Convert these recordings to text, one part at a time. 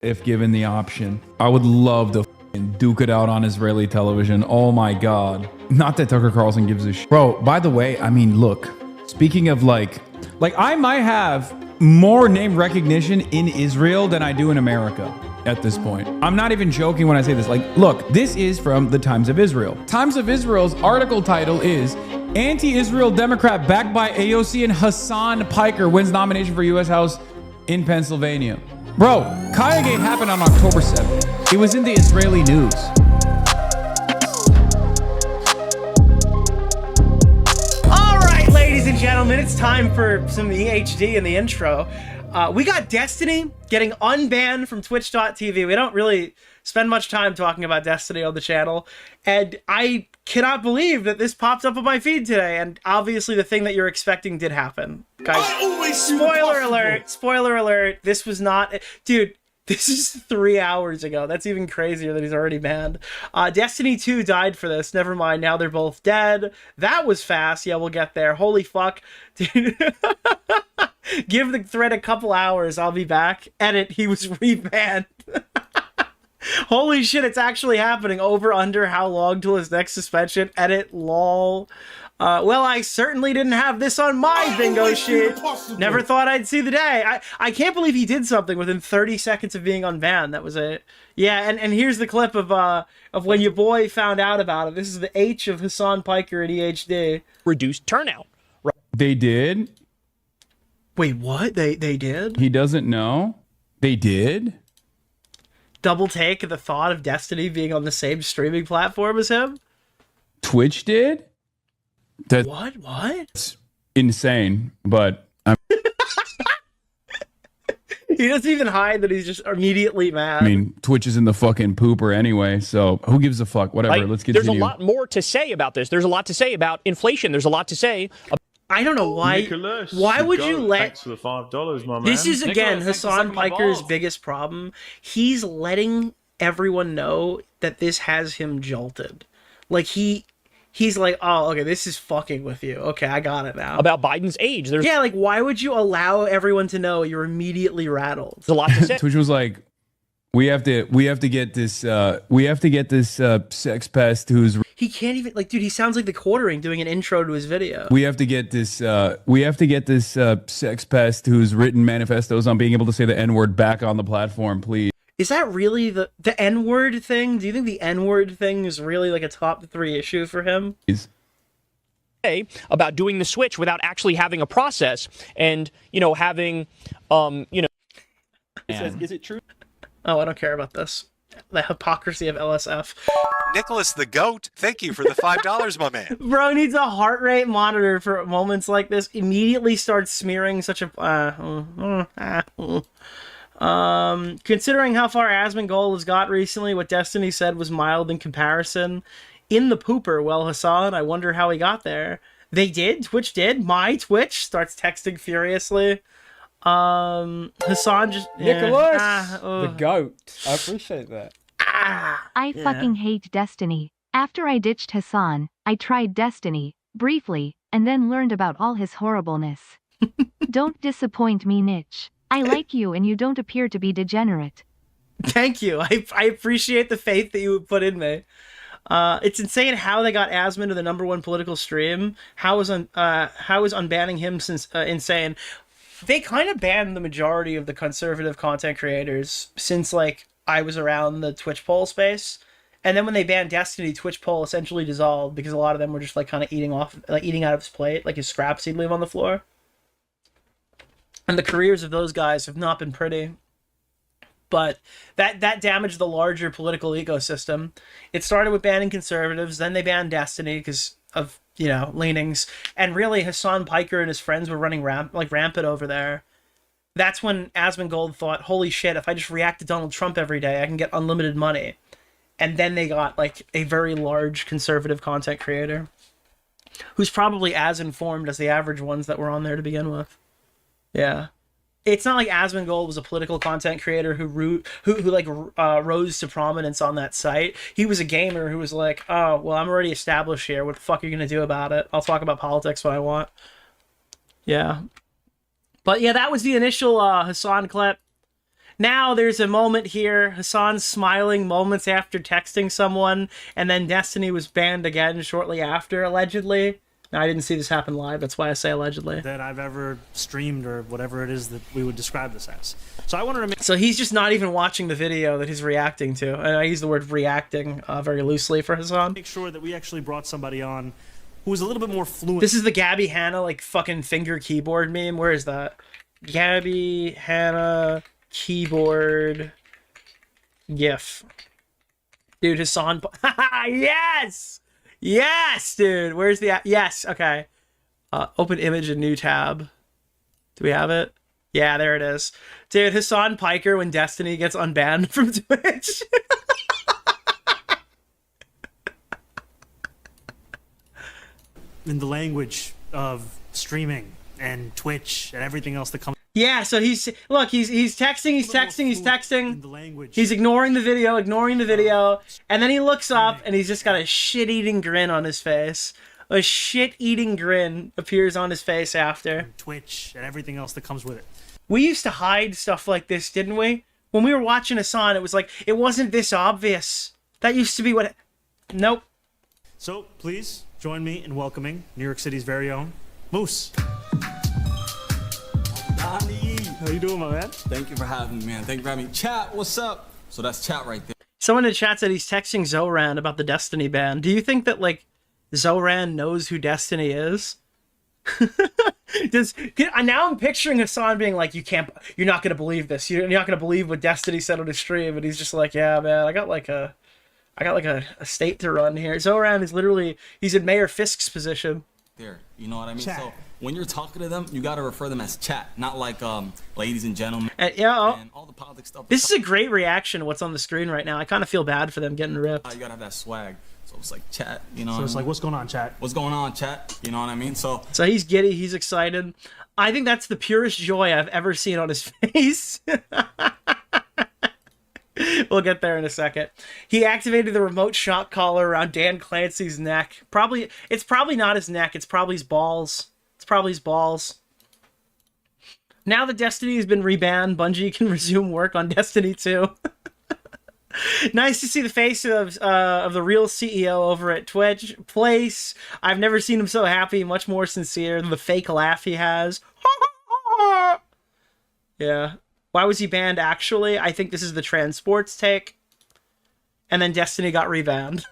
if given the option. I would love to duke it out on Israeli television. Oh my God. Not that Tucker Carlson gives a shit. Bro, by the way, I mean, look, speaking of like I might have more name recognition in Israel than I do in America at this point. I'm not even joking when I say this. Like, look, this is from the Times of Israel. Times of Israel's article title is Anti-Israel Democrat backed by AOC and Hasan Piker wins nomination for U.S. House in Pennsylvania. Bro, Kayagate happened on October 7th. It was in the Israeli news. All right, ladies and gentlemen, it's time for some EHD in the intro. We got Destiny getting unbanned from Twitch.tv. We don't really spend much time talking about Destiny on the channel, and I cannot believe that this popped up on my feed today, and obviously the thing that you're expecting did happen. Guys, spoiler alert, this was not... Dude, this is 3 hours ago. That's even crazier that he's already banned. Destiny 2 died for this. Never mind, now they're both dead. That was fast. Yeah, we'll get there. Holy fuck. Dude. Give the thread a couple hours, I'll be back. Edit, he was rebanned. Holy shit, it's actually happening. Over, under, how long till his next suspension? Edit, lol. Well, I certainly didn't have this on my bingo sheet. Never thought I'd see the day. I can't believe he did something within 30 seconds of being unbanned. That was it. Yeah, and here's the clip of when your boy found out about it. This is the H of Hasan Piker at EHD. Reduced turnout. They did? Wait, what? They did? He doesn't know? They did? Double take the thought of Destiny being on the same streaming platform as him? Twitch did? That's What? insane, but... He doesn't even hide that he's just immediately mad. I mean, Twitch is in the fucking pooper anyway, so who gives a fuck? Whatever, let's continue. There's a lot more to say about this. There's a lot to say about inflation. There's a lot to say I don't know why. Nicholas, why would you let? Thanks for the $5, my man. This is again Nicholas, Hasan my Piker's balls. biggest problem. He's letting everyone know that this has him jolted. Like he's like, oh, okay, this is fucking with you. Okay, I got it now. about Biden's age. There's Yeah, like why would you allow everyone to know you're immediately rattled? a lot to say. Twitch was like, we have to get this sex pest who's He can't even like, dude. He sounds like the quartering doing an intro to his video. we have to get this sex pest who's written manifestos on being able to say the N-word back on the platform, please. Is that really the N-word thing? Do you think the N-word thing is really like a top 3 issue for him? About doing the switch without actually having a process and having Is it true? Oh, I don't care about this. The hypocrisy of LSF. Nicholas the Goat, thank you for the $5, my man. Bro needs a heart rate monitor for moments like this. Immediately starts smearing such a... Considering how far Asmongold has got recently, what Destiny said was mild in comparison. In the pooper, well, Hasan, I wonder how he got there. They did? Twitch did? My Twitch? Starts texting furiously. Hasan just... Nicholas, the the goat. I appreciate that. I fucking hate Destiny. After I ditched Hasan, I tried Destiny, briefly, and then learned about all his horribleness. Don't disappoint me, Nitch. I like you and you don't appear to be degenerate. Thank you. I appreciate the faith that you would put in me. It's insane how they got Asmon to the #1 political stream. How is unbanning him since insane? They kind of banned the majority of the conservative content creators since like I was around the Twitch poll space. And then when they banned Destiny, Twitch poll essentially dissolved because a lot of them were just like kind of eating out of his plate, like his scraps he'd leave on the floor. And the careers of those guys have not been pretty. But that damaged the larger political ecosystem. It started with banning conservatives, then they banned Destiny because of, leanings. And really, Hasan Piker and his friends were running rampant over there. That's when Asmongold thought, holy shit, if I just react to Donald Trump every day, I can get unlimited money. And then they got, like, a very large conservative content creator who's probably as informed as the average ones that were on there to begin with. Yeah. It's not like Asmongold was a political content creator who rose to prominence on that site. He was a gamer who was like, oh, well, I'm already established here. What the fuck are you going to do about it? I'll talk about politics when I want. Yeah. But yeah, that was the initial Hasan clip. Now there's a moment here. Hasan's smiling moments after texting someone, and then Destiny was banned again shortly after, allegedly. Now, I didn't see this happen live. That's why I say allegedly. That I've ever streamed or whatever it is that we would describe this as. So I wanted to make So he's just not even watching the video that he's reacting to. And I use the word reacting very loosely for Hasan. sure that we actually brought somebody on who was a little bit more fluent. This is the Gabby Hanna, like, fucking finger keyboard meme. Where is that? Gabby Hanna keyboard gif. Dude, Hasan... Yes! Yes, dude! Where's the... Yes, okay. Open image in new tab. Do we have it? Yeah, there it is. Dude, Hasan Piker when Destiny gets unbanned from Twitch. in the language of streaming and Twitch and everything else that comes. Yeah, so he's texting, In the language. he's ignoring the video, and then he looks up and he's just got a shit-eating grin on his face. A shit-eating grin appears on his face after. Twitch and everything else that comes with it. We used to hide stuff like this, didn't we? When we were watching Hasan, it was like, it wasn't this obvious. That used to be what... Nope. So please join me in welcoming New York City's very own Moose. Donnie, How you doing, my man? thank you for having me, man. Thank you for having me. Chat, what's up? So that's chat right there. Someone in the chat said he's texting Zoran about the Destiny ban. Do you think that, like, Zoran knows who Destiny is? Now I'm picturing Hasan being like, you're not gonna believe this. You're not gonna believe what Destiny said on his stream, and he's just like, yeah, man, I got like a state to run here. Zoran is literally, he's in Mayor Fisk's position. There, you know what I mean? Chat. So when you're talking to them, you gotta refer them as chat, not like ladies and gentlemen And, yeah, and all the politics stuff. this is a great reaction to what's on the screen right now. I kind of feel bad for them getting ripped. You gotta have that swag. So it's like chat, you know. So what it's I like, mean? what's going on, chat? What's going on, chat? You know what I mean? So So he's giddy, he's excited. I think that's the purest joy I've ever seen on his face. We'll get there in a second. He activated the remote shock collar around Dan Clancy's neck. It's probably not his neck, it's probably his balls. It's probably his balls. Now that Destiny has been rebanned, Bungie can resume work on Destiny 2. Nice to see the face of the real CEO over at Twitch Place. I've never seen him so happy, much more sincere. The fake laugh he has. Yeah. Why was he banned, actually? I think this is the transports take. And then Destiny got rebanned.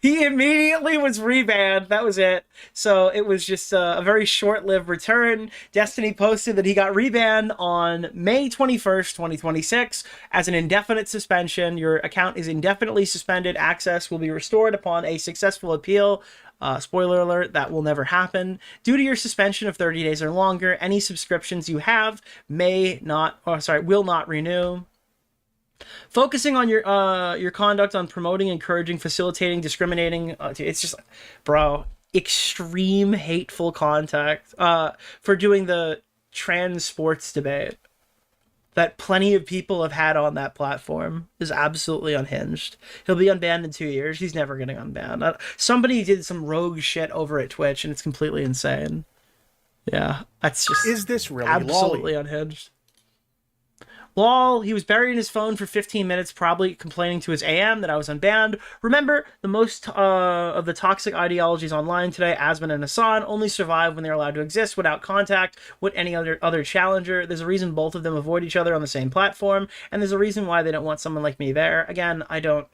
He immediately was rebanned. That was it. So it was just a very short-lived return. Destiny posted that he got rebanned on May 21st, 2026 as an indefinite suspension. Your account is indefinitely suspended. Access will be restored upon a successful appeal. Spoiler alert, that will never happen. Due to your suspension of 30 days or longer, any subscriptions you have will not renew. Focusing on your conduct on promoting, encouraging, facilitating, discriminating. It's just, bro, extreme hateful contact for doing the trans sports debate that plenty of people have had on that platform is absolutely unhinged. He'll be unbanned in 2 years. He's never getting unbanned. Somebody did some rogue shit over at Twitch, and it's completely insane. Yeah, that's just... Is this really absolutely lolly? Unhinged? Lol, he was buried in his phone for 15 minutes, probably complaining to his AM that I was unbanned. Remember, the most of the toxic ideologies online today, Asman and Hasan, only survive when they're allowed to exist without contact with any other challenger. There's a reason both of them avoid each other on the same platform, and there's a reason why they don't want someone like me there. Again, I don't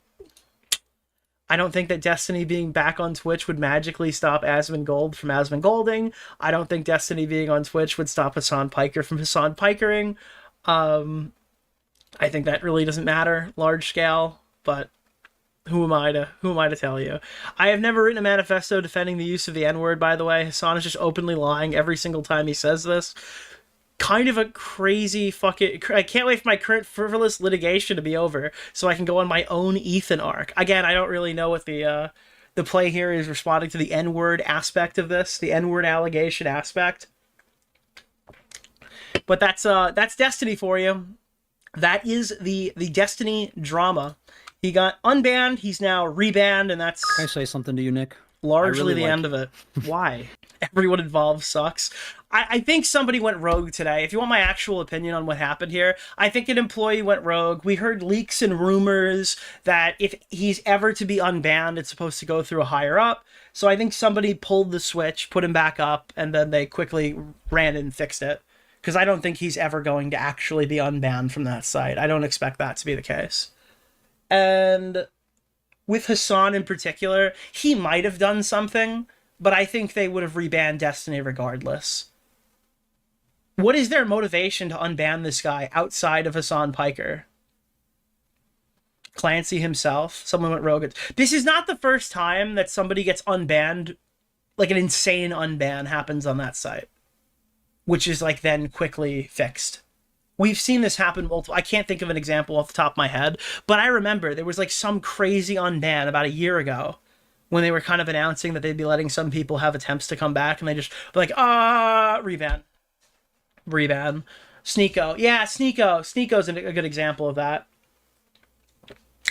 think that Destiny being back on Twitch would magically stop Asman Gold from Asman Golding. I don't think Destiny being on Twitch would stop Hasan Piker from Hasan Pikering. I think that really doesn't matter large scale, but who am I to tell you? I have never written a manifesto defending the use of the N-word, by the way. Hasan is just openly lying every single time he says this. Kind of a crazy fucking... I can't wait for my current frivolous litigation to be over so I can go on my own Ethan arc. Again, I don't really know what the play here is responding to the N-word aspect of this, the N-word allegation aspect. But that's Destiny for you. That is the Destiny drama. He got unbanned, he's now rebanned, and that's... Can I say something to you, Nick? largely really the end of it. Why? Everyone involved sucks. I think somebody went rogue today. If you want my actual opinion on what happened here, I think an employee went rogue. We heard leaks and rumors that if he's ever to be unbanned, it's supposed to go through a higher up. So I think somebody pulled the switch, put him back up, and then they quickly ran and fixed it. Because I don't think he's ever going to actually be unbanned from that site. I don't expect that to be the case. And with Hasan in particular, he might have done something, but I think they would have rebanned Destiny regardless. What is their motivation to unban this guy outside of Hasan Piker? Clancy himself? Someone went rogue. This is not the first time that somebody gets unbanned, like an insane unban happens on that site, which is like then quickly fixed. We've seen this happen multiple. I can't think of an example off the top of my head, but I remember there was like some crazy unban about a year ago when they were kind of announcing that they'd be letting some people have attempts to come back, and they just were like, reban. Sneeko. Yeah, Sneeko's a good example of that.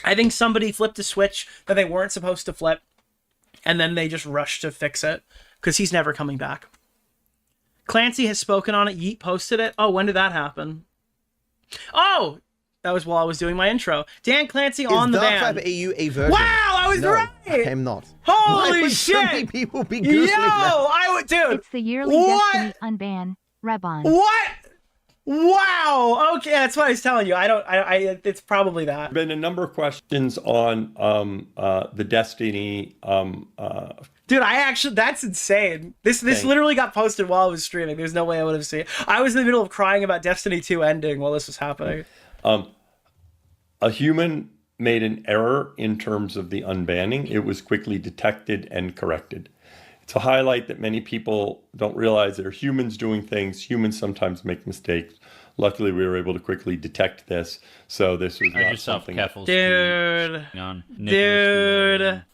I think somebody flipped a switch that they weren't supposed to flip, and then they just rushed to fix it, because he's never coming back. Clancy has spoken on it. Yeet posted it. Oh, when did that happen? Oh, that was while I was doing my intro. Dan Clancy on the ban. Is EU a version? Wow, I was right! I am not. Holy Why would shit! So many people be googling that? Dude. It's the yearly Destiny unban. Rebon. What? Wow. Okay, that's what I was telling you. It's probably that. Been a number of questions on the Destiny. Dude, that's insane. This literally got posted while I was streaming. There's no way I would have seen it. I was in the middle of crying about Destiny 2 ending while this was happening. A human made an error in terms of the unbanning. It was quickly detected and corrected. It's a highlight that many people don't realize they're humans doing things. Humans sometimes make mistakes. Luckily, we were able to quickly detect this, so this was not something. Dude.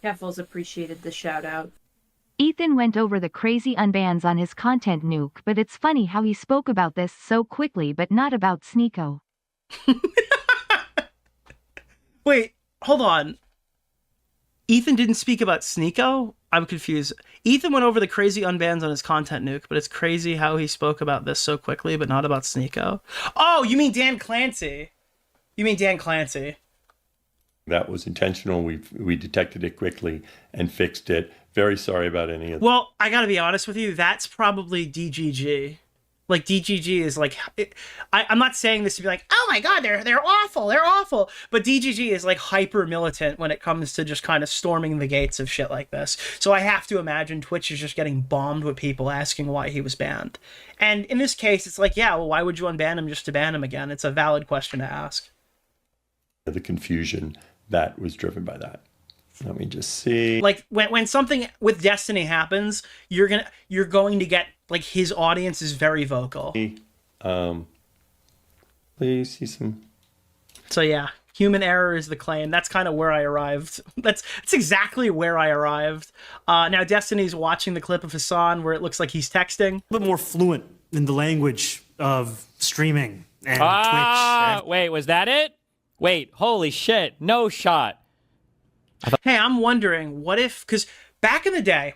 Keffels appreciated the shout out. Ethan went over the crazy unbans on his content nuke, but it's funny how he spoke about this so quickly but not about Sneeko. Wait, hold on. Ethan didn't speak about Sneeko? I'm confused. Ethan went over the crazy unbans on his content nuke, but it's crazy how he spoke about this so quickly, but not about Sneeko. Oh, you mean Dan Clancy? That was intentional. We detected it quickly and fixed it. Very sorry about any of that. Well, I gotta be honest with you. That's probably DGG. Like, DGG is like... I'm not saying this to be like, oh my god, they're awful. But DGG is like hyper militant when it comes to just kind of storming the gates of shit like this. So I have to imagine Twitch is just getting bombed with people asking why he was banned. And in this case, it's like, yeah, well, why would you unban him just to ban him again? It's a valid question to ask. The confusion that was driven by that. Let me just see. Like when something with Destiny happens, you're going to get like his audience is very vocal. Please see some. So yeah, human error is the claim. That's kind of where I arrived. That's exactly where I arrived. Now Destiny's watching the clip of Hasan where it looks like he's texting. A bit more fluent in the language of streaming and Twitch. Wait, was that it? Wait, holy shit, no shot. Hey, I'm wondering, what if, because back in the day,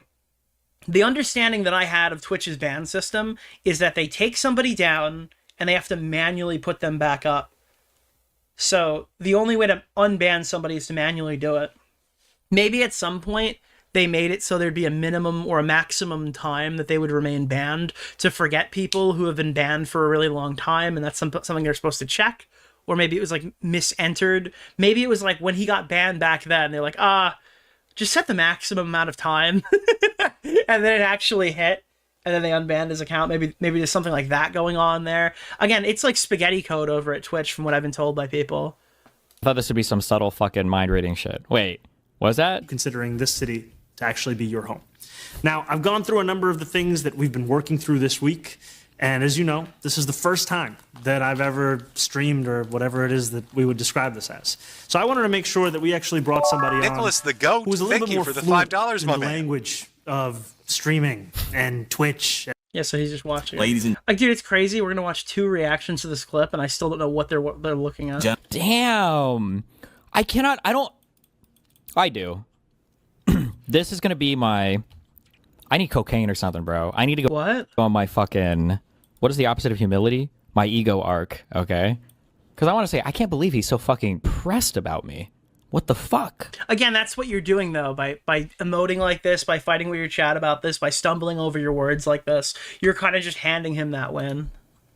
the understanding that I had of Twitch's ban system is that they take somebody down and they have to manually put them back up. So the only way to unban somebody is to manually do it. Maybe at some point they made it so there'd be a minimum or a maximum time that they would remain banned to forget people who have been banned for a really long time, and that's something they're supposed to check. Or maybe it was like misentered. Maybe it was like when he got banned back then, they're like, just set the maximum amount of time. And then it actually hit. And then they unbanned his account. Maybe there's something like that going on there. Again, it's like spaghetti code over at Twitch from what I've been told by people. I thought this would be some subtle fucking mind reading shit. Wait, was that? Considering this city to actually be your home. Now, I've gone through a number of the things that we've been working through this week. And as you know, this is the first time that I've ever streamed or whatever it is that we would describe this as. So I wanted to make sure that we actually brought somebody Nicholas on the Goat, who was a little thank bit you more for the fluent $5, in my the man. language of streaming and Twitch. Yeah, so he's just watching. Ladies and like, dude, it's crazy. We're gonna watch 2 reactions to this clip, and I still don't know what they're looking at. Damn. I do. This is gonna be my. I need cocaine or something, bro. I need to go on my fucking. What is the opposite of humility? My ego arc, okay? Because I want to say, I can't believe he's so fucking pressed about me. What the fuck? Again, that's what you're doing, though, by emoting like this, by fighting with your chat about this, by stumbling over your words like this. You're kind of just handing him that win.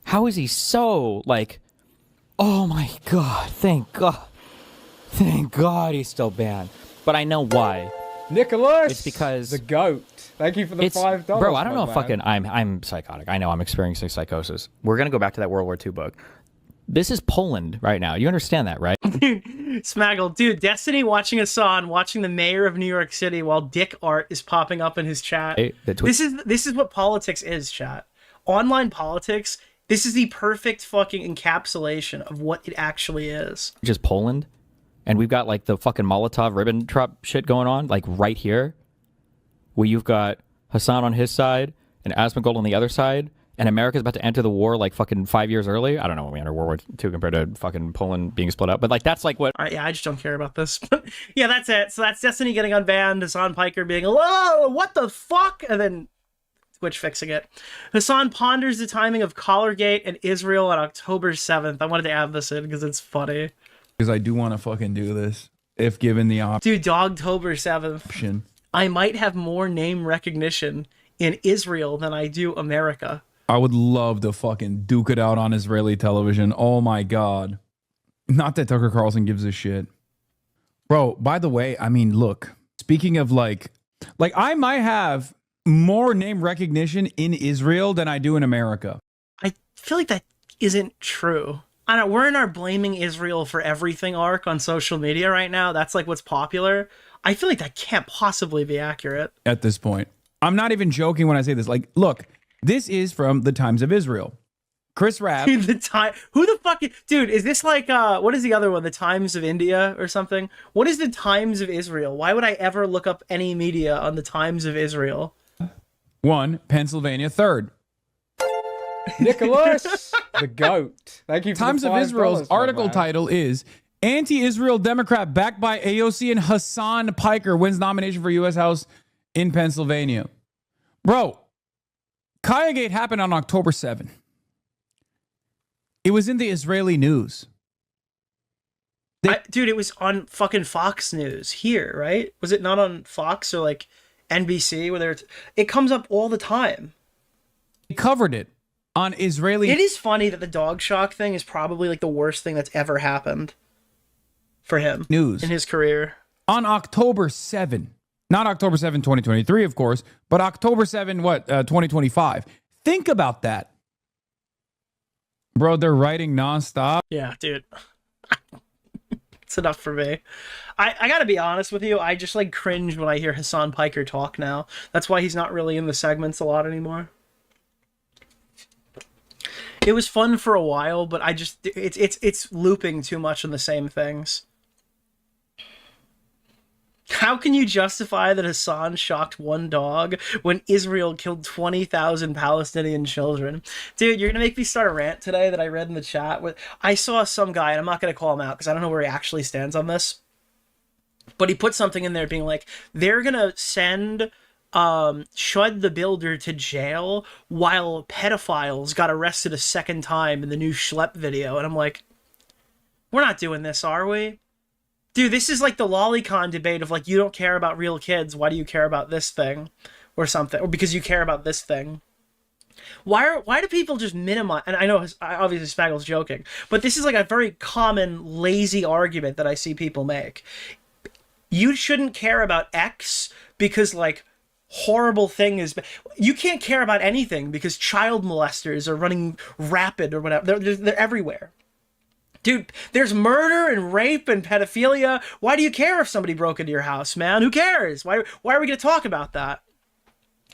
How is he so, like, oh my god, thank god. Thank god he's still banned. But I know why. Nicholas! It's because... the GOAT. Thank you for the $5. Bro, I don't know if fucking... I'm psychotic. I know I'm experiencing psychosis. We're gonna go back to that World War II book. This is Poland right now. You understand that, right? Smaggle, dude, Destiny watching Hasan, watching the mayor of New York City while dick art is popping up in his chat. Hey, this is what politics is, chat. Online politics, this is the perfect fucking encapsulation of what it actually is. Just Poland. And we've got like the fucking Molotov Ribbentrop shit going on, like right here. Where you've got Hasan on his side and Asmongold on the other side. And America's about to enter the war like fucking 5 years early. I don't know when we enter World War II compared to fucking Poland being split up. But like that's like what... All right, yeah, I just don't care about this. Yeah, that's it. So that's Destiny getting unbanned. Hasan Piker being, whoa, what the fuck? And then Twitch fixing it. Hasan ponders the timing of Collargate and Israel on October 7th. I wanted to add this in because it's funny. Because I do want to fucking do this. If given the option. Dude, Dogtober 7th. I might have more name recognition in Israel than I do America. I would love to fucking duke it out on Israeli television. Oh my god. Not that Tucker Carlson gives a shit. Bro, by the way, I mean, look, speaking of like I might have more name recognition in Israel than I do in America. I feel like that isn't true. I don't know, we're in our blaming Israel for everything arc on social media right now. That's like what's popular. I feel like that can't possibly be accurate. At this point. I'm not even joking when I say this. Like, look, this is from the Times of Israel. Chris Rapp. Who the fuck dude, is this like what is the other one? The Times of India or something? What is the Times of Israel? Why would I ever look up any media on the Times of Israel? 1, Pennsylvania 3rd. Nicholas, the GOAT. Thank you for Times the $5, of Israel's article man. title is Anti-Israel Democrat backed by AOC and Hasan Piker wins nomination for U.S. House in Pennsylvania. Bro, Kayagate happened on October 7th. It was in the Israeli news. Dude, it was on fucking Fox News here, right? Was it not on Fox or like NBC? Where it comes up all the time. They covered it on Israeli. It is funny that the dog shock thing is probably like the worst thing that's ever happened for him news in his career. On October 7th. Not October 7, 2023, of course, but October 7, 2025. Think about that. Bro, they're writing nonstop. Yeah, dude. It's enough for me. I gotta be honest with you, I just like cringe when I hear Hasan Piker talk now. That's why he's not really in the segments a lot anymore. It was fun for a while, but I just it's looping too much on the same things. How can you justify that Hasan shocked one dog when Israel killed 20,000 Palestinian children? Dude, you're going to make me start a rant today that I read in the chat. I saw some guy, and I'm not going to call him out because I don't know where he actually stands on this. But he put something in there being like, they're going to send Shud the Builder to jail while pedophiles got arrested a second time in the new Schlepp video. And I'm like, we're not doing this, are we? Dude, this is like the lolicon debate of like, you don't care about real kids. Why do you care about this thing or something? Or because you care about this thing. Why do people just minimize? And I know obviously Spaggle's joking, but this is like a very common lazy argument that I see people make. You shouldn't care about X because like horrible thing is, you can't care about anything because child molesters are running rapid or whatever. They're everywhere. Dude, there's murder and rape and pedophilia. Why do you care if somebody broke into your house, man? Who cares? Why are we going to talk about that?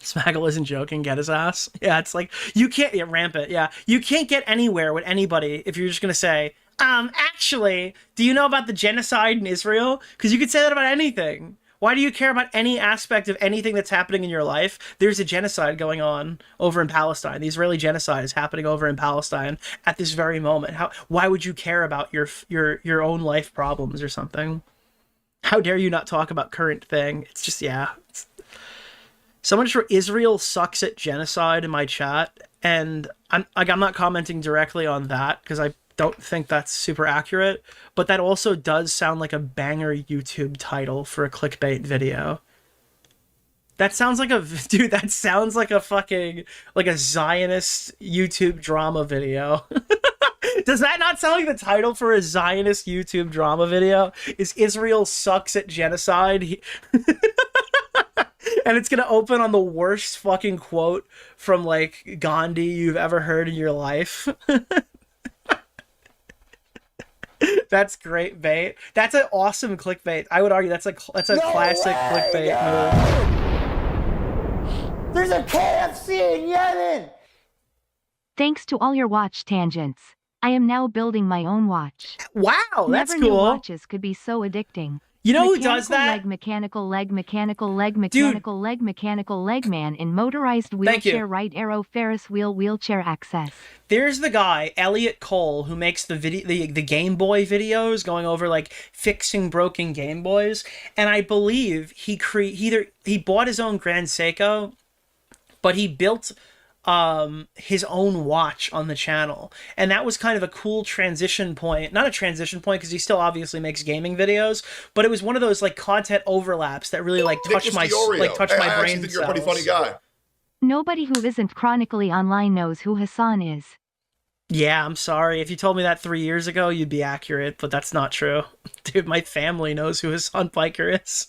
Smaggle isn't joking. Get his ass. Yeah, it's like, you can't... Yeah, rampant, yeah. You can't get anywhere with anybody if you're just going to say, actually, do you know about the genocide in Israel? Because you could say that about anything. Why do you care about any aspect of anything that's happening in your life? There's a genocide going on over in Palestine. The Israeli genocide is happening over in Palestine at this very moment. Why would you care about your own life problems or something? How dare you not talk about current thing? It's just, yeah. Someone just wrote Israel sucks at genocide in my chat, and I'm not commenting directly on that because I don't think that's super accurate, but that also does sound like a banger YouTube title for a clickbait video. That sounds like dude, that sounds like a fucking, like a Zionist YouTube drama video. Does that not sound like the title for a Zionist YouTube drama video? Is Israel sucks at genocide? And it's gonna open on the worst fucking quote from, like, Gandhi you've ever heard in your life. That's great bait. That's an awesome clickbait. I would argue that's a classic clickbait move. There's a KFC in Yemen! Thanks to all your watch tangents, I am now building my own watch. Wow, that's Never cool. knew watches could be so addicting. You know who does that? Mechanical leg, mechanical leg, mechanical leg, mechanical leg man in motorized wheelchair, right arrow, Ferris wheel, wheelchair access. There's the guy, Elliot Cole, who makes the Game Boy videos going over, like, fixing broken Game Boys. And I believe he bought his own Grand Seiko, but he built his own watch on the channel, and that was kind of a cool transition point. Not a transition point because he still obviously makes gaming videos, but it was one of those, like, content overlaps that really, like, touched my brain I think you're a pretty funny guy. Nobody who isn't chronically online knows who Hasan is. Yeah, I'm sorry. If you told me that 3 years ago, you'd be accurate, but that's not true. Dude, my family knows who Hasan Piker is.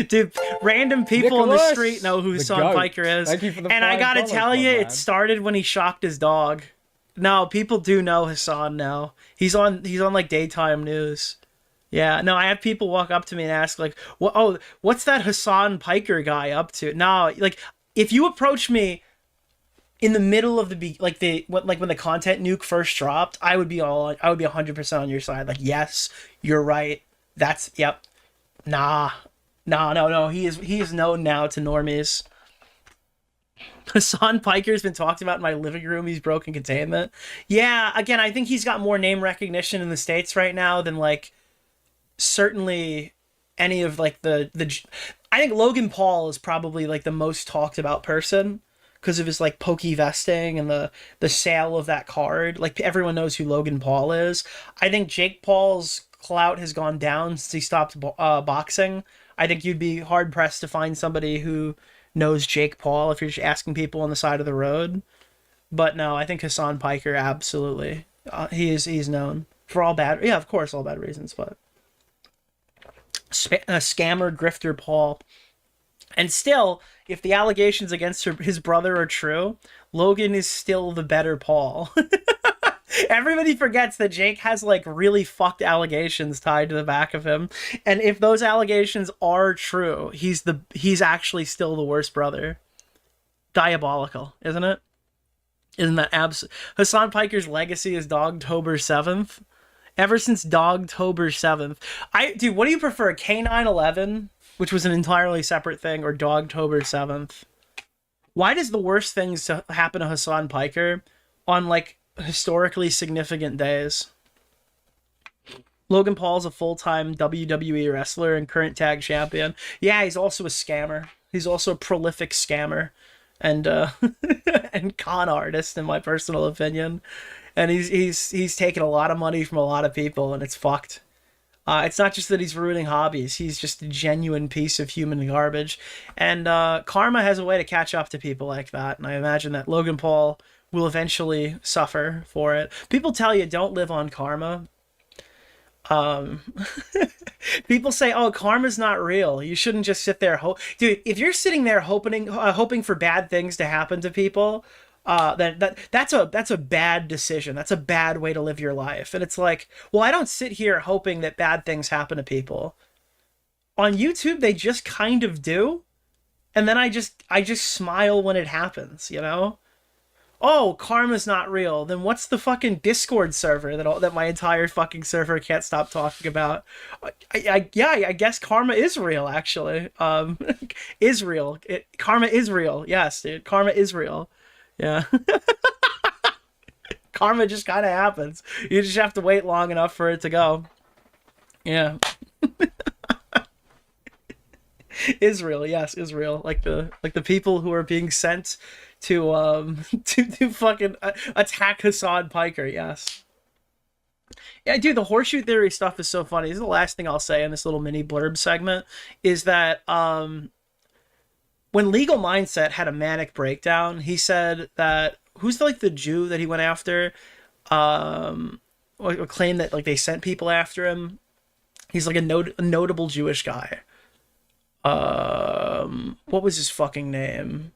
Dude, random people on the street know who Hasan Piker is. And I gotta tell you, it started when he shocked his dog. No, people do know Hasan now. He's on like daytime news. Yeah, no, I have people walk up to me and ask, like, what's that Hasan Piker guy up to? No, like, if you approach me in the middle of when the content nuke first dropped, I would be 100% on your side. Like, yes, you're right. Yep. No. He is known now to normies. Hasan Piker's been talked about in my living room. He's broken containment. Yeah, again, I think he's got more name recognition in the States right now than, like, certainly any of, like, the I think Logan Paul is probably, like, the most talked about person because of his, like, pokey vesting and the sale of that card. Like, everyone knows who Logan Paul is. I think Jake Paul's clout has gone down since he stopped boxing. I think you'd be hard-pressed to find somebody who knows Jake Paul if you're just asking people on the side of the road. But no, I think Hasan Piker, absolutely. He's known for all bad... Yeah, of course, all bad reasons, but... Scammer, grifter Paul. And still, if the allegations against his brother are true, Logan is still the better Paul. Everybody forgets that Jake has, like, really fucked allegations tied to the back of him. And if those allegations are true, he's actually still the worst brother. Diabolical, isn't it? Isn't that Hasan Piker's legacy is Dogtober 7th? Ever since Dogtober 7th. Dude, what do you prefer? K9/11, which was an entirely separate thing, or Dogtober 7th? Why does the worst things to happen to Hasan Piker on, like, historically significant days? Logan Paul's a full-time WWE wrestler and current tag champion. Yeah, he's also a scammer. He's also a prolific scammer and and con artist, in my personal opinion. And he's taken a lot of money from a lot of people, and it's fucked. It's not just that he's ruining hobbies. He's just a genuine piece of human garbage. And karma has a way to catch up to people like that. And I imagine that Logan Paul will eventually suffer for it. People tell you don't live on karma. People say, "Oh, karma's not real. You shouldn't just sit there Dude, if you're sitting there hoping for bad things to happen to people, that's a bad decision. That's a bad way to live your life. And it's like, well, I don't sit here hoping that bad things happen to people. On YouTube, they just kind of do, and then I just smile when it happens, you know? Oh, karma's not real. Then what's the fucking Discord server that my entire fucking server can't stop talking about? I guess karma is real, actually. Is real. Karma is real. Yes, dude. Karma is real. Yeah. Karma just kind of happens. You just have to wait long enough for it to go. Yeah. Israel, yes, Israel. Like the people who are being sent to to fucking attack Hasan Piker, yes. Yeah, dude, the horseshoe theory stuff is so funny. This is the last thing I'll say in this little mini blurb segment is that when Legal Mindset had a manic breakdown, he said that who's the Jew that he went after, or claimed that like they sent people after him. He's like a notable Jewish guy. What was his fucking name?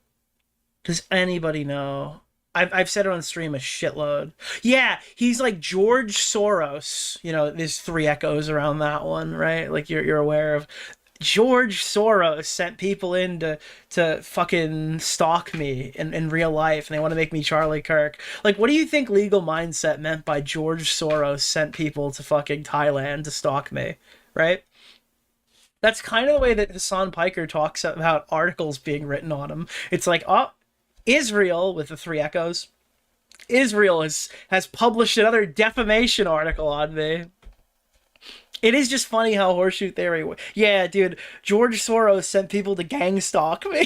Does anybody know? I've said it on stream a shitload. Yeah, he's like George Soros. You know, there's 3 echoes around that one, right? Like you're aware of. George Soros sent people in to fucking stalk me in real life, and they want to make me Charlie Kirk. Like, what do you think Legal Mindset meant by George Soros sent people to fucking Thailand to stalk me, right? That's kind of the way that Hasan Piker talks about articles being written on him. It's like, oh, Israel, with the 3 echoes, Israel has published another defamation article on me. It is just funny how horseshoe theory. Yeah, dude, George Soros sent people to gang stalk me.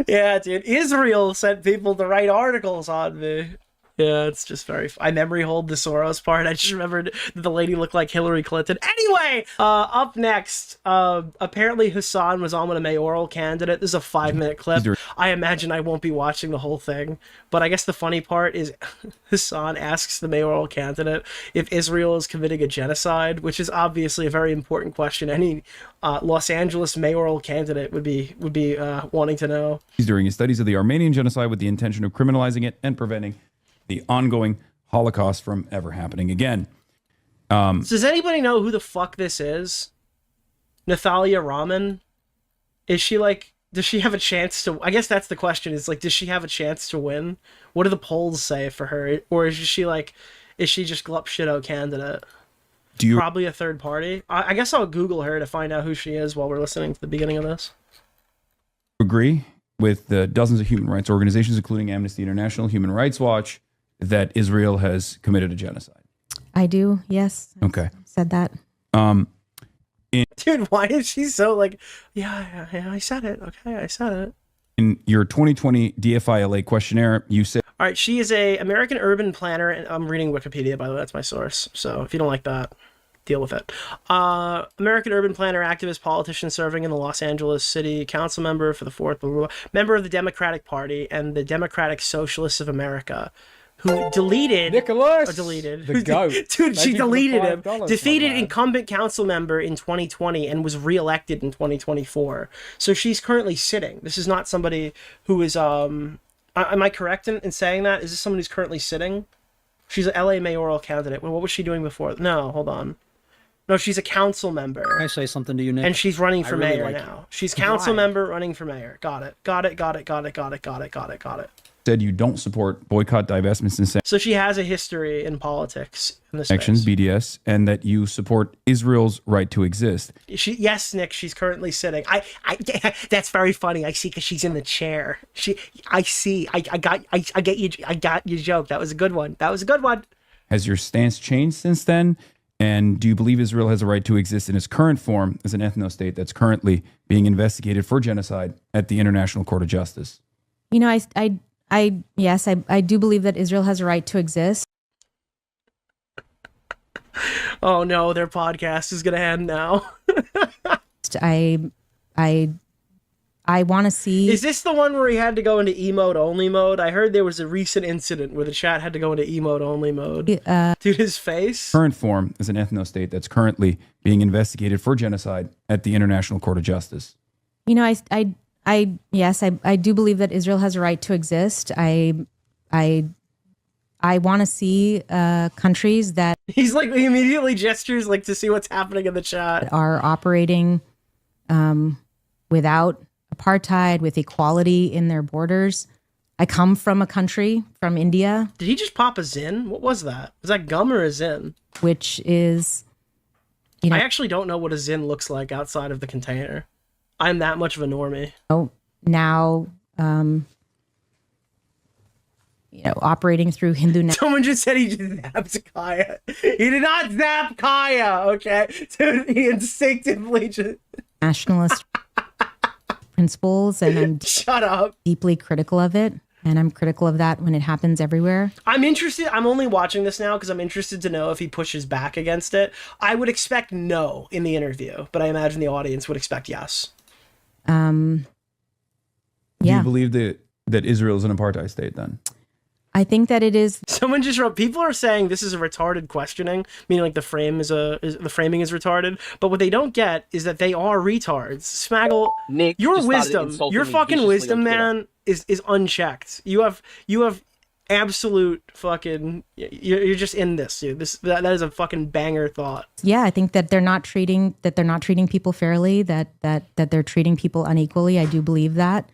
Yeah, dude, Israel sent people to write articles on me. Yeah, it's just very. I memory hold the Soros part. I just remembered that the lady looked like Hillary Clinton. Anyway, up next, apparently Hasan was on with a mayoral candidate. This is a 5-minute clip. I imagine I won't be watching the whole thing, but I guess the funny part is Hasan asks the mayoral candidate if Israel is committing a genocide, which is obviously a very important question. Any Los Angeles mayoral candidate would be wanting to know. He's doing his studies of the Armenian genocide with the intention of criminalizing it and preventing the ongoing Holocaust from ever happening again. Does anybody know who the fuck this is? Nathalia Rahman? Is she like, does she have a chance to, I guess that's the question, is like, does she have a chance to win? What do the polls say for her? Or is she like, is she just glup shito candidate? Do you Probably a third party. I guess I'll Google her to find out who she is while we're listening to the beginning of this. agree with the dozens of human rights organizations, including Amnesty International, Human Rights Watch, that Israel has committed a genocide? I do, yes. Okay. Said that. Dude, why is she so like, yeah, I said it. Okay, I said it. In your 2020 DFILA questionnaire, you said... All right, she is a American urban planner, and I'm reading Wikipedia, by the way, that's my source. So if you don't like that, deal with it. American urban planner, activist, politician serving in the Los Angeles City Council member for the 4th, blah, blah, blah, member of the Democratic Party and the Democratic Socialists of America, who deleted Nicholas, or deleted the goat. Dude, she deleted him. $5, Defeated my man. incumbent council member in 2020 and was reelected in 2024. So she's currently sitting. This is not somebody who is am I correct in saying that? Is this someone who's currently sitting? She's an LA mayoral candidate. Well, what was she doing before? No, hold on. No, she's a council member. Can I say something to you, Nick? And she's running for really mayor like now. you. She's council Why? member running for mayor. Got it. said you don't support boycott, divestments, and So she has a history in politics in this sanctions, space. BDS, and that you support Israel's right to exist. Yes, Nick, she's currently sitting. I that's very funny. I see because she's in the chair. I got your joke. That was a good one. Has your stance changed since then? And do you believe Israel has a right to exist in its current form as an ethno-state that's currently being investigated for genocide at the International Court of Justice? You know, yes, I do believe that Israel has a right to exist. Oh no, their podcast is gonna end now. I want to see. Is this the one where he had to go into emote only mode? I heard there was a recent incident where the chat had to go into emote only mode. Dude, his face. Current form as an ethno-state that's currently being investigated for genocide at the International Court of Justice. You know, yes, I do believe that Israel has a right to exist. I want to see countries that He's like, he immediately gestures like to see what's happening in the chat. are operating without apartheid, with equality in their borders. I come from a country, from India. Did he just pop a Zin? What was that? Was that gum or a Zin? Which is, you know, I actually don't know what a Zin looks like outside of the container. I'm that much of a normie. now, operating through Hindu. Someone just said he just zapped Kaya. He did not zap Kaya, okay? Dude, he instinctively just... Nationalist principles, and I'm shut up. Deeply critical of it, and I'm critical of that when it happens everywhere. I'm interested. I'm only watching this now because I'm interested to know if he pushes back against it. I would expect no in the interview, but I imagine the audience would expect yes. Do you believe that Israel is an apartheid state then? I think that it is. Someone just wrote, people are saying this is a retarded questioning, meaning like the framing is retarded. But what they don't get is that they are retards. Smaggle, Nick, your wisdom, your fucking wisdom, man, is unchecked. You have absolute fucking. You're just in this, dude. That is a fucking banger thought. Yeah, I think that they're not treating people fairly. That they're treating people unequally. I do believe that,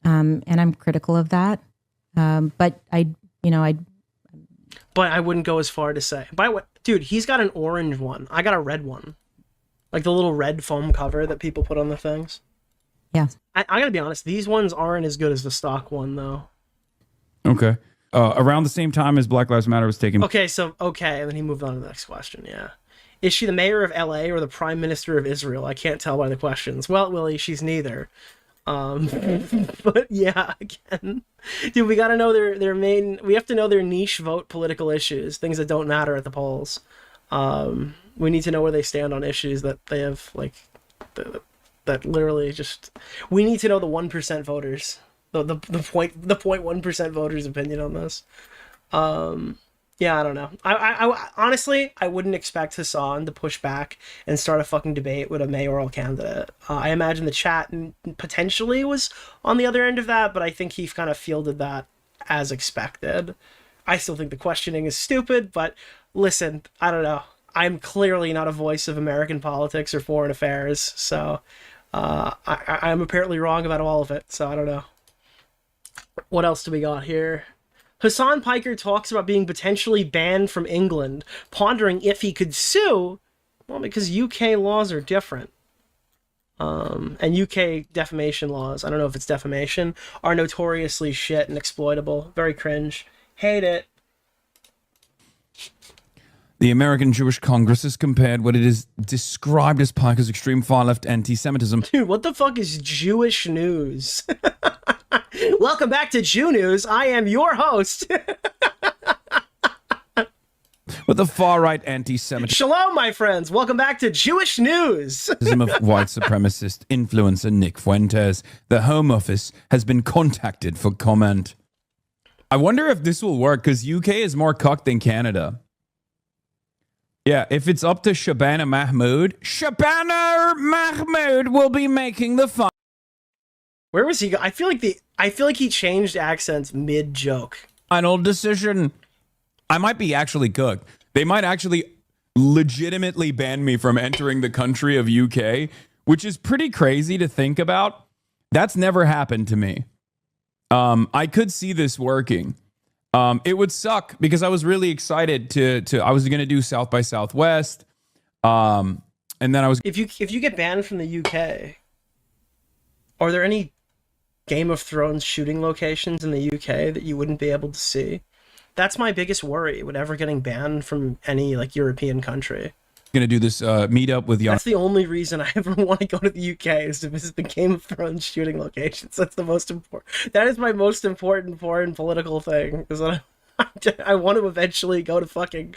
and I'm critical of that. But But I wouldn't go as far to say. By what, dude? He's got an orange one. I got a red one, like the little red foam cover that people put on the things. Yeah, I gotta be honest. These ones aren't as good as the stock one, though. Okay. Around the same time as Black Lives Matter was taking. Okay, and then he moved on to the next question. Yeah, is she the mayor of L.A. or the prime minister of Israel? I can't tell by the questions. Well, Willie, she's neither. But yeah, again, dude, we gotta know their main. We have to know their niche vote political issues, things that don't matter at the polls. We need to know where they stand on issues that they have, like, that literally just. We need to know the 1% voters, the 0.1% voters' opinion on this. Yeah, I don't know. I honestly, I wouldn't expect Hasan to push back and start a fucking debate with a mayoral candidate. I imagine the chat potentially was on the other end of that, but I think he kind of fielded that as expected. I still think the questioning is stupid, but listen, I don't know. I'm clearly not a voice of American politics or foreign affairs, so I'm apparently wrong about all of it, so I don't know. What else do we got here? Hasan Piker talks about being potentially banned from England, pondering if he could sue. Well, because UK laws are different. And UK defamation laws, I don't know if it's defamation, are notoriously shit and exploitable. Very cringe. Hate it. The American Jewish Congress has compared what it is described as Piker's extreme far-left anti-Semitism. Dude, what the fuck is Jewish news? Welcome back to Jew News. I am your host. With the far-right anti-Semitism Shalom, my friends. Welcome back to Jewish News. of white supremacist influencer Nick Fuentes, the Home Office has been contacted for comment. I wonder if this will work, because UK is more cucked than Canada. Yeah, if it's up to Shabana Mahmood will be making the fun. Where was he? I feel like he changed accents mid-joke. Final decision. I might be actually cooked. They might actually legitimately ban me from entering the country of UK, which is pretty crazy to think about. That's never happened to me. I could see this working. It would suck because I was really excited I was going to do South by Southwest. And then I was. If you get banned from the UK, are there any Game of Thrones shooting locations in the UK that you wouldn't be able to see? That's my biggest worry with ever getting banned from any like European country. Going to do this meetup with young. That's the only reason I ever want to go to the UK is to visit the Game of Thrones shooting locations. That's the most important. That is my most important foreign political thing. Is that I want to eventually go to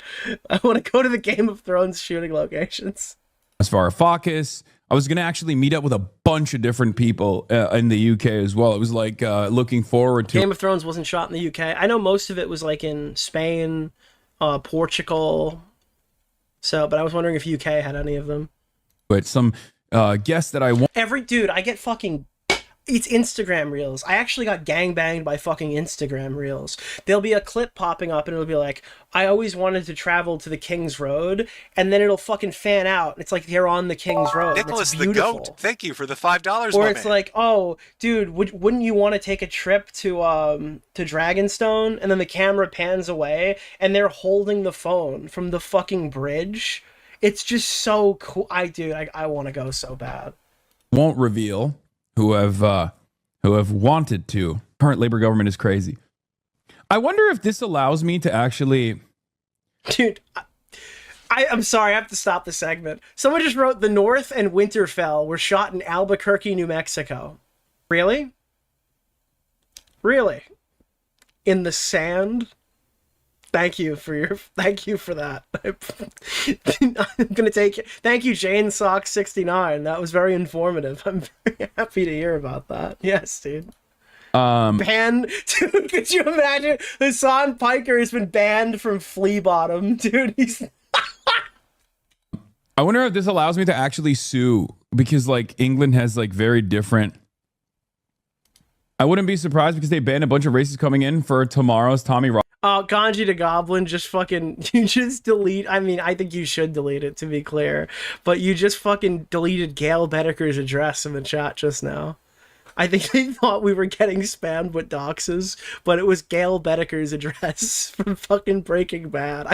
I want to go to the Game of Thrones shooting locations. As far as Focus, I was going to actually meet up with a bunch of different people in the UK as well. It was like looking forward to. Game of Thrones wasn't shot in the UK. I know most of it was like in Spain, Portugal. So, but I was wondering if UK had any of them. But some guests that I want. Dude, I get fucking. It's Instagram Reels. I actually got gangbanged by fucking Instagram Reels. There'll be a clip popping up and it'll be like, I always wanted to travel to the King's Road, and then it'll fucking fan out. It's like you're on the King's Road. Nicholas the Goat, thank you for the $5. Or it's like, oh, dude, wouldn't you want to take a trip to Dragonstone? And then the camera pans away and they're holding the phone from the fucking bridge. It's just so cool. I want to go so bad. Won't reveal. Who have wanted to. Current Labor government is crazy. I wonder if this allows me to actually... Dude, I'm sorry, I have to stop the segment. Someone just wrote The North and Winterfell were shot in Albuquerque, New Mexico. Really? Really? In the sand? Thank you for that. I'm gonna take it. Thank you, Jane Sock 69. That was very informative. I'm very happy to hear about that. Yes, dude. Banned, dude. Could you imagine? Hasan Piker has been banned from Flea Bottom, dude. He's. I wonder if this allows me to actually sue, because like England has like very different. I wouldn't be surprised because they banned a bunch of races coming in for tomorrow's Tommy Rock. Ganji the Goblin, just fucking, you just delete, I mean, I think you should delete it, to be clear, but you just fucking deleted Gail Bedeker's address in the chat just now. I think they thought we were getting spammed with doxes, but it was Gail Bedeker's address from fucking Breaking Bad.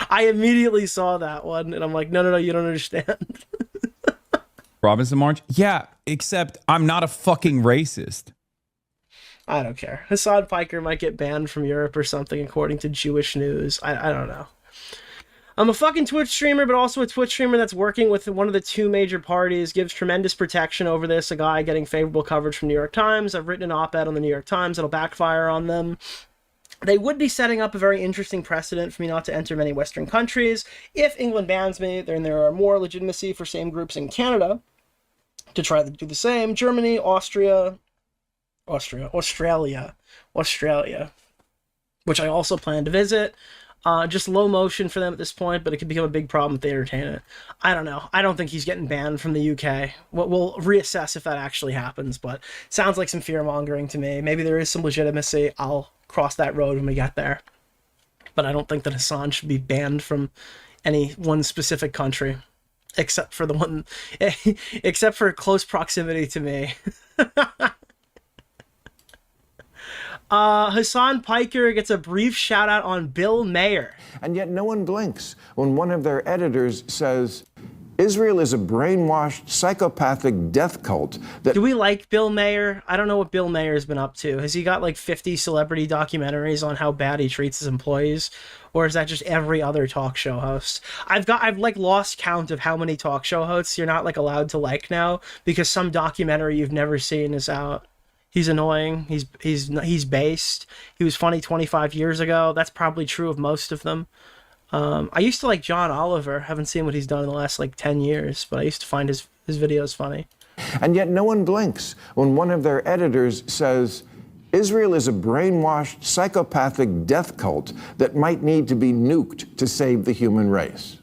I immediately saw that one, and I'm like, no, you don't understand. Robinson March? Yeah, except I'm not a fucking racist. I don't care. Hasan Piker might get banned from Europe or something, according to Jewish News. I don't know. I'm a fucking Twitch streamer, but also a Twitch streamer that's working with one of the two major parties, gives tremendous protection over this, a guy getting favorable coverage from New York Times. I've written an op-ed on the New York Times that'll backfire on them. They would be setting up a very interesting precedent for me not to enter many Western countries. If England bans me, then there are more legitimacy for same groups in Canada to try to do the same. Germany, Australia, which I also plan to visit. Just low motion for them at this point, but it could become a big problem if they entertain it. I don't know. I don't think he's getting banned from the UK. We'll reassess if that actually happens, but sounds like some fear-mongering to me. Maybe there is some legitimacy. I'll cross that road when we get there. But I don't think that Hasan should be banned from any one specific country, except for the one, except for close proximity to me. Hasan Piker gets a brief shout out on Bill Maher. And yet no one blinks when one of their editors says, Israel is a brainwashed, psychopathic death cult that... Do we like Bill Maher? I don't know what Bill Maher's been up to. Has he got like 50 celebrity documentaries on how bad he treats his employees? Or is that just every other talk show host? I've like lost count of how many talk show hosts you're not like allowed to like now because some documentary you've never seen is out. He's annoying. He's based. He was funny 25 years ago. That's probably true of most of them. I used to like John Oliver. Haven't seen what he's done in the last like 10 years, but I used to find his videos funny. And yet no one blinks when one of their editors says, Israel is a brainwashed, psychopathic death cult that might need to be nuked to save the human race.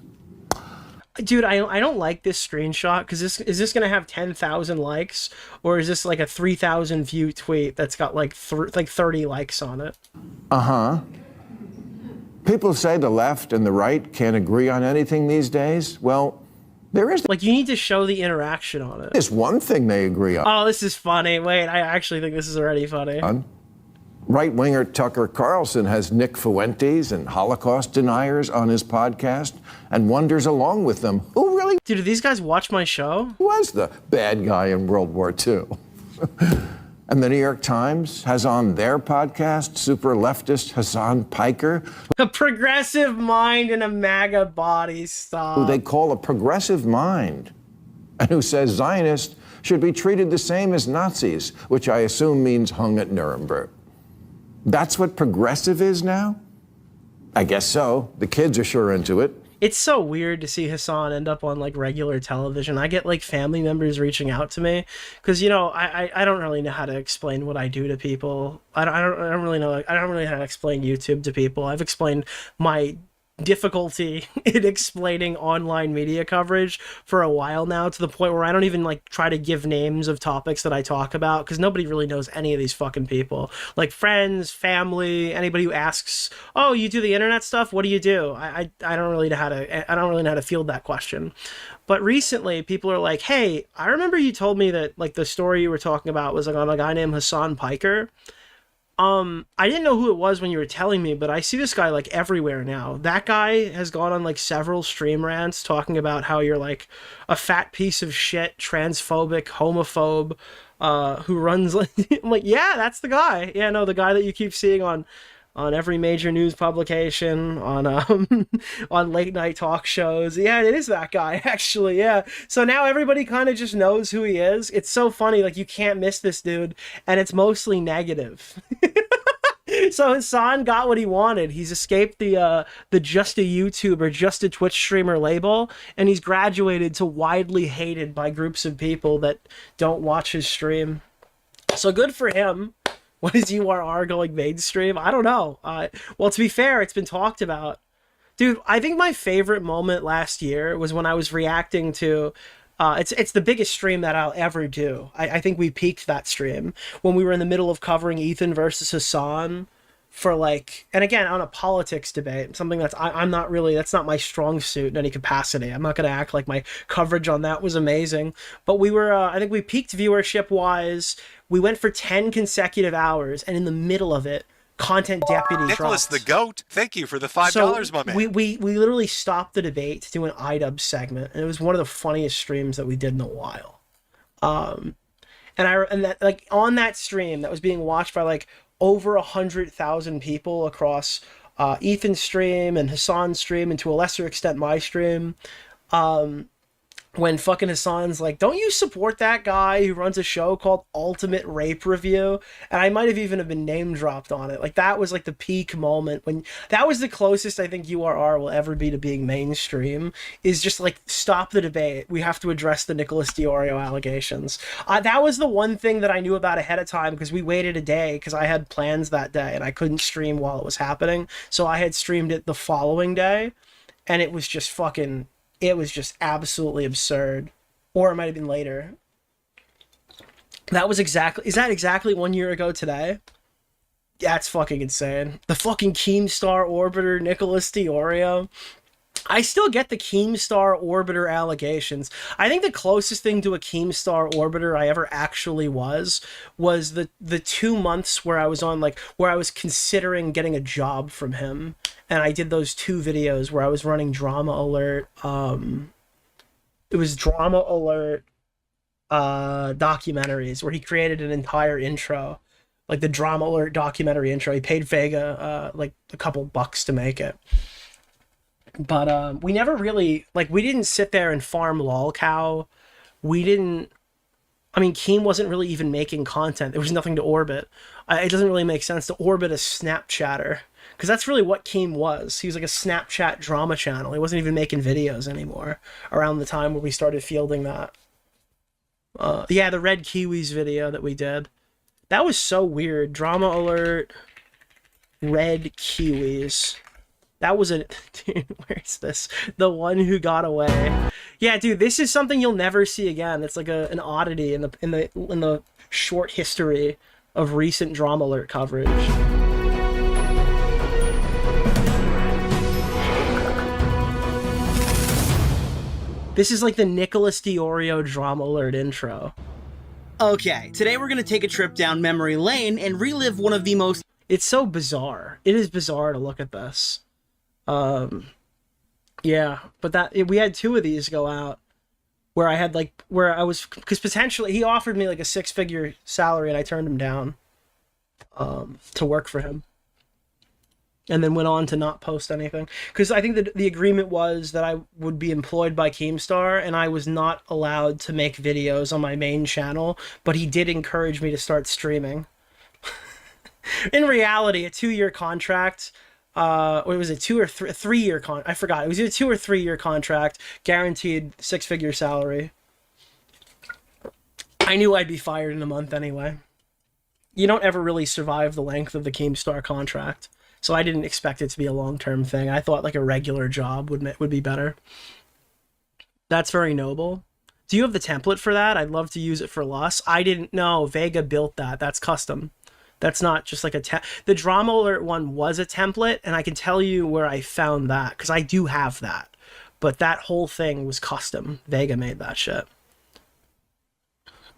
Dude, I don't like this screenshot because is this gonna have 10,000 likes or is this like a 3,000 view tweet that's got like 30 likes on it? People say the left and the right can't agree on anything these days. Well, there is like you need to show the interaction on it. There's one thing they agree on. Oh, this is funny. Wait, I actually think this is already funny. Right-winger Tucker Carlson has Nick Fuentes and Holocaust deniers on his podcast and wonders along with them, who really... Dude, do these guys watch my show? ...was the bad guy in World War II? And the New York Times has on their podcast super leftist Hasan Piker. A progressive mind in a MAGA body, stop. Who they call a progressive mind. And who says Zionists should be treated the same as Nazis, which I assume means hung at Nuremberg. That's what progressive is now? I guess so. The kids are sure into it. It's so weird to see Hasan end up on like regular television. I get like family members reaching out to me because, you know, I don't really know how to explain what I do to people. I don't really know. I don't really know how to explain YouTube to people. I've explained my difficulty in explaining online media coverage for a while now, to the point where I don't even like try to give names of topics that I talk about because nobody really knows any of these fucking people. Like friends, family, anybody who asks, "Oh, you do the internet stuff? What do you do?" I don't really know how to field that question. But recently, people are like, "Hey, I remember you told me that like the story you were talking about was like on a guy named Hasan Piker." I didn't know who it was when you were telling me, but I see this guy like everywhere now. That guy has gone on like several stream rants talking about how you're like a fat piece of shit, transphobic, homophobe, who runs like, I'm like, yeah, that's the guy. Yeah, no, the guy that you keep seeing on on every major news publication, on on late night talk shows. Yeah, it is that guy, actually. Yeah. So now everybody kind of just knows who he is. It's so funny, like you can't miss this dude, and it's mostly negative. So Hasan got what he wanted. He's escaped the just a YouTuber, just a Twitch streamer label, and he's graduated to widely hated by groups of people that don't watch his stream. So good for him. What is URR going mainstream? I don't know. Well, to be fair, it's been talked about. Dude, I think my favorite moment last year was when I was reacting to... it's the biggest stream that I'll ever do. I think we peaked that stream when we were in the middle of covering Ethan versus Hasan for like... And again, on a politics debate, something that's... I'm not really... That's not my strong suit in any capacity. I'm not going to act like my coverage on that was amazing. But we were... I think we peaked viewership-wise... We went for 10 consecutive hours, and in the middle of it, Content Deputy Nicholas dropped. the Goat, thank you for the $5, my man. We literally stopped the debate to do an iDub segment, and it was one of the funniest streams that we did in a while. And that like on that stream that was being watched by like over 100,000 people across Ethan's stream and Hasan's stream, and to a lesser extent my stream. When fucking Hasan's like, don't you support that guy who runs a show called Ultimate Rape Review? And I might have even have been name dropped on it. Like, that was like the peak moment when... That was the closest I think URR will ever be to being mainstream, is just like, stop the debate. We have to address the Nicholas DeOrio allegations. That was the one thing that I knew about ahead of time, because we waited a day because I had plans that day and I couldn't stream while it was happening. So I had streamed it the following day, and it was just fucking... It was just absolutely absurd. Or it might have been later. That was exactly... Is that exactly 1 year ago today? That's fucking insane. The fucking Keemstar Orbiter, Nicholas DeOrio. I still get the Keemstar Orbiter allegations. I think the closest thing to a Keemstar Orbiter I ever actually was the 2 months where I was on, like, where I was considering getting a job from him. And I did those 2 videos where I was running Drama Alert. It was Drama Alert documentaries where he created an entire intro. Like the Drama Alert documentary intro. He paid Vega like a couple bucks to make it. But we never really... Like, we didn't sit there and farm lolcow. We didn't... I mean, Keem wasn't really even making content. There was nothing to orbit. It doesn't really make sense to orbit a Snapchatter. Because that's really what Keem was. He was like a Snapchat drama channel. He wasn't even making videos anymore around the time when we started fielding that. Yeah, the Red Kiwis video that we did. That was so weird. Drama Alert, Red Kiwis. That was a... Dude, where's this? The one who got away. Yeah, dude, this is something you'll never see again. It's like an oddity in the short history of recent Drama Alert coverage. This is like the Nicholas DeOrio Drama Alert intro. Okay, today we're gonna take a trip down memory lane and relive one of the most... It's so bizarre. It is bizarre to look at this. Yeah, but we had 2 of these go out where I had like, where I was, because potentially he offered me like a 6-figure salary and I turned him down, to work for him. And then went on to not post anything. Because I think that the agreement was that I would be employed by Keemstar and I was not allowed to make videos on my main channel, but he did encourage me to start streaming. In reality, a 2-year contract, or was it 2 or 3-year contract? I forgot. It was either 2 or 3-year contract, guaranteed 6-figure salary. I knew I'd be fired in a month anyway. You don't ever really survive the length of the Keemstar contract. So I didn't expect it to be a long-term thing. I thought like a regular job would be better. That's very noble. Do you have the template for that? I'd love to use it for Lus. I didn't know. Vega built that. That's custom. That's not just like the Drama Alert one was a template, and I can tell you where I found that, because I do have that. But that whole thing was custom. Vega made that shit.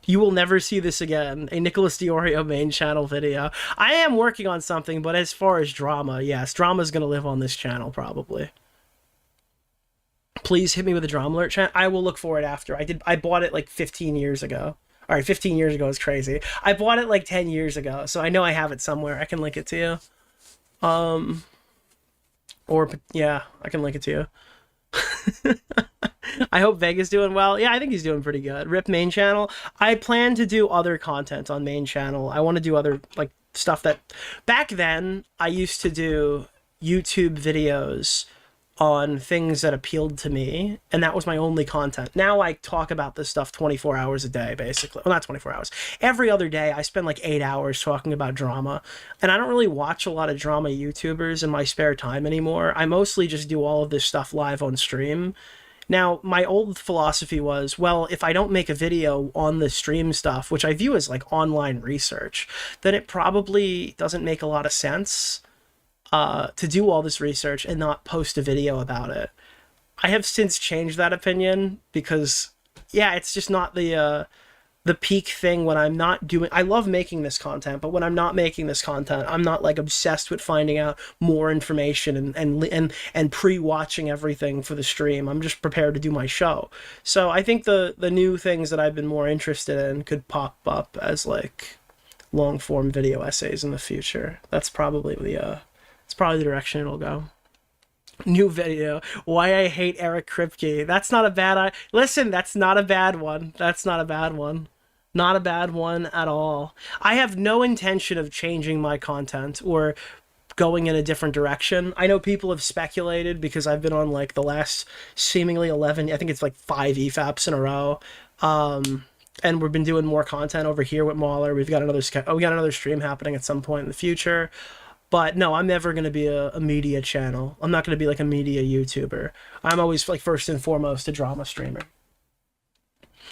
You will never see this again. A Nicholas DeOrio main channel video. I am working on something, but as far as drama, yes, drama's gonna live on this channel probably. Please hit me with a Drama Alert channel. I will look for it after. I bought it like 15 years ago. All right, 15 years ago is crazy. I bought it like 10 years ago, so I know I have it somewhere. I can link it to you. Or yeah, I can link it to you. I hope Vega's doing well. Yeah, I think he's doing pretty good. Rip main channel. I plan to do other content on main channel. I want to do other like stuff that back then I used to do YouTube videos on things that appealed to me, and that was my only content. Now I talk about this stuff 24 hours a day, basically. Well, not 24 hours. Every other day I spend like 8 hours talking about drama, and I don't really watch a lot of drama YouTubers in my spare time anymore. I mostly just do all of this stuff live on stream. Now, my old philosophy was, well, if I don't make a video on the stream stuff, which I view as like online research, then it probably doesn't make a lot of sense to do all this research and not post a video about it. I have since changed that opinion because, yeah, it's just not the peak thing when I'm not doing... I love making this content, but when I'm not making this content, I'm not like obsessed with finding out more information and pre-watching everything for the stream. I'm just prepared to do my show. So I think the new things that I've been more interested in could pop up as like long-form video essays in the future. That's probably the direction it'll go. New video. Why I hate Eric Kripke. That's not a bad... Listen, that's not a bad one. That's not a bad one. Not a bad one at all. I have no intention of changing my content or going in a different direction. I know people have speculated because I've been on like the last seemingly 11... I think it's like 5 EFAPs in a row. And we've been doing more content over here with Mahler. We've got another stream happening at some point in the future. But no, I'm never going to be a media channel. I'm not going to be like a media YouTuber. I'm always like first and foremost a drama streamer.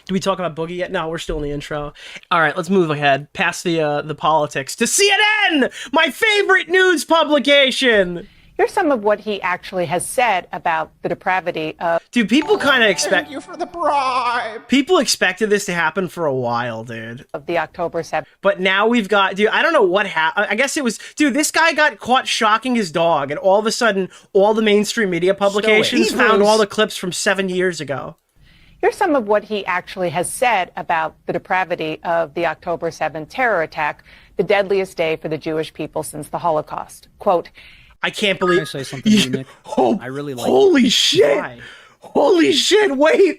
Do we talk about Boogie yet? No, we're still in the intro. All right, let's move ahead past the politics to CNN, my favorite news publication. Here's some of what he actually has said about the depravity of... Dude, people kind of expect... Thank you for the bribe. People expected this to happen for a while, dude. Of the October 7th. But now we've got... Dude, I don't know what happened. I guess it was... Dude, this guy got caught shocking his dog, and all of a sudden, all the mainstream media publications found all the clips from 7 years ago. Here's some of what he actually has said about the depravity of the October 7th terror attack, the deadliest day for the Jewish people since the Holocaust. Quote... I can't believe... Can I say something to you, Nick? I really like... Holy shit! Why? Holy shit! Wait,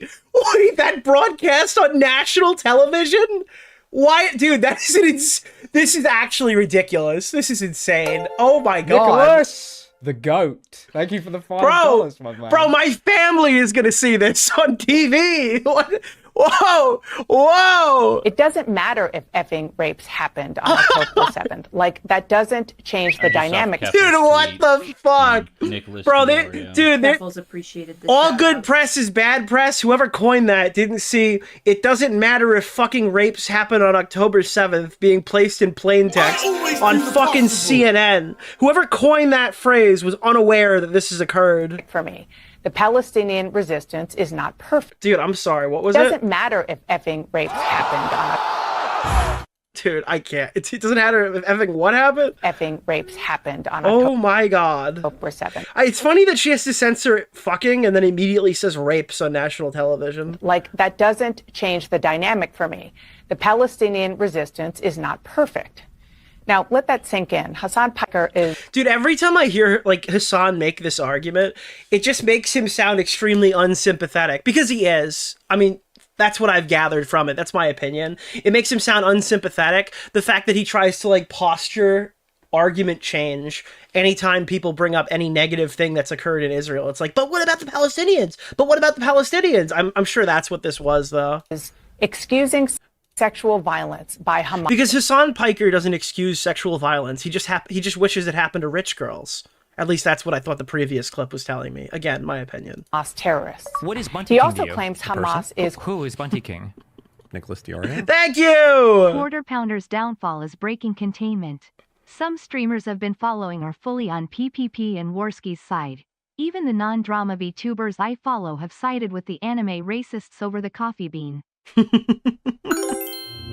that broadcast on national television? Why, dude? This is actually ridiculous. This is insane. Oh my god! Nicholas, the goat. Thank you for the $5, my man. Bro, my family is gonna see this on TV. What? Whoa! It doesn't matter if effing rapes happened on October 7th. Like, that doesn't change the dynamic. Dude, what the fuck? Nicholas Bro, Keffel's appreciated this all shout good out. press is bad press. Whoever coined that didn't see it doesn't matter if fucking rapes happen on October 7th being placed in plain text on fucking CNN. Whoever coined that phrase was unaware that this has occurred. For me. The Palestinian resistance is not perfect. Dude, I'm sorry. What was it? It doesn't matter if effing rapes happened on Dude, I can't. It doesn't matter if effing what happened? Effing rapes happened on Oh my god. October 7th. It's funny that she has to censor fucking and then immediately says rapes on national television. Like, that doesn't change the dynamic for me. The Palestinian resistance is not perfect. Now, let that sink in. Hasan Piker is... Dude, every time I hear, like, Hasan make this argument, it just makes him sound extremely unsympathetic. Because he is. I mean, that's what I've gathered from it. That's my opinion. It makes him sound unsympathetic. The fact that he tries to, like, posture argument change anytime people bring up any negative thing that's occurred in Israel. It's like, but what about the Palestinians? But what about the Palestinians? I'm sure that's what this was, though. Is excusing sexual violence by Hamas. Because Hasan Piker doesn't excuse sexual violence. He just wishes it happened to rich girls. At least that's what I thought the previous clip was telling me. Again, my opinion. Hamas terrorists. What is Bunty He King also to you? claims The Hamas person? is... Who is Bunty King? Nicholas DeOrio. Thank you! Quarter Pounder's downfall is breaking containment. Some streamers I've been following are fully on PPP and Warski's side. Even the non-drama VTubers I follow have sided with the anime racists over the coffee bean.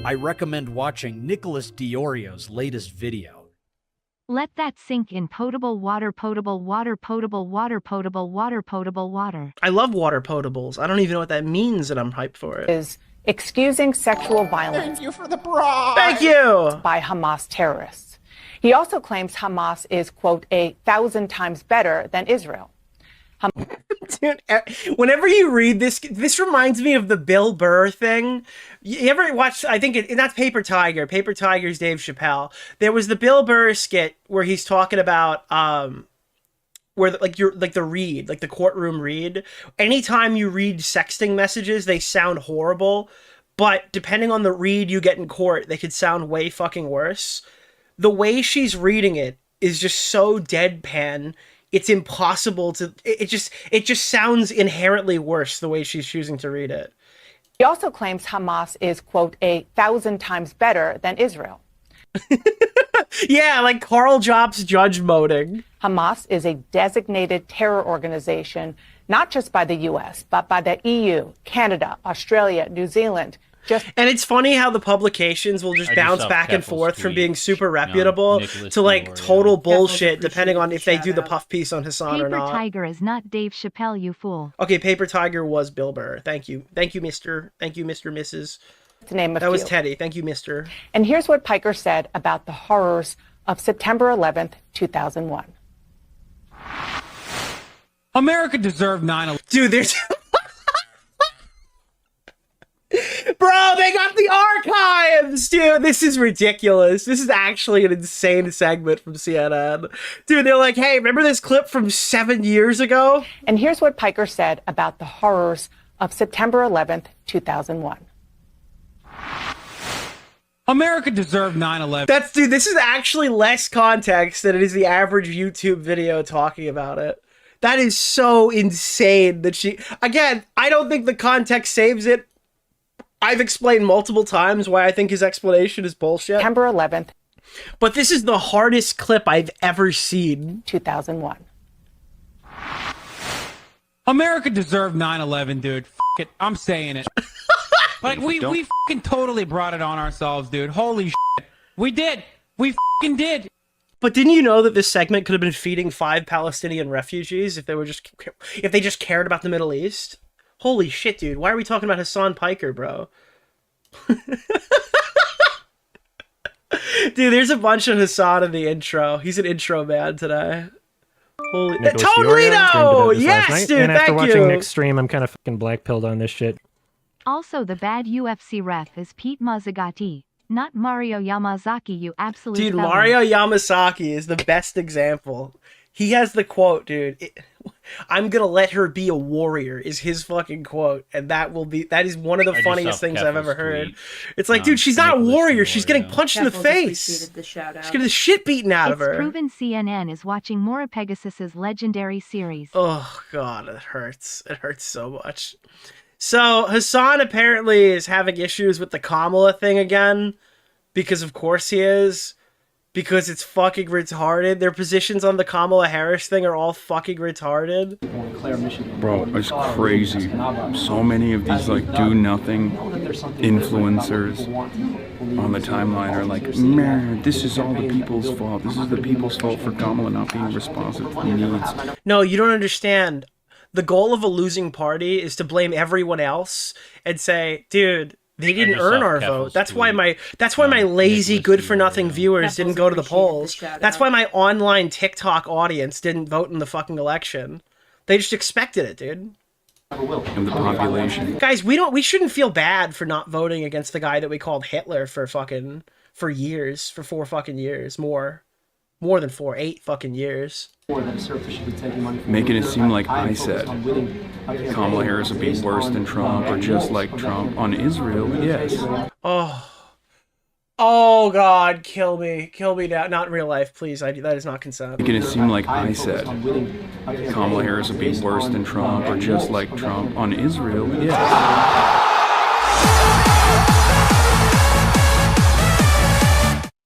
I recommend watching Nicholas DeOrio's latest video. Let that sink in. Potable water, potable water, potable water, potable water, potable water. I love water potables. I don't even know what that means, and I'm hyped for it. Is excusing sexual violence. Thank you for the bribe. Thank you! By Hamas terrorists. He also claims Hamas is, quote, 1,000 times better than Israel. Dude, whenever you read this reminds me of the Bill Burr thing. You ever watch, I think that's Paper Tiger. Paper Tiger's Dave Chappelle. There was the Bill Burr skit where he's talking about where the read, like the courtroom read. Anytime you read sexting messages, they sound horrible, but depending on the read you get in court, they could sound way fucking worse. The way she's reading it is just so deadpan. It's impossible to, it just sounds inherently worse the way she's choosing to read it. He also claims Hamas is, quote, 1,000 times better than Israel. Yeah, like Carl Jobs judge moding. Hamas is a designated terror organization, not just by the U.S., but by the EU, Canada, Australia, New Zealand. And it's funny how the publications will just bounce back and forth from being super reputable to like total bullshit, depending on if they do the puff piece on Hasan or Paper not. Tiger is not Dave Chappelle, you fool. Okay, Paper Tiger was Bill Burr. Thank you, Mr. Mrs. To name a that was few. Teddy. Thank you, Mr. And here's what Piker said about the horrors of September 11th, 2001. America deserved 9/11. Dude, there's... Bro, they got the archives! Dude, this is ridiculous. This is actually an insane segment from CNN. Dude, they're like, hey, remember this clip from 7 years ago? And here's what Piker said about the horrors of September 11th, 2001. America deserved 9/11. Dude, this is actually less context than it is the average YouTube video talking about it. That is so insane that again, I don't think the context saves it. I've explained multiple times why I think his explanation is bullshit. September 11th. But this is the hardest clip I've ever seen. 2001. America deserved 9/11, dude. F it. I'm saying it. Like, we fucking totally brought it on ourselves, dude. Holy shit. We did. We fucking did. But didn't you know that this segment could have been feeding 5 Palestinian refugees if they just cared about the Middle East? Holy shit, dude. Why are we talking about Hasan Piker, bro? Dude, there's a bunch of Hasan in the intro. He's an intro man today. Holy... Nicholas Tom DeOrio Rito! streamed this last Yes, night, dude, and after thank watching you! Nick's stream, I'm kind of fucking black-pilled on this shit. Also, the bad UFC ref is Pete Mazzagatti, not Mario Yamazaki, you absolute Dude, felon. Mario Yamasaki is the best example. He has the quote, dude. I'm gonna let her be a warrior is his fucking quote, and that is one of the funniest things I've ever heard. It's like, dude, she's not a warrior. She's getting punched in the face. She's getting the shit beaten out of her. It's proven CNN is watching Mora Pegasus's legendary series. Oh god, it hurts. It hurts so much. So Hasan apparently is having issues with the Kamala thing again, because of course he is. Because it's fucking retarded. Their positions on the Kamala Harris thing are all fucking retarded. Bro, it's crazy. So many of these like do nothing influencers on the timeline are like, man, this is all the people's fault. This is the people's fault for Kamala not being responsive to needs. No, you don't understand. The goal of a losing party is to blame everyone else and say, dude, they didn't earn our vote. That's why my lazy, good-for-nothing viewers didn't go to the polls. That's why my online TikTok audience didn't vote in the fucking election. They just expected it, dude. And the population. Guys, we shouldn't feel bad for not voting against the guy that we called Hitler for 4 fucking years, more than 4, 8 fucking years. Making it seem like I said Kamala Harris would be worse than Trump or just like Trump. On Israel, yes. Oh God, kill me now. Not in real life, please. That is not consent. Making it seem like I said Kamala Harris would be worse than Trump or just like Trump. On Israel, yes.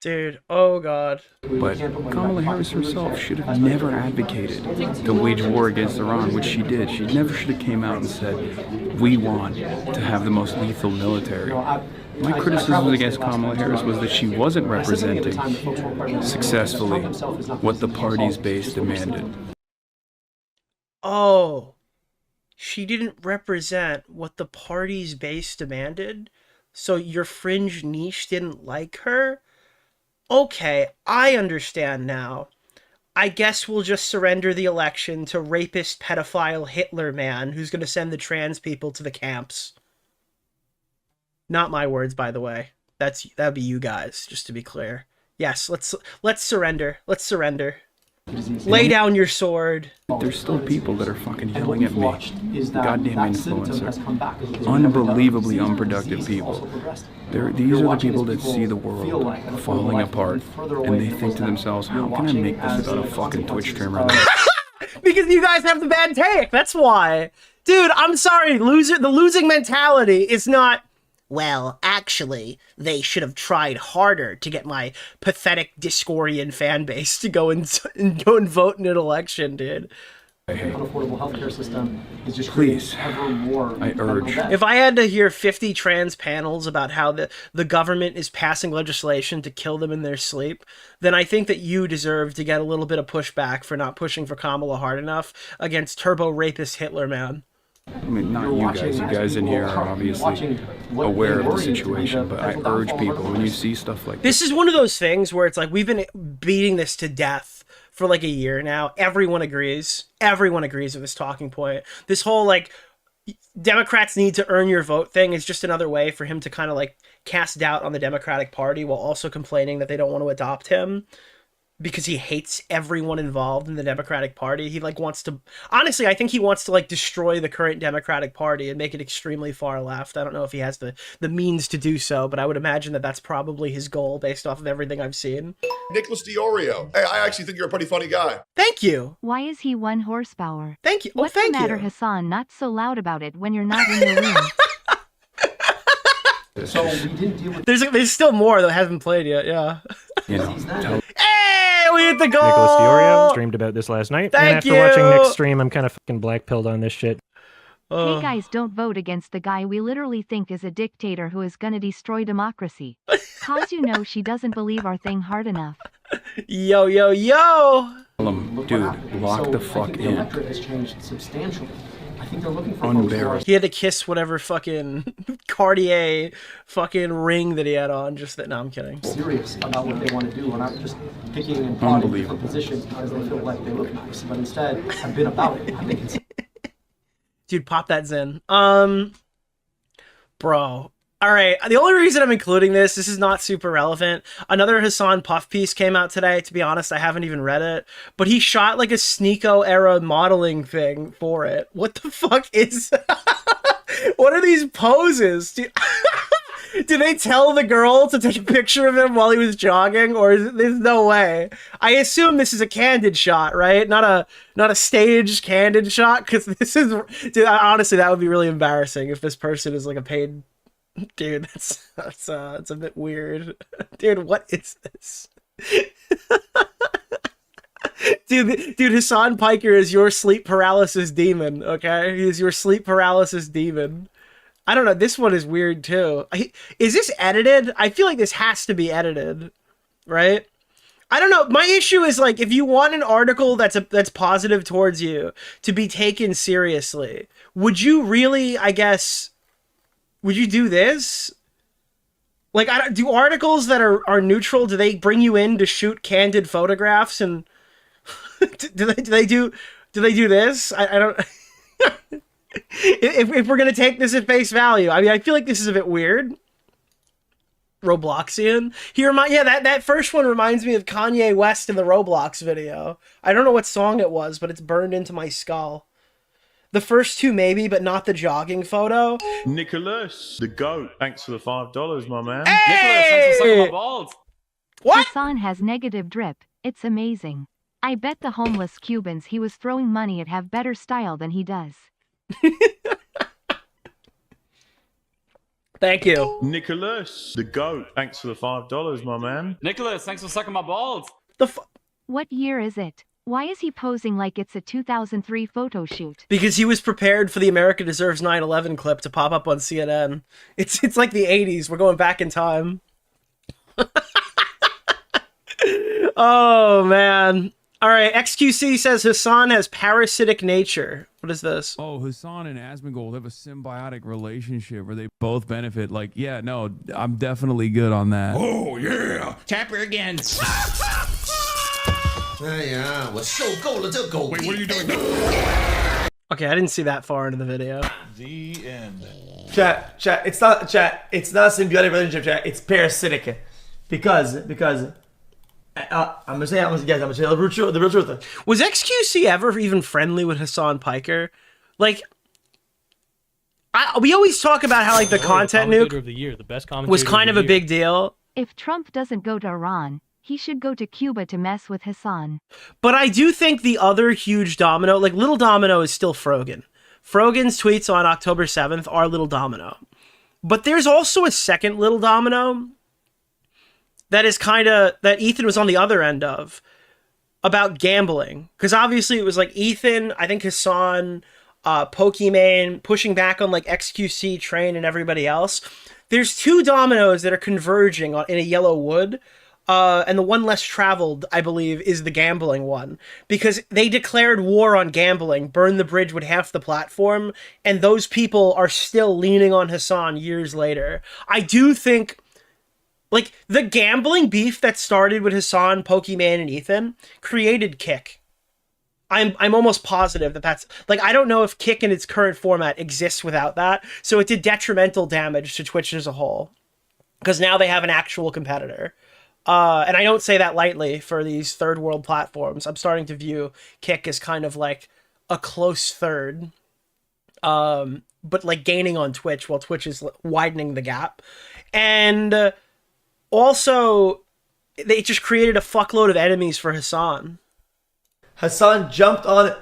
Dude, oh God. But Kamala Harris herself should have never advocated to wage war against Iran, which she did. She never should have came out and said, we want to have the most lethal military. My criticism against Kamala Harris was that she wasn't representing successfully what the party's base demanded. Oh, she didn't represent what the party's base demanded? So your fringe niche didn't like her? Okay, I understand now. I guess we'll just surrender the election to rapist pedophile Hitler man who's going to send the trans people to the camps. Not my words, by the way. That'd be you guys, just to be clear. Yes, let's surrender. Let's surrender. Lay down your sword. There's still people that are fucking yelling at me. Goddamn influencer. Unbelievably unproductive people. These are the people that see the world falling apart, and they think to themselves, how can I make this about a fucking Twitch streamer? Because you guys have the bad take. That's why. Dude, I'm sorry. The losing mentality is not, well, actually, they should have tried harder to get my pathetic Discordian fan base to go and vote in an election, dude. Unaffordable healthcare system is just Please, ever more. I urge. If I had to hear 50 trans panels about how the government is passing legislation to kill them in their sleep, then I think that you deserve to get a little bit of pushback for not pushing for Kamala hard enough against turbo rapist Hitler man. I mean, not you guys. You guys in here are obviously aware of the situation, but I urge people, when you see stuff like this is one of those things where it's like we've been beating this to death for like a year now. Everyone agrees. Everyone agrees with this talking point. This whole like Democrats need to earn your vote thing is just another way for him to kind of like cast doubt on the Democratic Party while also complaining that they don't want to adopt him because he hates everyone involved in the Democratic Party. He like wants to, honestly, I think he wants to like destroy the current Democratic Party and make it extremely far left. I don't know if he has the means to do so, but I would imagine that that's probably his goal based off of everything I've seen. Nicholas DeOrio. Hey, I actually think you're a pretty funny guy. Thank you. Why is he 1 horsepower? Thank you. Well, What's thank the matter, you. Hasan? Not so loud about it when you're not in the room. So we didn't deal with. There's still more that haven't played yet. Yeah. You know, Hey, we hit the goal. Nicholas DeOrio streamed about this last night. Thank and after you. watching Nick's stream, I'm kind of fucking black-pilled on this shit. Hey guys, don't vote against the guy we literally think is a dictator who is gonna destroy democracy. Cause you know she doesn't believe our thing hard enough. Yo, yo, yo. tell them, dude, lock the fuck The in. electorate has changed substantially. I think they're looking for Unbearable. He had to kiss whatever fucking Cartier fucking ring that he had on. Just that. No, I'm kidding. Serious about what they want to do. We're not just picking and prodding for positions because they feel like they look nice, but instead have been about it. I think it's. Dude, pop that Zen. Bro. All right. The only reason I'm including this is not super relevant. Another Hasan Puff piece came out today. To be honest, I haven't even read it. But he shot like a Sneeko era modeling thing for it. What the fuck is what are these poses? Did they tell the girl to take a picture of him while he was jogging, or there's no way? I assume this is a candid shot, right? Not a staged candid shot, because this is, dude. Honestly, that would be really embarrassing if this person is like a paid. Dude, that's a bit weird. Dude, what is this? Dude, Hasan Piker is your sleep paralysis demon. Okay, he's your sleep paralysis demon. I don't know. This one is weird too. Is this edited? I feel like this has to be edited, right? I don't know. My issue is like, if you want an article that's positive towards you to be taken seriously, would you really? I guess, would you do this? Like, do articles that are neutral? Do they bring you in to shoot candid photographs and do they do this? I don't. If we're gonna take this at face value, I mean, I feel like this is a bit weird. Robloxian. That first one reminds me of Kanye West in the Roblox video. I don't know what song it was, but it's burned into my skull. The first two maybe, but not the jogging photo. Nicholas, the GOAT. Thanks for the $5, my man. Hey! Nicholas, thanks for sucking my balls. What? Hasan has negative drip. It's amazing. I bet the homeless Cubans he was throwing money at have better style than he does. Thank you. Nicholas, the GOAT. Thanks for the $5, my man. Nicholas, thanks for sucking my balls. What year is it? Why is he posing like it's a 2003 photo shoot? Because he was prepared for the America Deserves 9/11 clip to pop up on CNN. It's like the 80s. We're going back in time. Oh, man. All right, XQC says Hasan has parasitic nature. What is this? Oh, Hasan and Asmongold have a symbiotic relationship where they both benefit. Like, yeah, no, I'm definitely good on that. Oh, yeah. Tap her again. 哎呀，我受够了这狗。Wait, what are you doing? Okay, I didn't see that far into the video. The end. Chat, it's not a symbiotic relationship, chat. It's parasitic, because I'm gonna say the real truth. Was XQC ever even friendly with Hasan Piker? Like, we always talk about how like the content nuke of the year, the best was kind of a big deal. If Trump doesn't go to Iran, he should go to Cuba to mess with Hasan. But I do think the other huge domino, like little domino, is still Frogan. Frogan's tweets on October 7th are little domino. But there's also a second little domino that is kind of, that Ethan was on the other end of, about gambling. Because obviously it was like Ethan, I think Hasan, Pokimane, pushing back on like XQC, Train, and everybody else. There's two dominoes that are converging in a yellow wood. And the one less traveled, I believe, is the gambling one. Because they declared war on gambling, burned the bridge with half the platform, and those people are still leaning on Hasan years later. I do think, like, the gambling beef that started with Hasan, Pokimane, and Ethan created Kick. I'm almost positive that's, like, I don't know if Kick in its current format exists without that, so it did detrimental damage to Twitch as a whole. Because now they have an actual competitor. And I don't say that lightly for these third world platforms. I'm starting to view Kick as kind of like a close third, but like gaining on Twitch while Twitch is widening the gap. And also, they just created a fuckload of enemies for Hasan. Hasan jumped on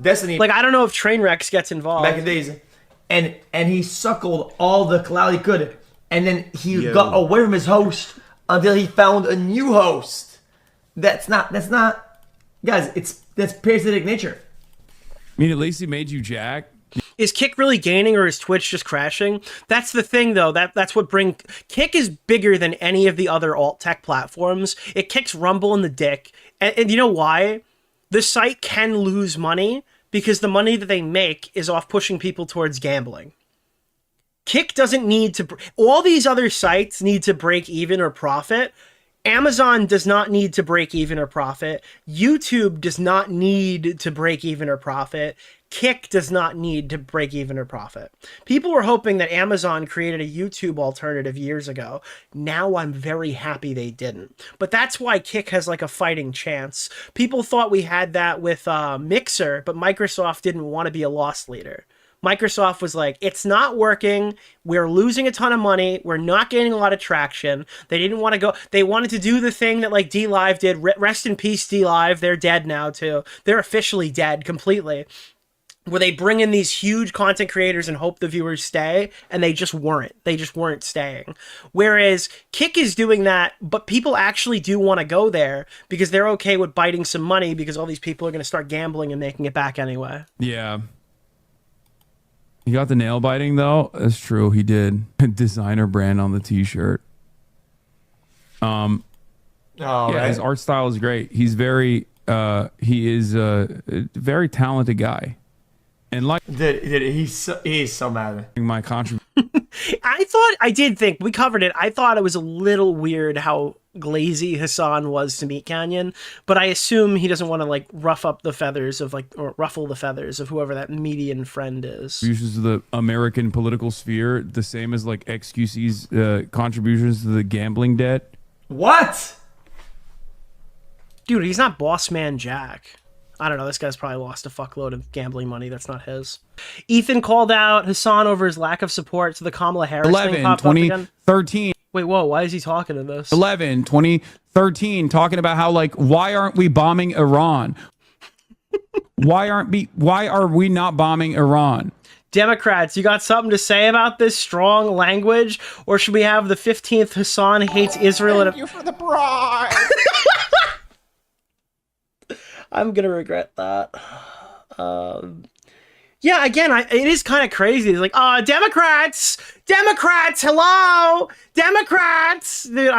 Destiny. Like, I don't know if Trainwrecks gets involved. Back in the days. And he suckled all the clout he could. And then he got away from his host until he found a new host. That's not, guys, that's parasitic nature. I mean, at least he made you Jack. Is Kick really gaining or is Twitch just crashing? That's the thing, though. That's what Kick is bigger than any of the other alt tech platforms. It kicks Rumble in the dick. And you know why? The site can lose money because the money that they make is off pushing people towards gambling. Kick doesn't need to... All these other sites need to break even or profit. Amazon does not need to break even or profit. YouTube does not need to break even or profit. Kick does not need to break even or profit. People were hoping that Amazon created a YouTube alternative years ago. Now I'm very happy they didn't. But that's why Kick has like a fighting chance. People thought we had that with Mixer, but Microsoft didn't want to be a loss leader. Microsoft was like, it's not working. We're losing a ton of money. We're not gaining a lot of traction. They didn't want to go. They wanted to do the thing that like DLive did. Rest in peace, DLive. They're dead now too. They're officially dead completely. Where they bring in these huge content creators and hope the viewers stay, and they just weren't. They just weren't staying. Whereas Kick is doing that, but people actually do want to go there because they're okay with biting some money because all these people are going to start gambling and making it back anyway. Yeah. He got the nail biting though. That's true. He did. Designer brand on the t-shirt. Yeah, his art style is great. He's very he is a very talented guy. And like he's so mad. My contribution. I did think we covered it. I thought it was a little weird how glazy Hasan was to Meat Canyon, but I assume he doesn't want to like ruffle the feathers of whoever that median friend is. Contributions to the American political sphere, the same as like XQC's contributions to the gambling debt. What? Dude, he's not Boss Man Jack. I don't know. This guy's probably lost a fuckload of gambling money. That's not his. Ethan called out Hasan over his lack of support to the Kamala Harris thing. 2013. Wait, whoa. Why is he talking to this? 2013, talking about how like, why aren't we bombing Iran? Why are we not bombing Iran? Democrats, you got something to say about this strong language? Or should we have the 15th Hasan hates Israel? Thank you for the bribe. I'm gonna regret that. Yeah, again, it is kind of crazy. It's like, Democrats, hello, Democrats. Dude,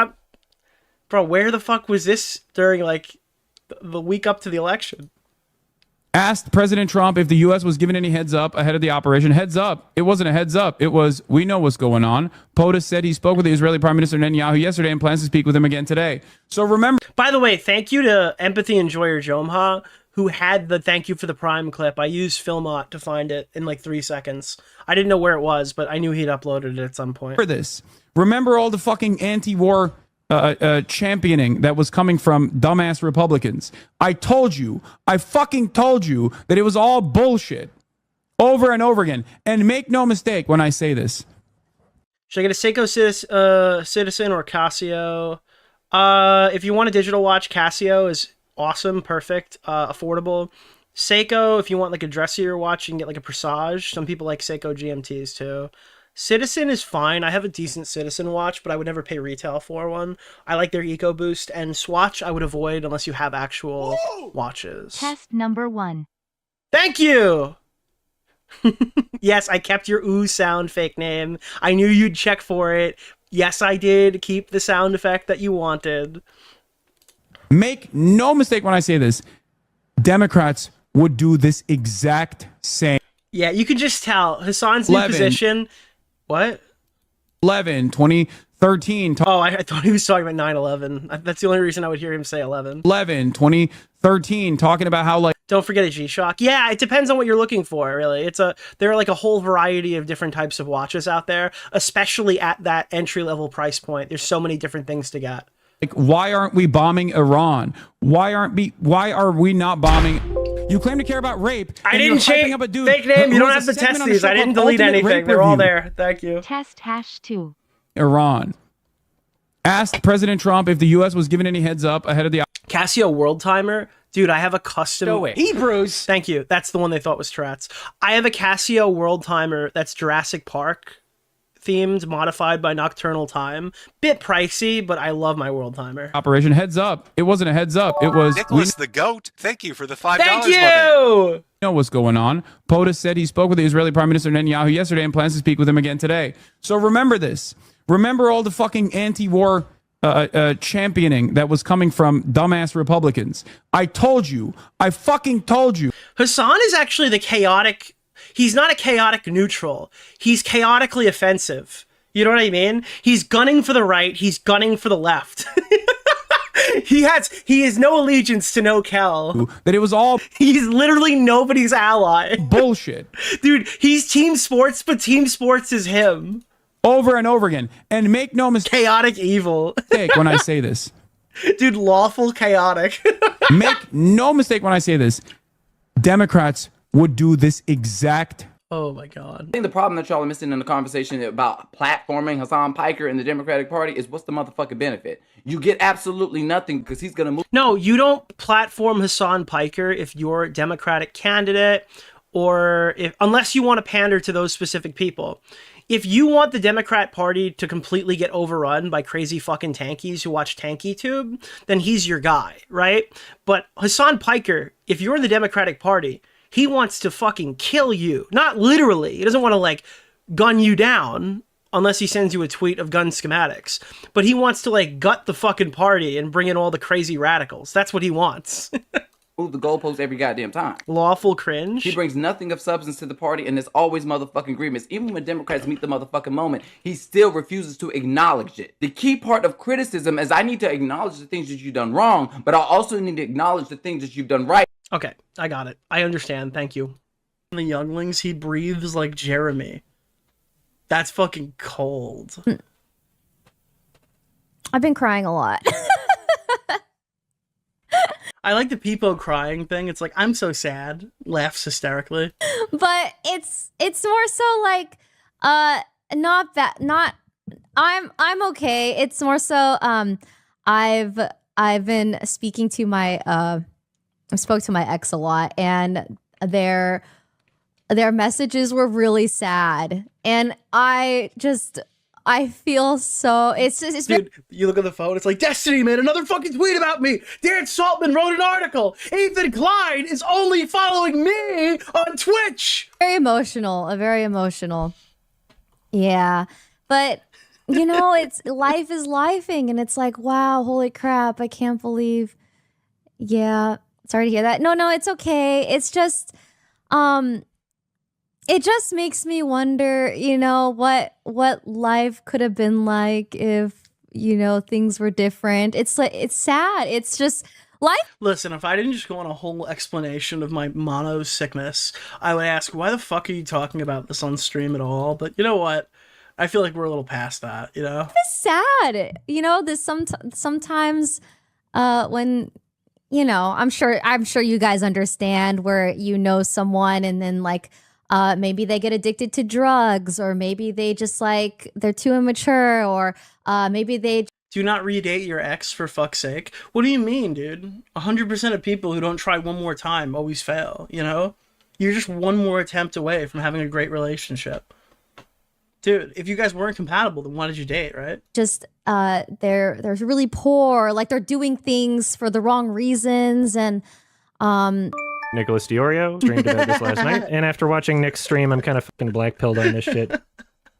bro, where the fuck was this during like the week up to the election. Asked President Trump if the U.S. was given any heads up ahead of the operation. Heads up. It wasn't a heads up. It was, we know what's going on. POTUS said he spoke with the Israeli Prime Minister Netanyahu yesterday and plans to speak with him again today. So remember. By the way, thank you to Empathy Enjoyer Jomha, who had the thank you for the Prime clip. I used Filmot to find it in like 3 seconds. I didn't know where it was, but I knew he'd uploaded it at some point. For this. Remember all the fucking anti-war championing that was coming from dumbass Republicans. I fucking told you that it was all bullshit over and over again. And make no mistake when I say this. Should I get a Seiko Citizen or Casio? If you want a digital watch, Casio is awesome, perfect, affordable. Seiko, if you want like a dressier watch, you can get like a Presage. Some people like Seiko GMTs too. Citizen is fine. I have a decent Citizen watch, but I would never pay retail for one. I like their EcoBoost, and Swatch I would avoid unless you have actual watches. Test number 1. Thank you! Yes, I kept your ooh sound fake name. I knew you'd check for it. Yes, I did keep the sound effect that you wanted. Make no mistake when I say this. Democrats would do this exact same. Yeah, you can just tell. Hasan's new position. What? 2013. Oh, I thought he was talking about 9/11. That's the only reason I would hear him say 11. 2013, talking about how like. Don't forget a G-Shock. Yeah, it depends on what you're looking for, really. There are like a whole variety of different types of watches out there, especially at that entry-level price point. There's so many different things to get. Like, why aren't we bombing Iran? Why are we not bombing? You claim to care about rape. I didn't change up a dude fake name. You don't have to test these. I didn't delete anything. They're all there. Thank you. Test #2. Iran. Asked President Trump if the U.S. was given any heads up ahead of the Casio World Timer. Dude, I have a custom Hebrews. Thank you. That's the one they thought was Tourette's. I have a Casio World Timer that's Jurassic Park themed, modified by Nocturnal Time. Bit pricey, but I love my World Timer. operation. Heads up. It wasn't a heads up. It was Nicholas the Goat. Thank you for the $5. Thank you. Know what's going on. POTUS said he spoke with the Israeli Prime Minister Netanyahu yesterday and plans to speak with him again today. So remember this. Remember all the fucking anti-war championing that was coming from dumbass Republicans. I fucking told you. Hasan is actually the chaotic. He's not a chaotic neutral. He's chaotically offensive. You know what I mean? He's gunning for the right. He's gunning for the left. He has no allegiance to no Kel. That it was all. He's literally nobody's ally. Bullshit. Dude, he's team sports, but team sports is him. Over and over again. And make no mistake. Chaotic evil. When I say this. Dude, lawful chaotic. Make no mistake when I say this. Democrats would do this exact. Oh my God. I think the problem that y'all are missing in the conversation about platforming Hasan Piker in the Democratic Party is what's the motherfucking benefit? You get absolutely nothing because he's going to move. No, you don't platform Hasan Piker if you're a Democratic candidate or unless you want to pander to those specific people. If you want the Democrat Party to completely get overrun by crazy fucking tankies who watch TankyTube, then he's your guy, right? But Hasan Piker, if you're in the Democratic Party, he wants to fucking kill you. Not literally. He doesn't want to like gun you down unless he sends you a tweet of gun schematics. But he wants to like gut the fucking party and bring in all the crazy radicals. That's what he wants. Move the goalposts every goddamn time. Lawful cringe. He brings nothing of substance to the party, and there's always motherfucking agreements. Even when Democrats meet the motherfucking moment, he still refuses to acknowledge it. The key part of criticism is I need to acknowledge the things that you've done wrong, but I also need to acknowledge the things that you've done right. Okay, I got it. I understand. Thank you. The younglings, he breathes like Jeremy. That's fucking cold. I've been crying a lot. I like the Peepo crying thing. It's like, I'm so sad. Laughs hysterically. But it's more so like not that not I'm okay. It's more so I've been speaking to my I spoke to my ex a lot, and their messages were really sad, and I feel so. It's dude. You look at the phone. It's like Destiny made another fucking tweet about me. Dan Saltman wrote an article. Ethan Klein is only following me on Twitch. Very emotional. Very emotional. Yeah, but you know, it's life is lifing, and it's like, wow, holy crap! I can't believe Yeah, sorry to hear that. No, it's okay. It's just, it just makes me wonder, what life could have been like if, things were different. It's like, it's sad. It's just life. Listen, if I didn't just go on a whole explanation of my mono sickness, I would ask, why the fuck are you talking about this on stream at all? But you know what? I feel like we're a little past that, It's sad. This sometimes when I'm sure you guys understand where someone and then like maybe they get addicted to drugs, or maybe they just like they're too immature, or maybe they do not redate your ex for fuck's sake. What do you mean, dude? 100% of people who don't try one more time always fail, You're just one more attempt away from having a great relationship. Dude, if you guys weren't compatible, then why did you date, right? just they're really poor, like they're doing things for the wrong reasons, and Nicholas DeOrio streamed about this last night, and after watching Nick's stream, I'm kind of fucking black-pilled on this shit.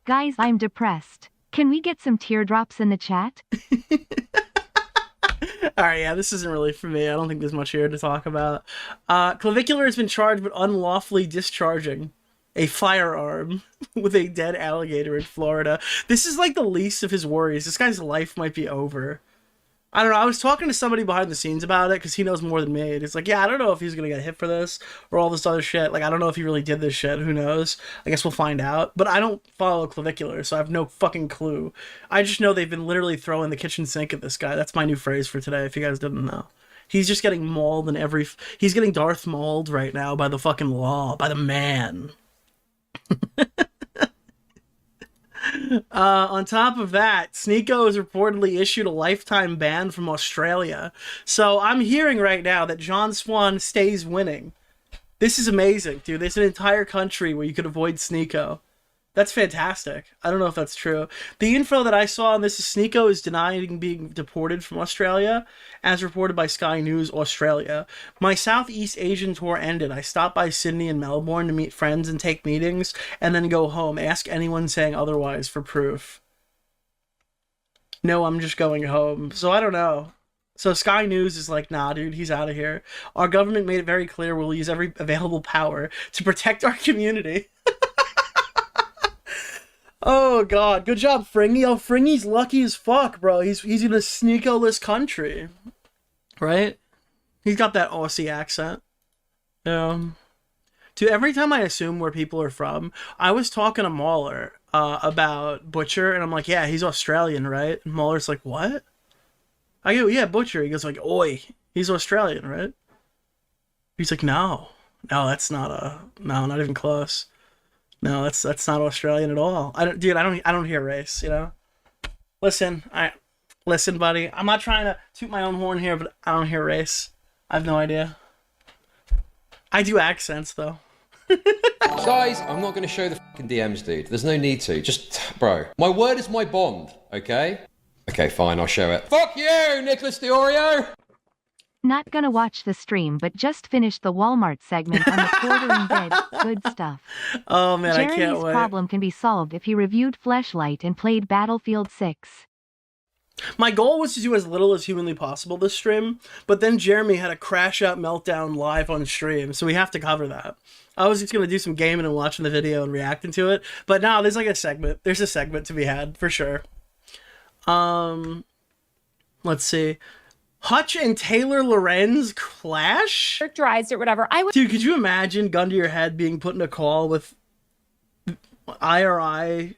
Guys, I'm depressed. Can we get some teardrops in the chat? All right, yeah, this isn't really for me. I don't think there's much here to talk about. Clavicular has been charged with unlawfully discharging a firearm with a dead alligator in Florida. This is like the least of his worries. This guy's life might be over. I don't know. I was talking to somebody behind the scenes about it because he knows more than me. And it's like, yeah, I don't know if he's going to get hit for this or all this other shit. Like, I don't know if he really did this shit. Who knows? I guess we'll find out. But I don't follow Clavicular, so I have no fucking clue. I just know they've been literally throwing the kitchen sink at this guy. That's my new phrase for today, if you guys didn't know. He's just getting mauled in every... He's getting Darth mauled right now by the fucking law, by the man. On top of that, Sneeko has reportedly issued a lifetime ban from Australia. So I'm hearing right now that John Swan stays winning. This is amazing, dude. There's an entire country where you could avoid Sneeko. That's fantastic. I don't know if that's true. The info that I saw on this is Sneeko is denying being deported from Australia, as reported by Sky News Australia. My Southeast Asian tour ended. I stopped by Sydney and Melbourne to meet friends and take meetings, and then go home. Ask anyone saying otherwise for proof. No, I'm just going home. So I don't know. So Sky News is like, nah, dude, he's out of here. Our government made it very clear we'll use every available power to protect our community. Oh god, good job, Fringy. Oh, Fringy's lucky as fuck, bro. He's in a Sneeko-less country, right? He's got that Aussie accent. Dude, every time I assume where people are from, I was talking to Mauler about Butcher, and I'm like, yeah, he's Australian, right? And Mauler's like, what? I go, yeah, Butcher. He goes like, oi, he's Australian, right? He's like, no, that's not not even close. No, that's not Australian at all. I don't hear race, Listen, buddy. I'm not trying to toot my own horn here, but I don't hear race. I have no idea. I do accents though. Guys, I'm not going to show the fucking DMs, dude. There's no need to. Just, bro. My word is my bond, okay? Okay, fine, I'll show it. Fuck you, Nicholas DeOrio! Not gonna watch the stream, but just finished the Walmart segment on the quartering dead. Good stuff. Oh man, I can't Jeremy's wait. problem can be solved if he reviewed Fleshlight and played Battlefield 6. My goal was to do as little as humanly possible this stream, but then Jeremy had a crash out meltdown live on stream, so we have to cover that. I was just gonna do some gaming and watching the video and reacting to it, but now there's like a segment. There's a segment to be had for sure. Let's see. Hutch and Taylor Lorenz clash? Characterized or whatever. Dude, could you imagine, gun to your head, being put in a call with IRI,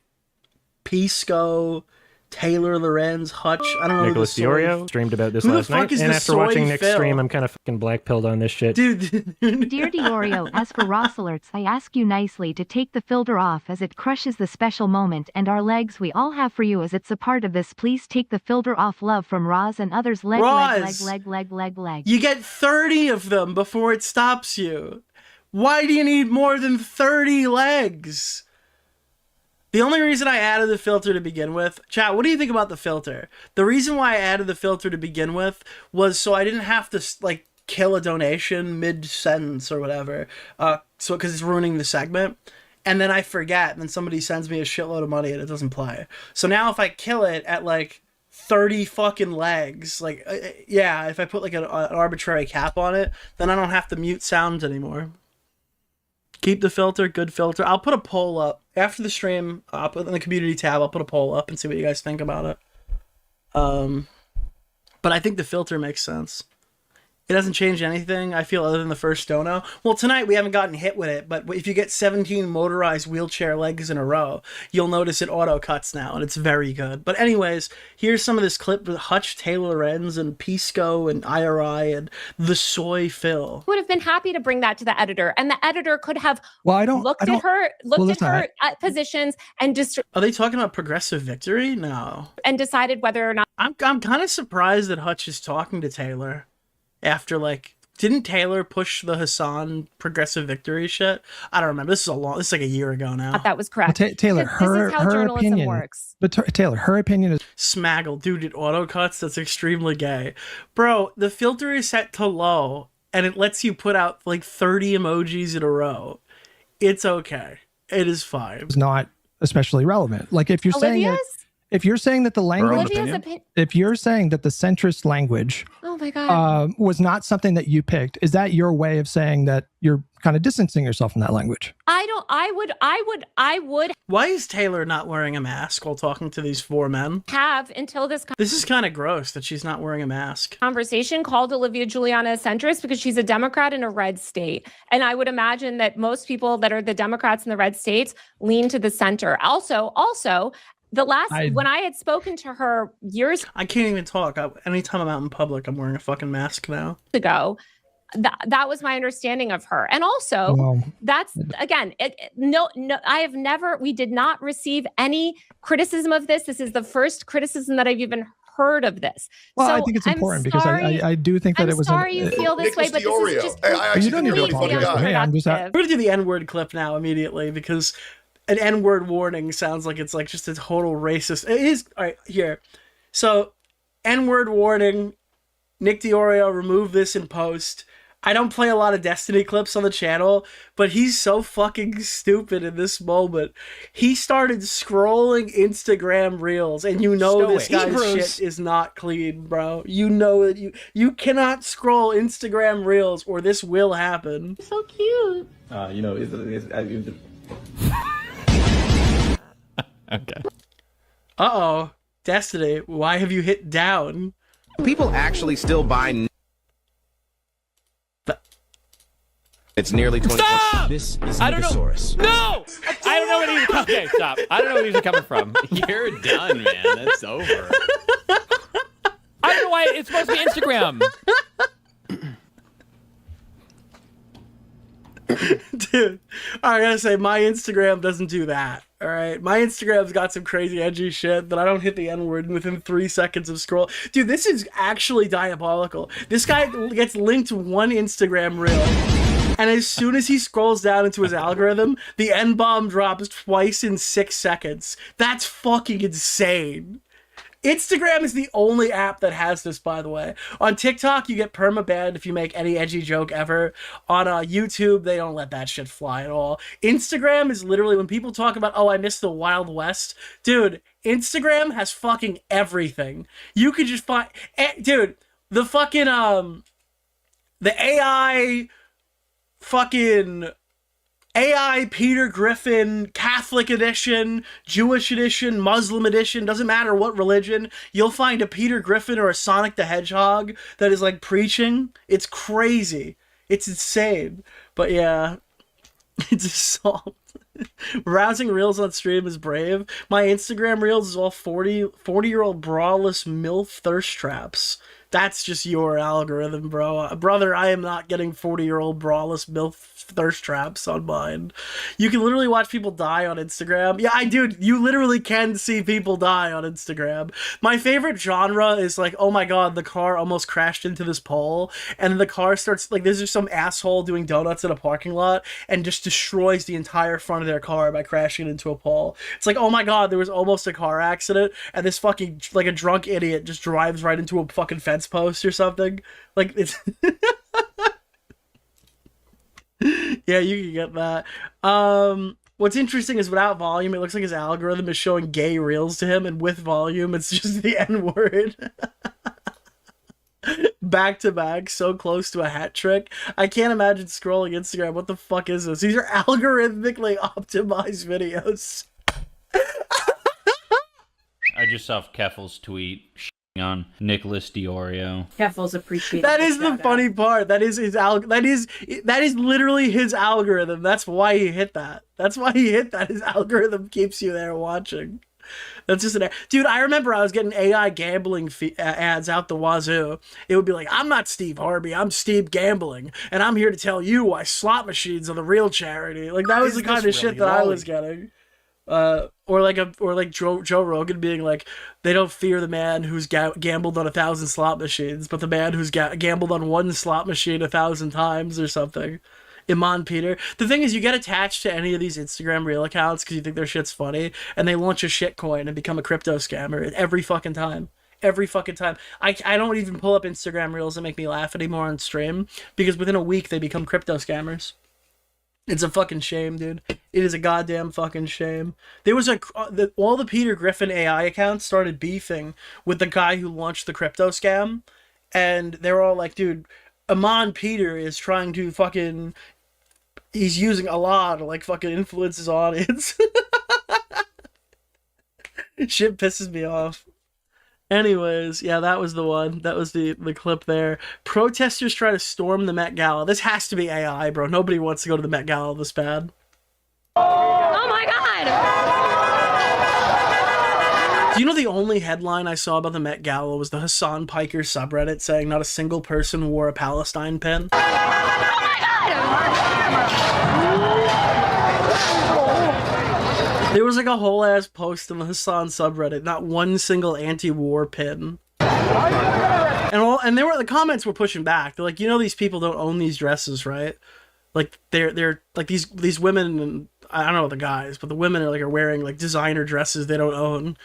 Pisco, Taylor Lorenz, Hutch? I don't know. Nicholas DeOrio streamed about this last night, and after watching Nick's stream, I'm kind of fucking black-pilled on this shit. Dude. Dear DeOrio, as for Ross alerts, I ask you nicely to take the filter off as it crushes the special moment and our legs we all have for you as it's a part of this. Please take the filter off. Love from Roz and others. Leg. You get 30 of them before it stops you. Why do you need more than 30 legs? The only reason I added the filter to begin with... Chat, what do you think about the filter? The reason why I added the filter to begin with was so I didn't have to, like, kill a donation mid-sentence or whatever. Because it's ruining the segment. And then I forget, and then somebody sends me a shitload of money and it doesn't play. So now if I kill it at, like, 30 fucking legs. Like, yeah, if I put like an arbitrary cap on it, then I don't have to mute sounds anymore. Keep the filter, good filter. I'll put a poll up after the stream. I'll put in the community tab. I'll put a poll up and see what you guys think about it. But I think the filter makes sense. It doesn't change anything, I feel, other than the first dono. Well, tonight we haven't gotten hit with it, but if you get 17 motorized wheelchair legs in a row, you'll notice it auto cuts now, and it's very good. But anyways, here's some of this clip with Hutch, Taylor Renz, and Pisco, and IRI, and the Soy Phil. Would have been happy to bring that to the editor, and the editor could have looked I at her listen, positions and just Are they talking about progressive victory? No. and decided whether or not. I'm kind of surprised that Hutch is talking to Taylor after, like, didn't Taylor push the Hasan progressive victory shit? I don't remember. This is like a year ago now. That was correct. Taylor, This is how her journalism opinion works. But Taylor, her opinion is Smaggle, dude, it auto cuts. That's extremely gay, bro. The filter is set to low, and it lets you put out like 30 emojis in a row. It's okay. It is fine. not especially relevant. Like if you're saying that, if you're saying that the language, if you're saying that the centrist language Oh my god. was not something that you picked, is that your way of saying that you're kind of distancing yourself from that language? I would Why is Taylor not wearing a mask while talking to these four men? have until this This is kind of gross that she's not wearing a mask. conversation called Olivia Giuliana a centrist because she's a Democrat in a red state. And I would imagine that most people that are the Democrats in the red states lean to the center. Also, when I had spoken to her years I can't even talk. Anytime I'm out in public, I'm wearing a fucking mask now. ago, that was my understanding of her. And also, that's again, we did not receive any criticism of this. This is the first criticism that I've even heard of this. Well, so I think it's important because sorry, I do think that I'm it was. sorry you feel this way, but this is just You don't need to apologize to me. I'm just. We're gonna do the N-word clip now immediately because an N-word warning sounds like it's like just a total racist. It is. All right, here. So, N-word warning. Nick DeOrio, remove this in post. I don't play a lot of Destiny clips on the channel, but he's so fucking stupid in this moment. He started scrolling Instagram reels, and you know this guy's shit is not clean, bro. You know that you cannot scroll Instagram reels or this will happen. So cute. Okay. Uh-oh. Destiny, why have you hit down? People actually still buy. It's nearly 20. Stop! This is I don't know. Nichosaurus. No! I don't know where these are coming. Okay, stop. I don't know where these are coming from. You're done, man. That's over. I don't know why it's supposed to be Instagram. Dude, I gotta say, my Instagram doesn't do that. All right, my Instagram's got some crazy edgy shit that I don't hit the N-word within 3 seconds of scroll. Dude, this is actually diabolical. This guy gets linked one Instagram reel, and as soon as he scrolls down into his algorithm, the N-bomb drops twice in 6 seconds. That's fucking insane. Instagram is the only app that has this, by the way. On TikTok, you get perma-banned if you make any edgy joke ever. On YouTube, they don't let that shit fly at all. Instagram is literally, when people talk about, oh, I miss the Wild West. Dude, Instagram has fucking everything. You could just find... Dude, the fucking, the AI fucking... AI, Peter Griffin, Catholic edition, Jewish edition, Muslim edition, doesn't matter what religion, you'll find a Peter Griffin or a Sonic the Hedgehog that is like preaching. It's crazy. It's insane. But yeah, it's assault. Browsing reels on stream is brave. My Instagram reels is all 40-year-old braless MILF thirst traps. That's just your algorithm, bro. Brother, I am not getting 40-year-old braless MILF thirst traps on mine. You can literally watch people die on Instagram. Yeah, you literally can see people die on Instagram. My favorite genre is like, oh my god, the car almost crashed into this pole, and the car starts, like, there's just some asshole doing donuts in a parking lot and just destroys the entire front of their car by crashing into a pole. It's like, oh my god, there was almost a car accident, and this fucking, like, a drunk idiot just drives right into a fucking fence post or something. Like, it's... Yeah, you can get that. What's interesting is without volume, it looks like his algorithm is showing gay reels to him, and with volume, it's just the N-word. Back to back, so close to a hat trick. I can't imagine scrolling Instagram. What the fuck is this? These are algorithmically optimized videos. I just saw Keffel's tweet on Nicholas DeOrio. Keffel's appreciated. That is the funny part. That is his that is literally his algorithm. That's why he hit that. That's why he hit that. His algorithm keeps you there watching. That's just dude. I remember I was getting AI gambling ads out the wazoo. It would be like, "I'm not Steve Harvey. I'm Steve Gambling, and I'm here to tell you why slot machines are the real charity." Like that was the kind of shit that I was getting. Or like Joe Rogan being like, they don't fear the man who's gambled on 1,000 slot machines, but the man who's gambled on one slot machine 1,000 times or something. Iman Peter. The thing is, you get attached to any of these Instagram reel accounts because you think their shit's funny, and they launch a shit coin and become a crypto scammer every fucking time. Every fucking time. I don't even pull up Instagram reels that make me laugh anymore on stream because within a week they become crypto scammers. It's a fucking shame, dude. It is a goddamn fucking shame. There was all the Peter Griffin AI accounts started beefing with the guy who launched the crypto scam, and they were all like, dude, Iman Peter is trying to fucking... He's using Allah to like fucking influence his audience. Shit pisses me off. Anyways, yeah, that was the one. That was the clip there. Protesters try to storm the Met Gala. This has to be AI, bro. Nobody wants to go to the Met Gala this bad. Oh my god! Do you know the only headline I saw about the Met Gala was the Hasan Piker subreddit saying not a single person wore a Palestine pin? There was like a whole ass post on the Hasan subreddit, not one single anti-war pin. And the comments were pushing back. They're like, you know, these people don't own these dresses, right? Like they're like these women, and I don't know the guys, but the women are wearing like designer dresses they don't own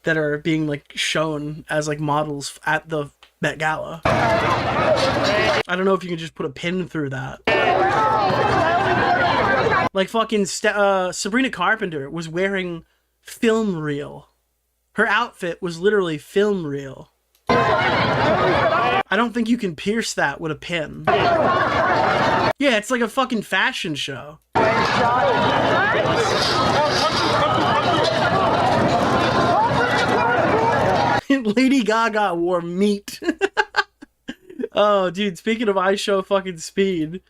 that are being like shown as like models at the Met Gala. I don't know if you can just put a pin through that. Like fucking Sabrina Carpenter was wearing film reel. Her outfit was literally film reel. I don't think you can pierce that with a pin. Yeah, it's like a fucking fashion show. Lady Gaga wore meat. Oh, dude, speaking of I Show fucking Speed.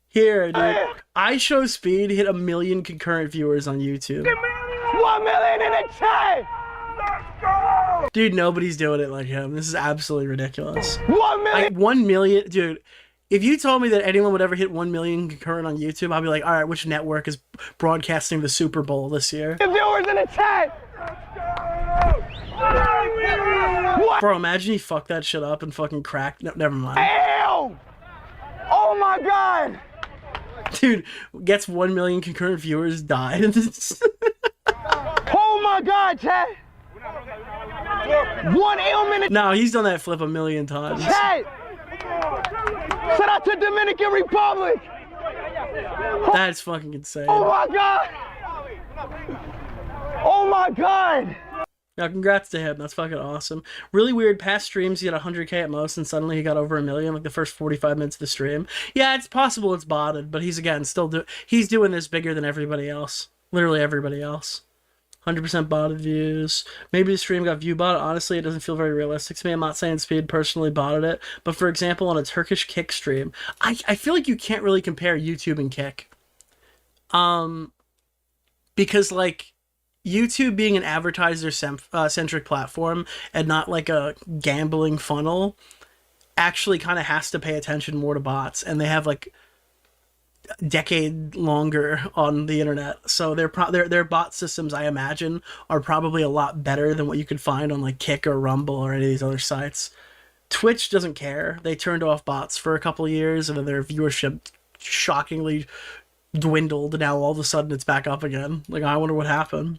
Here, dude. I Show Speed hit 1 million concurrent viewers on YouTube. 1 million in a chat! Let's go! Dude, nobody's doing it like him. This is absolutely ridiculous. 1 million! 1 million, dude. If you told me that anyone would ever hit 1 million concurrent on YouTube, I'd be like, all right, which network is broadcasting the Super Bowl this year? Viewers in the chat! Bro, imagine he fucked that shit up and fucking cracked. No, never mind. Ew! Oh my god! Dude, gets 1 million concurrent viewers, died. Oh my god, chat! 1 ailment. No, he's done that flip 1 million times. Chat! Shout out to Dominican Republic! That's fucking insane. Oh my god! Oh my god! Now, congrats to him. That's fucking awesome. Really weird. Past streams, he had 100K at most, and suddenly he got over 1 million, like the first 45 minutes of the stream. Yeah, it's possible it's botted, but he's, again, he's doing this bigger than everybody else. Literally everybody else. 100% botted views. Maybe the stream got view botted. Honestly, it doesn't feel very realistic to me. I'm not saying Speed personally botted it, but for example, on a Turkish Kick stream, I feel like you can't really compare YouTube and Kick. Because, like, YouTube being an advertiser-centric platform and not like a gambling funnel actually kind of has to pay attention more to bots, and they have like a decade longer on the internet, so their bot systems, I imagine, are probably a lot better than what you could find on like Kick or Rumble or any of these other sites. Twitch doesn't care. They turned off bots for a couple of years, and then their viewership shockingly dwindled, and now all of a sudden it's back up again. Like, I wonder what happened.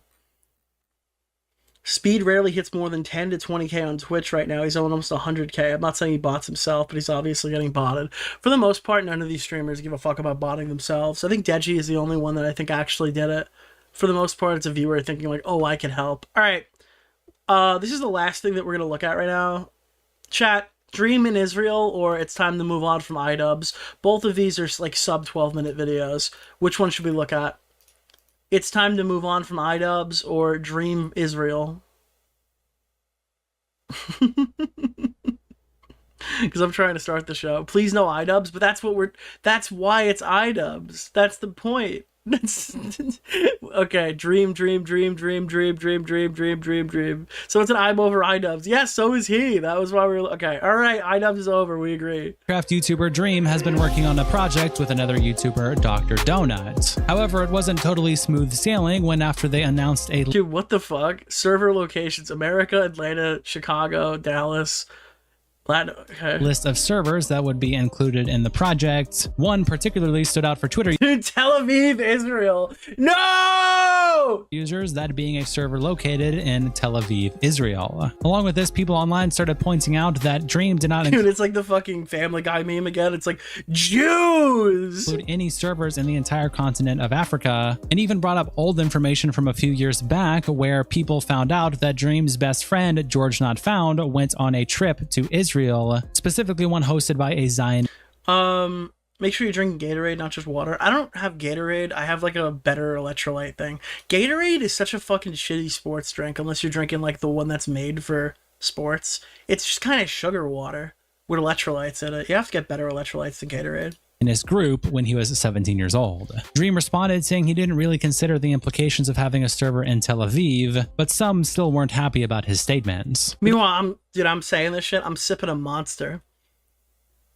Speed rarely hits more than 10 to 20K on Twitch right now. He's on almost 100K. I'm not saying he bots himself, but he's obviously getting botted. For the most part, none of these streamers give a fuck about botting themselves. I think Deji is the only one that I think actually did it. for the most part, it's a viewer thinking like, oh, I can help. All right. This is the last thing that we're going to look at right now. Chat, Dream in Israel or It's Time to Move On from iDubbbz. Both of these are like sub 12-minute videos. Which one should we look at? It's Time to Move On from iDubbbz or Dream Israel? Because I'm trying to start the show. Please no iDubbbz, but that's why it's iDubbbz. That's the point. Okay, dream. So it's an I'm over iDubbbz. Yes, so is he. That was why we were okay. All right, iDubbbz is over. We agree. Craft YouTuber Dream has been working on a project with another YouTuber, Dr. Donut. However, it wasn't totally smooth sailing when after they announced a dude, what the fuck? Server locations: America, Atlanta, Chicago, Dallas. Okay. List of servers that would be included in the project. One particularly stood out for Twitter Tel Aviv, Israel. No! users, that being a server located in Tel Aviv, Israel. Along with this, people online started pointing out that Dream did not Dude, it's like the fucking Family Guy meme again. It's like, Jews! include any servers in the entire continent of Africa, and even brought up old information from a few years back where people found out that Dream's best friend, George Not Found, went on a trip to Israel, specifically one hosted by a Zion. Make sure you drink Gatorade, not just water. I don't have Gatorade. I have like a better electrolyte thing. Gatorade is such a fucking shitty sports drink unless you're drinking like the one that's made for sports. It's just kind of sugar water with electrolytes in it. You have to get better electrolytes than Gatorade. In his group when he was 17 years old. Dream responded saying he didn't really consider the implications of having a server in Tel Aviv, but some still weren't happy about his statements. Meanwhile, I'm saying this shit. I'm sipping a Monster.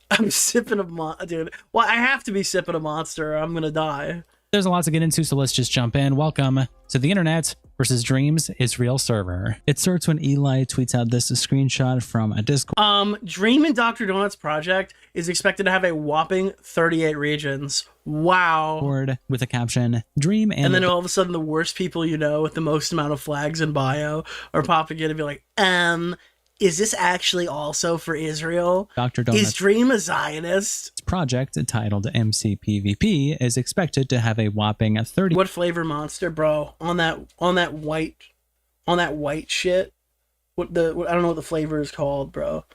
I'm sipping a dude. Well, I have to be sipping a Monster or I'm gonna die. There's a lot to get into, so let's just jump in. Welcome to the internet versus Dream's Israel server. It starts when Eli tweets out this screenshot from a Discord. Dream and Dr. Donut's project is expected to have a whopping 38 regions. Wow. With a caption, Dream and then all of a sudden the worst people you know with the most amount of flags in bio are popping in and be like, is this actually also for Israel? Dr. Donut. Is Dream a Zionist? Project titled MCPVP is expected to have a whopping 30. What flavor Monster, bro? On that white shit. I don't know what the flavor is called, bro.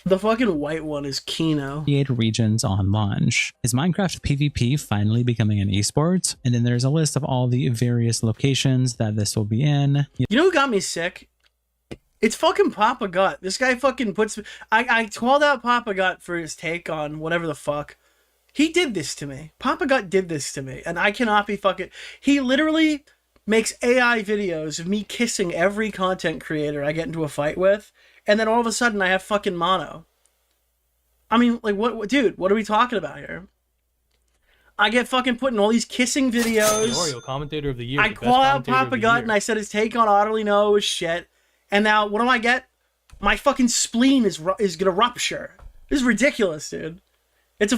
The fucking white one is Kino. 38 regions on launch. Is Minecraft PvP finally becoming an esport? And then there's a list of all the various locations that this will be in. You know who got me sick? It's fucking Papa Gut. This guy fucking puts... I called out Papa Gut for his take on whatever the fuck. He did this to me. Papa Gut did this to me. And I cannot be fucking... He literally makes AI videos of me kissing every content creator I get into a fight with. And then all of a sudden I have fucking mono. I mean, like, what dude, what are we talking about here? I get fucking put in all these kissing videos. DeOrio, commentator of the year. I call out Papa Gut and I said his take on Utterly No is shit. And now, what do I get? My fucking spleen is gonna rupture. This is ridiculous, dude. This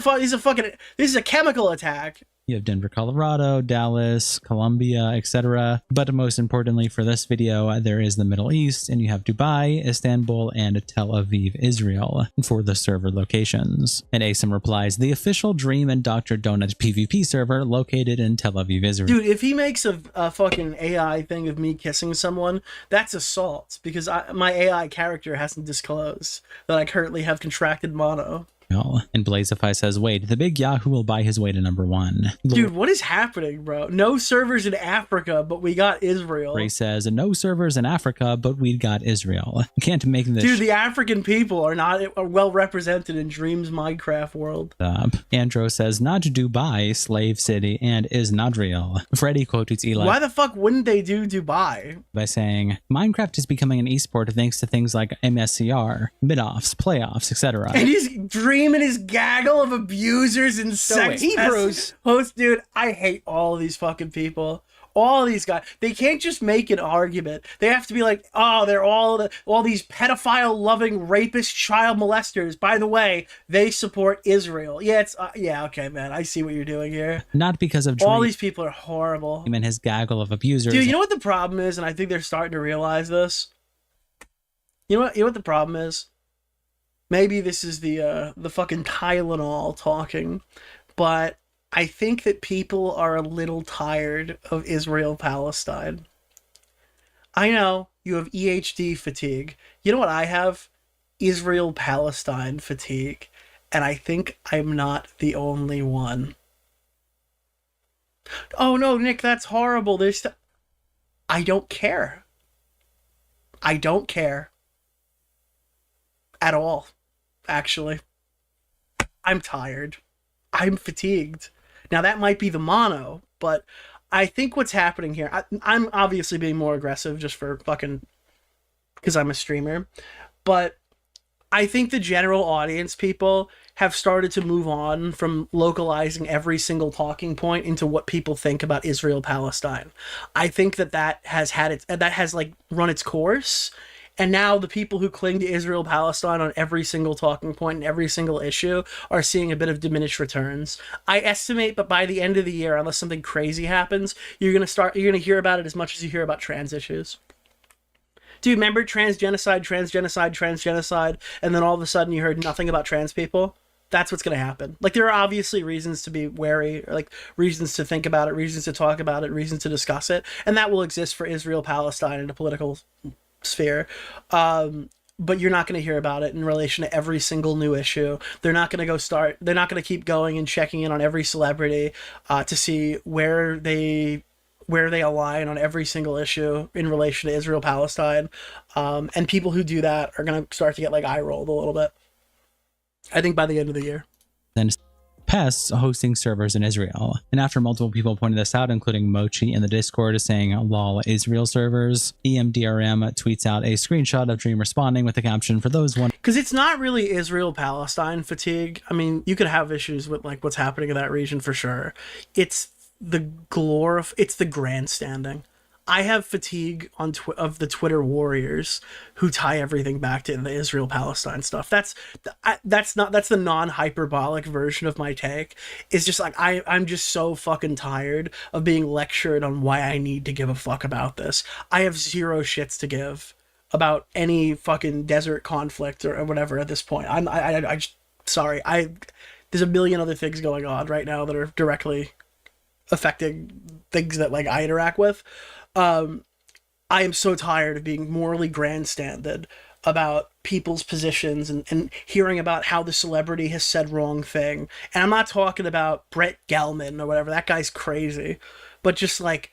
is a chemical attack. You have Denver, Colorado, Dallas, Colombia, etc. But most importantly for this video, there is the Middle East, and you have Dubai, Istanbul, and Tel Aviv, Israel for the server locations. And Asim replies, the official Dream and Dr. Donut PvP server located in Tel Aviv, Israel. Dude, if he makes a fucking AI thing of me kissing someone, that's assault, because my AI character hasn't disclosed that I currently have contracted mono. And Blazify says, wait, the big Yahoo will buy his way to #1. Dude, what is happening, bro? No servers in Africa, but we got Israel. Ray says, no servers in Africa, but we got Israel. Can't make this. Dude, the African people are well represented in Dream's Minecraft world. Andro says, not Dubai, Slave City, and is not real. Freddy quotes Eli. Why the fuck wouldn't they do Dubai? By saying, Minecraft is becoming an esport thanks to things like MSCR, mid-offs, playoffs, etc. And he's Dream and his gaggle of abusers and sex Hebrews hosts. Dude, I hate all of these fucking people. All these guys. They can't just make an argument. They have to be like, oh, they're all these pedophile-loving rapist child molesters. By the way, they support Israel. Yeah, yeah, okay, man. I see what you're doing here. Not because of Dream. All these people are horrible. And his gaggle of abusers. Dude, you know what the problem is? And I think they're starting to realize this. You know what the problem is? Maybe this is the fucking Tylenol talking, but I think that people are a little tired of Israel-Palestine. I know you have EHD fatigue. You know what I have? Israel-Palestine fatigue. And I think I'm not the only one. Oh no, Nick, that's horrible. I don't care. I don't care. At all, actually. I'm tired. I'm fatigued. Now, that might be the mono, but I think what's happening here... I'm obviously being more aggressive just for fucking... because I'm a streamer. But I think the general audience people have started to move on from localizing every single talking point into what people think about Israel-Palestine. I think that has like run its course. And now the people who cling to Israel-Palestine on every single talking point and every single issue are seeing a bit of diminished returns. I estimate that by the end of the year, unless something crazy happens, you're gonna hear about it as much as you hear about trans issues. Dude, remember transgenocide, and then all of a sudden you heard nothing about trans people? That's what's going to happen. Like, there are obviously reasons to be wary, or like reasons to think about it, reasons to talk about it, reasons to discuss it, and that will exist for Israel-Palestine in a political sphere. But you're not going to hear about it in relation to every single new issue. They're not going to keep going and checking in on every celebrity to see where they align on every single issue in relation to Israel-Palestine. And people who do that are going to start to get like eye rolled a little bit. I think by the end of the year. Then pests hosting servers in Israel. And after multiple people pointed this out, including Mochi in the Discord saying lol Israel servers, EMDRM tweets out a screenshot of Dream responding with the caption for those one. Because it's not really Israel-Palestine fatigue. I mean, you could have issues with like what's happening in that region for sure. It's the grandstanding. I have fatigue of the Twitter warriors who tie everything back to the Israel-Palestine stuff. That's the non-hyperbolic version of my take. It's just like I'm just so fucking tired of being lectured on why I need to give a fuck about this. I have zero shits to give about any fucking desert conflict or whatever at this point. There's a million other things going on right now that are directly affecting things that like I interact with. I am so tired of being morally grandstanded about people's positions and hearing about how the celebrity has said wrong thing. And I'm not talking about Brett Gelman or whatever. That guy's crazy. But just like,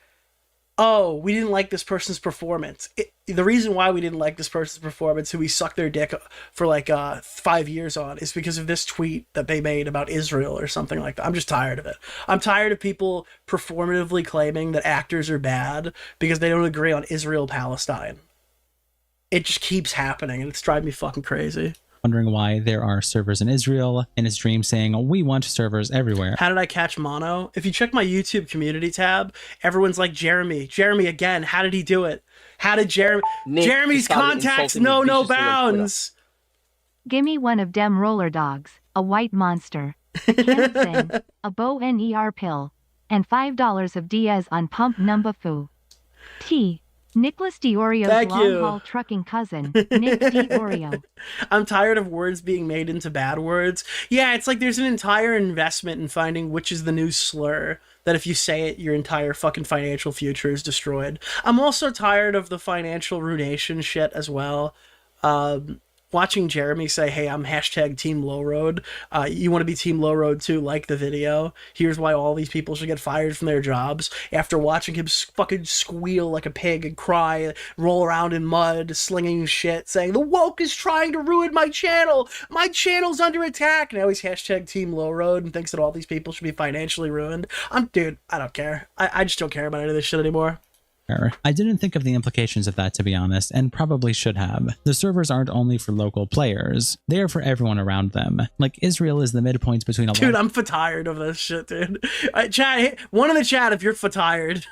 oh, we didn't like this person's performance. The reason why we didn't like this person's performance, who we sucked their dick for like 5 years on, is because of this tweet that they made about Israel or something like that. I'm just tired of it. I'm tired of people performatively claiming that actors are bad because they don't agree on Israel-Palestine. It just keeps happening, and it's driving me fucking crazy. Wondering why there are servers in Israel, and his dream saying, we want servers everywhere. How did I catch mono? If you check my YouTube community tab, everyone's like, Jeremy again, how did he do it? How did Jeremy's contacts know no bounds? Gimme one of dem roller dogs, a white monster, can't sing, a bow NER pill, and $5 of Diaz on pump number foo. T. Nicholas DeOrio's long-haul trucking cousin, Nick DeOrio. I'm tired of words being made into bad words. Yeah, it's like there's an entire investment in finding which is the new slur, that if you say it, your entire fucking financial future is destroyed. I'm also tired of the financial ruination shit as well. Watching Jeremy say, hey, I'm hashtag Team Low Road. You want to be Team Low Road too? Like the video. Here's why all these people should get fired from their jobs. After watching him fucking squeal like a pig and cry, roll around in mud, slinging shit, saying, the woke is trying to ruin my channel. My channel's under attack. Now he's hashtag Team Low Road and thinks that all these people should be financially ruined. Dude, I don't care. I just don't care about any of this shit anymore. I didn't think of the implications of that, to be honest, and probably should have. The servers aren't only for local players, they are for everyone around them. Like, Israel is the midpoint between a Dude, I'm tired of this shit, dude. Chat, one in the chat if you're tired.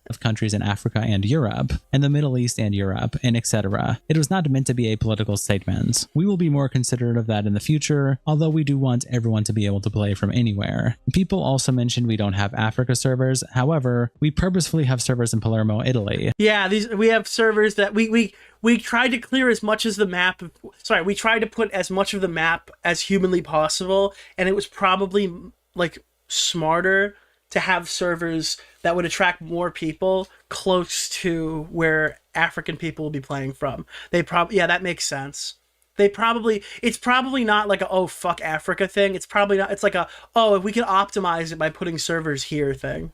of countries in Africa and Europe, and the Middle East and Europe, and etc. It was not meant to be a political statement. We will be more considerate of that in the future, although we do want everyone to be able to play from anywhere. People also mentioned we don't have Africa servers. However, we purposefully have servers in Palermo, Italy. Yeah, we have servers that we tried to clear as much as the map. Sorry, we tried to put as much of the map as humanly possible, and it was probably like smarter to have servers that would attract more people close to where African people will be playing from. They probably, yeah, that makes sense. It's probably not like a, oh, fuck Africa thing. It's probably not, it's like a, oh, if we can optimize it by putting servers here thing.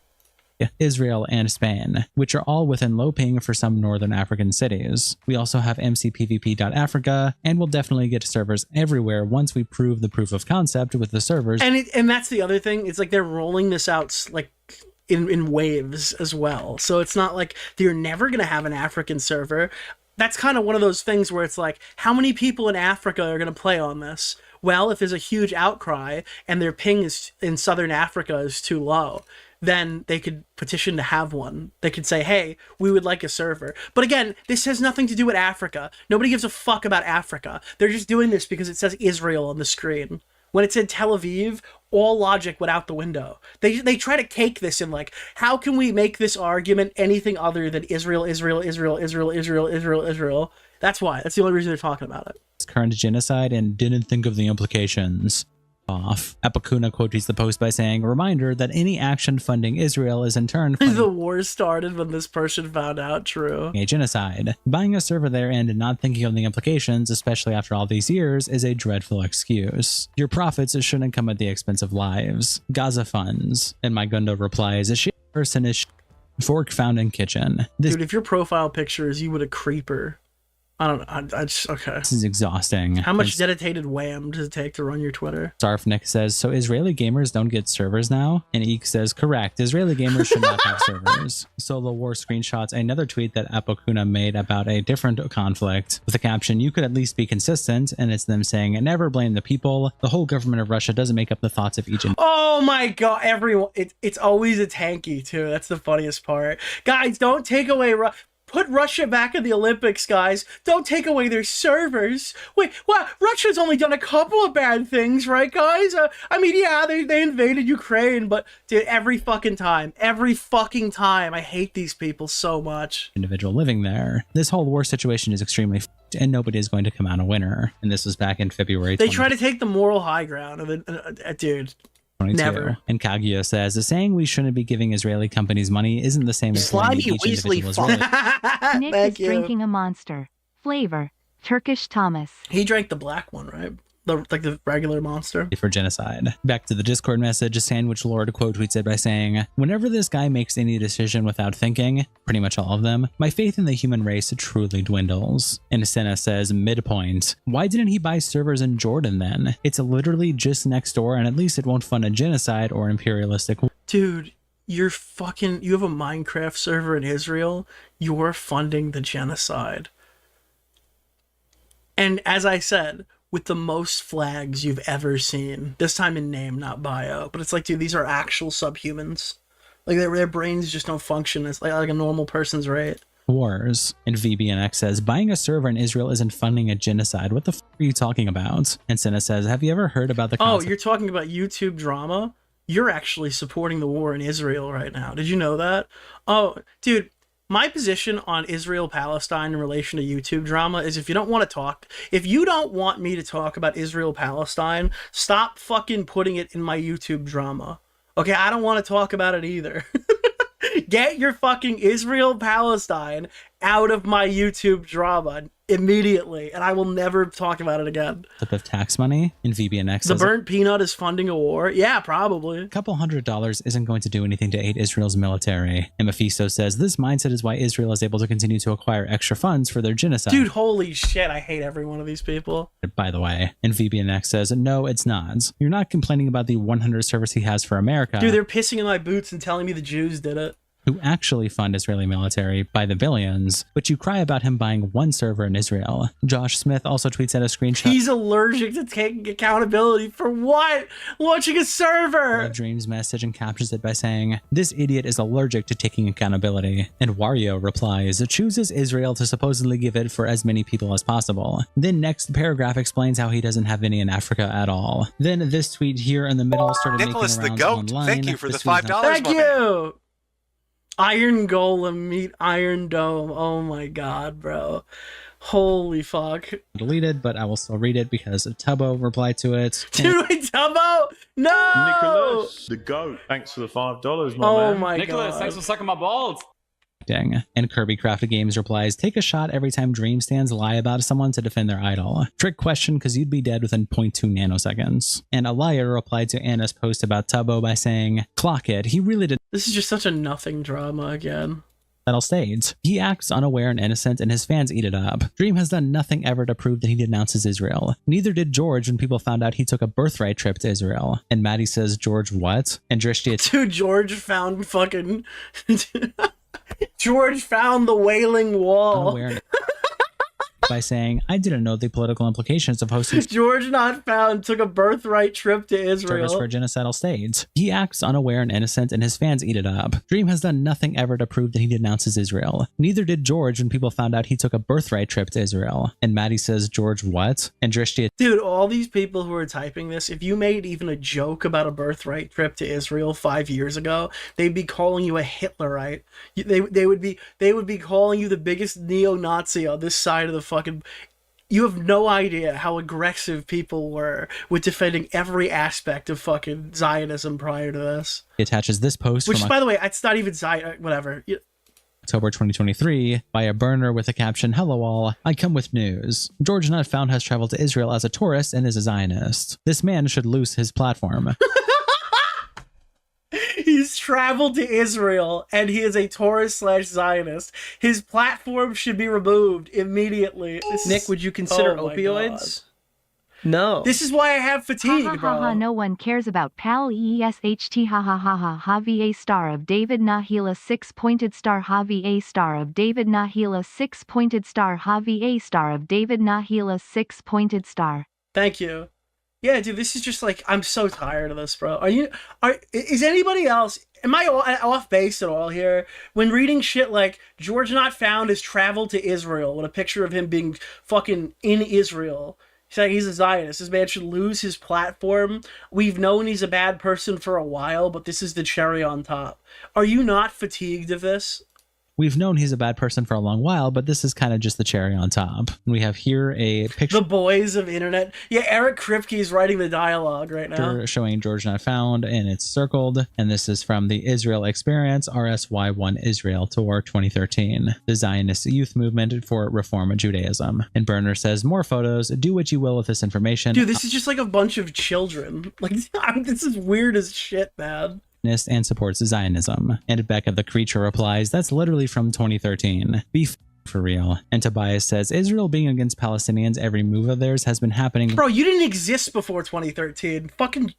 Israel and Spain, which are all within low ping for some northern African cities. We also have mcpvp.africa, and we'll definitely get servers everywhere once we prove the proof of concept with the servers. And that's the other thing. It's like they're rolling this out like in waves as well. So it's not like you're never going to have an African server. That's kind of one of those things where it's like, how many people in Africa are going to play on this? Well, if there's a huge outcry and their ping is in southern Africa is too low, then they could petition to have one. They could say, hey, we would like a server. But again, this has nothing to do with Africa. Nobody gives a fuck about Africa. They're just doing this because it says Israel on the screen. When it said Tel Aviv, all logic went out the window. They try to cake this in like, how can we make this argument anything other than Israel, Israel, Israel, Israel, Israel, Israel, Israel? That's why. That's the only reason they're talking about it. It's current genocide and didn't think of the implications. Off. Apokuna quote tweets the post by saying, a reminder that any action funding Israel is in turn funding the war started when this person found out. True. A genocide. Buying a server there and not thinking of the implications, especially after all these years, is a dreadful excuse. Your profits shouldn't come at the expense of lives. Gaza funds. And my Gundo replies, a shit person is fork found in kitchen. Dude, if your profile picture is you with a creeper, I don't know. I just, okay. This is exhausting. How much dedicated wham does it take to run your Twitter? Sarfnik says, so Israeli gamers don't get servers now? And Eek says, correct. Israeli gamers should not have servers. Solo War screenshots another tweet that Apokuna made about a different conflict with the caption, you could at least be consistent. And it's them saying, never blame the people. The whole government of Russia doesn't make up the thoughts of each. Oh my God. Everyone. It's always a tanky too. That's the funniest part. Guys, don't take away put Russia back in the Olympics, guys. Don't take away their servers. Wait, what? Russia's only done a couple of bad things, right, guys? I mean, yeah, they invaded Ukraine, but dude, every fucking time, I hate these people so much. Individual living there. This whole war situation is extremely f***ed, and nobody is going to come out a winner. And this was back in February. They try to take the moral high ground of it, dude. 22. Never. And Kaguya says, the saying we shouldn't be giving Israeli companies money isn't the same as Slimy each Weasley individual Israeli. Nick is drinking a Monster. Flavor. Turkish Thomas. He drank the black one, right? Like the regular Monster. For genocide. Back to the Discord message, Sandwich Lord quote tweets it by saying, whenever this guy makes any decision without thinking, pretty much all of them, my faith in the human race truly dwindles. And Senna says, midpoint. Why didn't he buy servers in Jordan then? It's literally just next door, and at least it won't fund a genocide or imperialistic. Dude, you have a Minecraft server in Israel. You're funding the genocide. And as I said, with the most flags you've ever seen. This time in name, not bio. But it's like, dude, these are actual subhumans. Like, their brains just don't function as like a normal person's rate. Wars. And VBNX says, buying a server in Israel isn't funding a genocide. What the f are you talking about? And Senna says, have you ever heard about the concept? Oh, you're talking about YouTube drama? You're actually supporting the war in Israel right now. Did you know that? Oh, dude. My position on Israel-Palestine in relation to YouTube drama is if you don't want me to talk about Israel-Palestine, stop fucking putting it in my YouTube drama. Okay, I don't want to talk about it either. Get your fucking Israel-Palestine out of my YouTube drama immediately, and I will never talk about it again. Of tax money in VBNX. The burnt peanut is funding a war? Yeah, probably. A couple $100 isn't going to do anything to aid Israel's military. And Mephisto says, this mindset is why Israel is able to continue to acquire extra funds for their genocide. Dude, holy shit, I hate every one of these people. By the way. And VBNX says, no, it's not. You're not complaining about the 100 servers he has for America. Dude, they're pissing in my boots and telling me the Jews did it. Who actually fund Israeli military by the billions, but you cry about him buying one server in Israel. Josh Smith also tweets out a screenshot. He's allergic to taking accountability for what? Launching a server! A Dreams message and captures it by saying, this idiot is allergic to taking accountability. And Wario replies, chooses Israel to supposedly give it for as many people as possible. Then next paragraph explains how he doesn't have any in Africa at all. Then this tweet here in the middle started Nicholas making the rounds Goat, online. thank you for the $5. Thank you! Iron Golem meet Iron Dome. Oh my god, bro. Holy fuck. Deleted, but I will still read it because Tubbo replied to it. Dude, wait, Tubbo! No! Nicholas, the GOAT. Thanks for the $5, my Oh man. my Nicholas, god. thanks for sucking my balls. And Kirby Crafted Games replies, take a shot every time Dream Stands lie about someone to defend their idol. Trick question, because you'd be dead within 0.2 nanoseconds. And a liar replied to Anna's post about Tubbo by saying, clock it, he really did. This is just such a nothing drama again. That'll stage. He acts unaware and innocent, and his fans eat it up. Dream has done nothing ever to prove that he denounces Israel. Neither did George when people found out he took a birthright trip to Israel. And Maddie says, George what? And Drishti... Dude, George found fucking... George found the Wailing Wall. by saying, I didn't know the political implications of hosting George Not Found took a birthright trip to Israel. service for genocidal states. He acts unaware and innocent, and his fans eat it up. Dream has done nothing ever to prove that he denounces Israel. Neither did George when people found out he took a birthright trip to Israel. And Maddie says, George what? And Drishti... Dude, all these people who are typing this, if you made even a joke about a birthright trip to Israel 5 years ago, they'd be calling you a Hitlerite. They would be calling you the biggest neo-Nazi on this side of the fucking... You have no idea how aggressive people were with defending every aspect of fucking Zionism prior to this. He attaches this post Which, from by the way, it's not even Zion... Whatever. October 2023 by a burner with the caption, hello all, I come with news. George Not Found has traveled to Israel as a tourist and is a Zionist. This man should lose his platform. He's traveled to Israel and he is a tourist / Zionist. His platform should be removed immediately. Nick, would you consider opioids? No. This is why I have fatigue, ha, ha, bro. ha, ha, no one cares about pal ESHT ha ha ha ha ha VA star of David Nahila 6-pointed star ha VA star of David Nahila 6-pointed star ha VA star of David Nahila 6-pointed star. Thank you. Yeah, dude, this is just like, I'm so tired of this, bro. Is anybody else, am I off base at all here? When reading shit like, George Not Found has traveled to Israel with a picture of him being fucking in Israel. He's like, he's a Zionist. This man should lose his platform. We've known he's a bad person for a while, but this is the cherry on top. Are you not fatigued of this? We've known he's a bad person for a long while, but this is kind of just the cherry on top. We have here a picture. The boys of internet. Yeah, Eric Kripke is writing the dialogue right now. Showing George Not Found, and it's circled. And this is from the Israel Experience, RSY1 Israel Tour 2013, the Zionist youth movement for reform Judaism. And Burner says, more photos, do what you will with this information. Dude, this is just like a bunch of children. Like, this is weird as shit, man. And supports Zionism. And Becca the Creature replies, that's literally from 2013. Be for real. And Tobias says, Israel being against Palestinians, every move of theirs has been happening. Bro, you didn't exist before 2013. Fucking,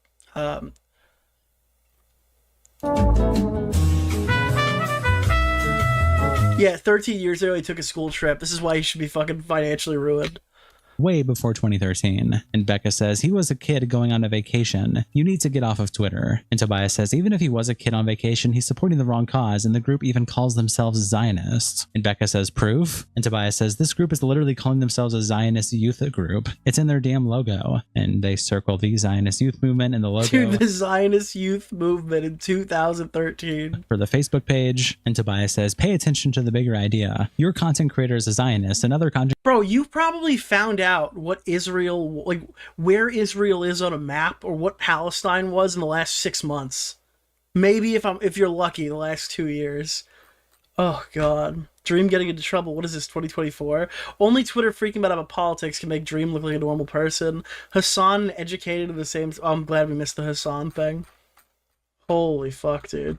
Yeah, 13 years ago he took a school trip. This is why he should be fucking financially ruined. Way before 2013. And Becca says, he was a kid going on a vacation. You need to get off of Twitter. And Tobias says, even if he was a kid on vacation, he's supporting the wrong cause, and the group even calls themselves Zionists. And Becca says, proof? And Tobias says, this group is literally calling themselves a Zionist youth group. It's in their damn logo. And they circle the Zionist youth movement in the logo. Dude, the Zionist youth movement in 2013. For the Facebook page. And Tobias says, pay attention to the bigger idea. Your content creator is a Zionist, and other content... Bro, you probably found out what Israel, like, where Israel is on a map, or what Palestine was in the last 6 months. Maybe if you're lucky, the last 2 years. Oh god. Dream getting into trouble. What is this, 2024? Only Twitter freaking about politics can make Dream look like a normal person. Hasan educated in the same... Oh, I'm glad we missed the Hasan thing. Holy fuck, dude.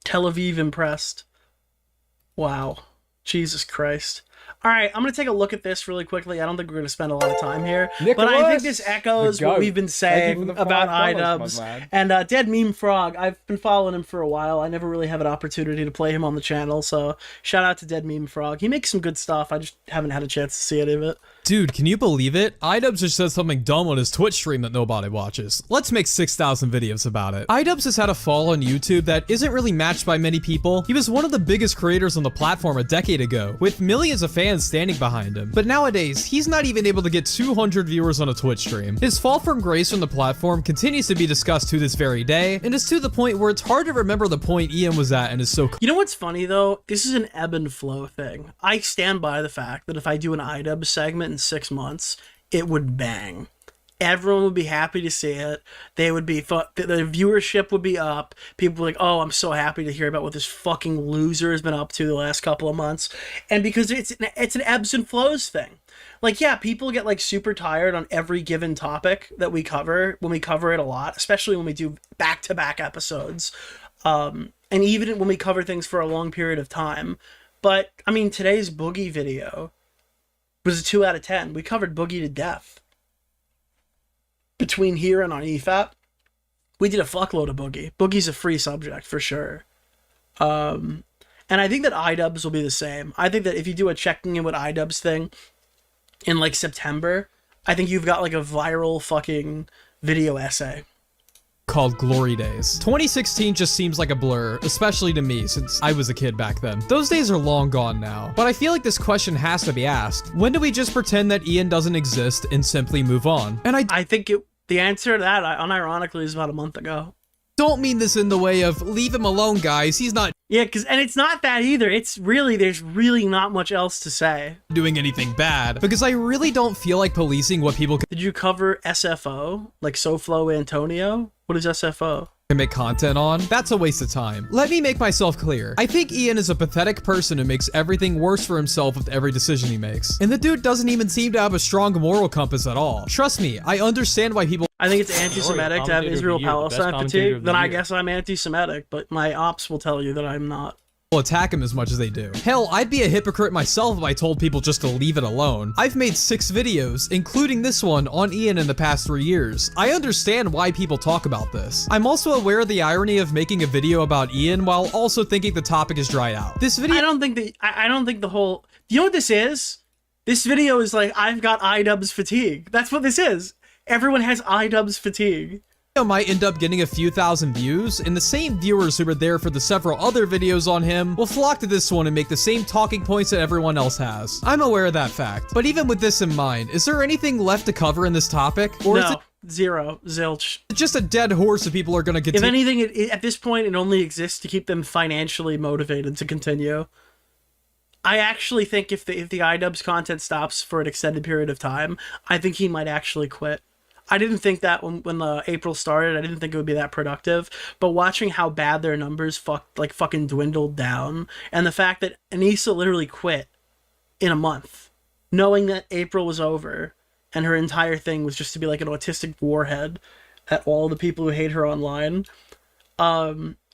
Tel Aviv impressed. Wow. Jesus Christ. All right, I'm going to take a look at this really quickly. I don't think we're going to spend a lot of time here. Nicholas, but I think this echoes what we've been saying about iDubbbz. And Dead Meme Frog, I've been following him for a while. I never really have an opportunity to play him on the channel, so shout out to Dead Meme Frog. He makes some good stuff. I just haven't had a chance to see any of it. Dude, can you believe it? iDubbbz just said something dumb on his Twitch stream that nobody watches. Let's make 6,000 videos about it. iDubbbz has had a fall on YouTube that isn't really matched by many people. He was one of the biggest creators on the platform a decade ago, with millions of fans standing behind him. But nowadays, he's not even able to get 200 viewers on a Twitch stream. His fall from grace from the platform continues to be discussed to this very day, and is to the point where it's hard to remember the point Ian was at and is so... You know what's funny though? This is an ebb and flow thing. I stand by the fact that if I do an iDub segment in 6 months, it would bang. Everyone would be happy to see it. They would be, the viewership would be up. People would be like, oh, I'm so happy to hear about what this fucking loser has been up to the last couple of months. And because it's an ebbs and flows thing. Like, yeah, people get like super tired on every given topic that we cover when we cover it a lot, especially when we do back-to-back episodes. And even when we cover things for a long period of time. But, I mean, today's Boogie video was a 2 out of 10. We covered Boogie to death. Between here and on EFAP, we did a fuckload of Boogie. Boogie's a free subject, for sure. And I think that iDubbbz will be the same. I think that if you do a checking in with iDubbbz thing in, like, September, I think you've got, like, a viral fucking video essay. Called Glory Days. 2016 just seems like a blur, especially to me since I was a kid back then. Those days are long gone now, but I feel like this question has to be asked. When do we just pretend that Ian doesn't exist and simply move on? And I think the answer to that, unironically, is about a month ago. Don't mean this in the way of leave him alone, guys. He's not... Yeah, and it's not that either. It's really, there's really not much else to say. Doing anything bad, because I really don't feel like policing what people can... Did you cover SFO? Like SoFlo Antonio? What is SFO? Can make content on? That's a waste of time. Let me make myself clear. I think Ian is a pathetic person who makes everything worse for himself with every decision he makes. And the dude doesn't even seem to have a strong moral compass at all. Trust me, I understand why people... I think it's anti-Semitic to have Israel-Palestine fatigue. Then I guess I'm anti-Semitic, but my ops will tell you that I'm not. Attack him as much as they do. Hell, I'd be a hypocrite myself if I told people just to leave it alone. I've made 6 videos, including this one, on Ian in the past 3 years. I understand why people talk about this. I'm also aware of the irony of making a video about Ian while also thinking the topic is dried out. This video- I don't think the whole... You know what this is? This video is like, I've got iDubbbz fatigue. That's what this is. Everyone has iDubbbz fatigue. Might end up getting a few thousand views, and the same viewers who were there for the several other videos on him will flock to this one and make the same talking points that everyone else has. I'm aware of that fact. But even with this in mind, is there anything left to cover in this topic? Or no, is it zero, zilch. Just a dead horse that people are going to continue? If anything, at this point, it only exists to keep them financially motivated to continue. I actually think if the iDubbbz content stops for an extended period of time, I think he might actually quit. I didn't think that when April started, I didn't think it would be that productive. But watching how bad their numbers fucking dwindled down, and the fact that Anissa literally quit in a month, knowing that April was over, and her entire thing was just to be like an autistic warhead at all the people who hate her online,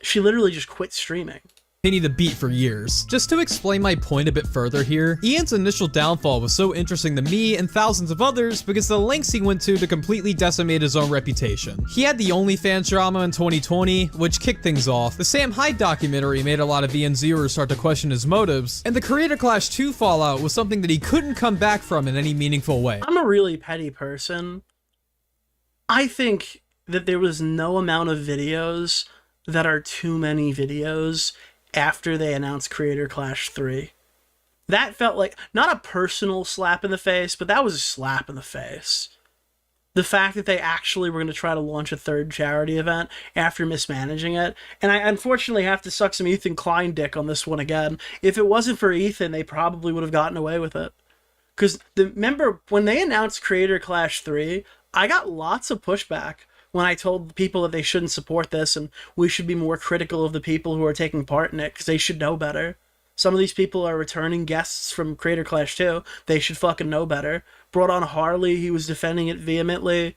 she literally just quit streaming. Continue the beat for years. Just to explain my point a bit further here, Ian's initial downfall was so interesting to me and thousands of others because the lengths he went to completely decimate his own reputation. He had the OnlyFans drama in 2020, which kicked things off. The Sam Hyde documentary made a lot of Ian's viewers start to question his motives, and the Creator Clash 2 fallout was something that he couldn't come back from in any meaningful way. I'm a really petty person. I think that there was no amount of videos that are too many videos after they announced Creator Clash 3. That felt like, not a personal slap in the face, but that was a slap in the face. The fact that they actually were going to try to launch a 3rd charity event after mismanaging it. And I unfortunately have to suck some Ethan Klein dick on this one again. If it wasn't for Ethan, they probably would have gotten away with it. Because remember, when they announced Creator Clash 3, I got lots of pushback when I told people that they shouldn't support this and we should be more critical of the people who are taking part in it because they should know better. Some of these people are returning guests from Creator Clash 2. They should fucking know better. Brought on Harley, he was defending it vehemently.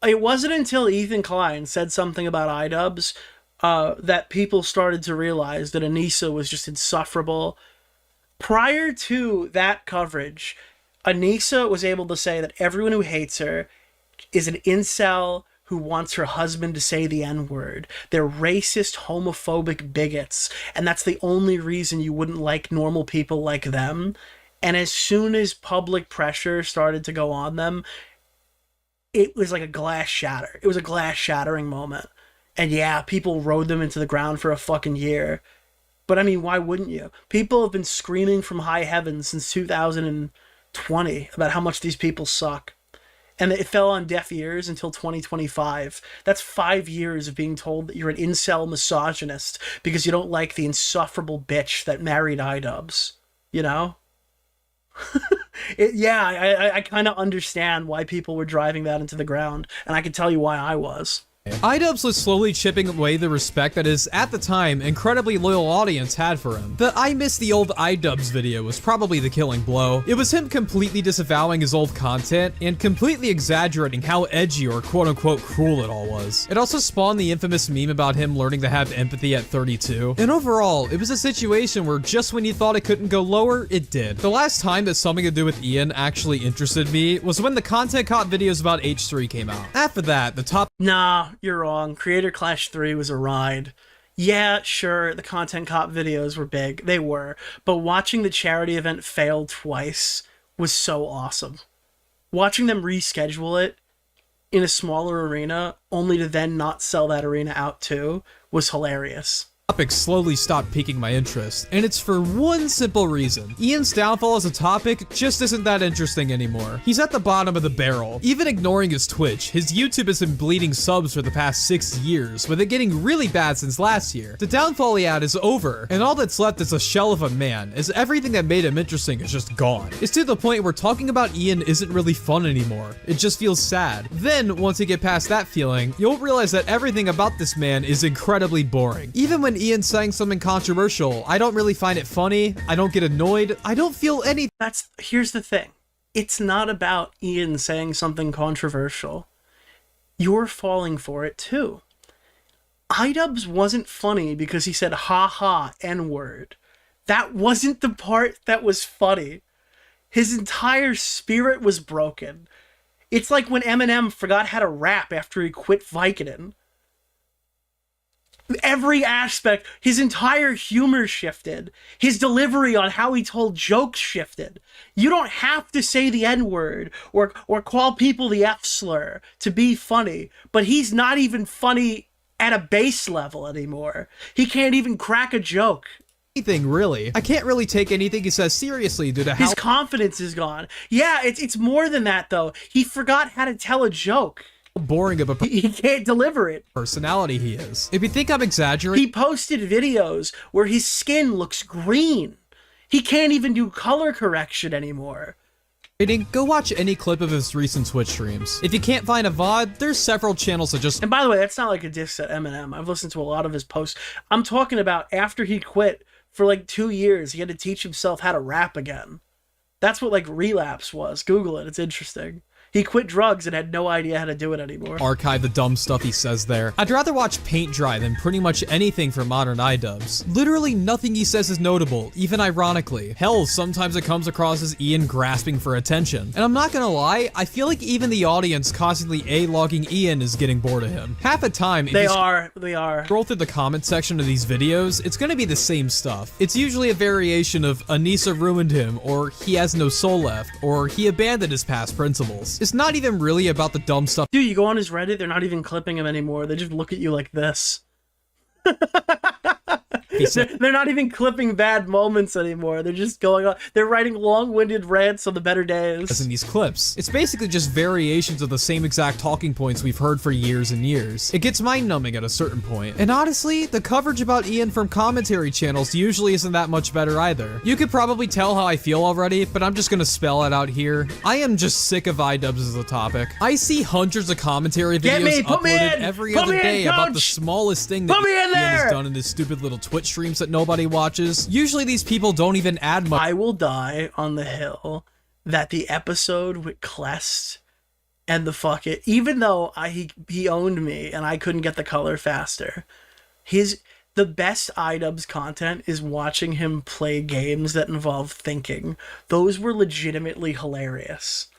It wasn't until Ethan Klein said something about iDubbbz that people started to realize that Anissa was just insufferable. Prior to that coverage, Anissa was able to say that everyone who hates her is an incel who wants her husband to say the N-word. They're racist, homophobic bigots, and that's the only reason you wouldn't like normal people like them. And as soon as public pressure started to go on them, it was like a glass shatter. It was a glass shattering moment. And yeah, people rode them into the ground for a fucking year. But I mean, why wouldn't you? People have been screaming from high heavens since 2020 about how much these people suck. And it fell on deaf ears until 2025. That's 5 years of being told that you're an incel misogynist because you don't like the insufferable bitch that married iDubbbz. You know? I kind of understand why people were driving that into the ground, and I can tell you why I was. iDubbbz was slowly chipping away the respect that his, at the time, incredibly loyal audience had for him. The I miss the old iDubbbz video was probably the killing blow. It was him completely disavowing his old content and completely exaggerating how edgy or quote-unquote cruel it all was. It also spawned the infamous meme about him learning to have empathy at 32. And overall, it was a situation where just when you thought it couldn't go lower, it did. The last time that something to do with Ian actually interested me was when the Content Cop videos about H3 came out. After that, the top— Nah, you're wrong. Creator Clash 3 was a ride. Yeah, sure, the Content Cop videos were big. They were. But watching the charity event fail twice was so awesome. Watching them reschedule it in a smaller arena, only to then not sell that arena out too, was hilarious. Topic slowly stopped piquing my interest, and it's for one simple reason. Ian's downfall as a topic just isn't that interesting anymore. He's at the bottom of the barrel. Even ignoring his Twitch, his YouTube has been bleeding subs for the past 6 years, with it getting really bad since last year. The downfall he had is over, and all that's left is a shell of a man, as everything that made him interesting is just gone. It's to the point where talking about Ian isn't really fun anymore. It just feels sad. Then, once you get past that feeling, you'll realize that everything about this man is incredibly boring. Even when Ian's saying something controversial, I don't really find it funny, I don't get annoyed, I don't feel any— Here's the thing. It's not about Ian saying something controversial. You're falling for it too. iDubbbz wasn't funny because he said ha N-word. That wasn't the part that was funny. His entire spirit was broken. It's like when Eminem forgot how to rap after he quit Vicodin. Every aspect, his entire humor shifted. His delivery on how he told jokes shifted. You don't have to say the N-word or call people the F-slur to be funny, but he's not even funny at a base level anymore. He can't even crack a joke. Anything, really. I can't really take anything he says seriously due to how— His confidence is gone. Yeah, it's more than that, though. He forgot how to tell a joke. Boring of a— He can't deliver it. Personality he is. If you think I'm exaggerating— He posted videos where his skin looks green. He can't even do color correction anymore. Go watch any clip of his recent Twitch streams. If you can't find a VOD, there's several channels that just— And by the way, that's not like a diss at Eminem. I've listened to a lot of his posts. I'm talking about after he quit for like 2 years, he had to teach himself how to rap again. That's what like relapse was. Google it. It's interesting. He quit drugs and had no idea how to do it anymore. Archive the dumb stuff he says there. I'd rather watch paint dry than pretty much anything from modern iDubbbz. Literally nothing he says is notable, even ironically. Hell, sometimes it comes across as Ian grasping for attention. And I'm not gonna lie, I feel like even the audience constantly A-logging Ian is getting bored of him. Half the time, if They you are. Scroll through the comment section of these videos, it's gonna be the same stuff. It's usually a variation of Anissa ruined him, or he has no soul left, or he abandoned his past principles. It's not even really about the dumb stuff. Dude, you go on his Reddit, they're not even clipping him anymore. They just look at you like this. They're not even clipping bad moments anymore. They're just going on. They're writing long-winded rants on the better days. In these clips. It's basically just variations of the same exact talking points we've heard for years and years. It gets mind-numbing at a certain point. And honestly, the coverage about Ian from commentary channels usually isn't that much better either. You could probably tell how I feel already, but I'm just gonna spell it out here. I am just sick of iDubbbz as a topic. I see hundreds of commentary videos uploaded every other day about the smallest thing that Ian has done in his stupid little Twitch streams that nobody watches. Usually these people don't even add much. I will die on the hill that the episode with Klest and the fuck it, even though he owned me and I couldn't get the color faster, the best iDubbbz content is watching him play games that involve thinking. Those were legitimately hilarious.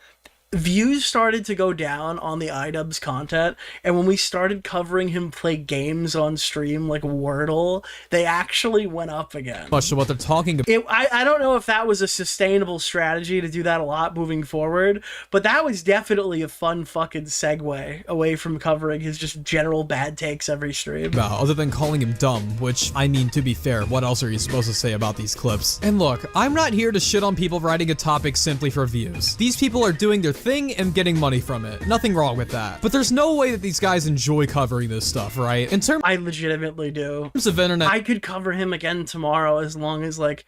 views started to go down on the iDubbbz content, and when we started covering him play games on stream like Wordle, they actually went up again. Much to what they're talking about. I don't know if that was a sustainable strategy to do that a lot moving forward, but that was definitely a fun fucking segue away from covering his just general bad takes every stream. Other than calling him dumb, which, I mean, to be fair, what else are you supposed to say about these clips? And look, I'm not here to shit on people writing a topic simply for views. These people are doing their thing and getting money from it. Nothing wrong with that. But there's no way that these guys enjoy covering this stuff, right? I legitimately do. In terms of internet, I could cover him again tomorrow as long as like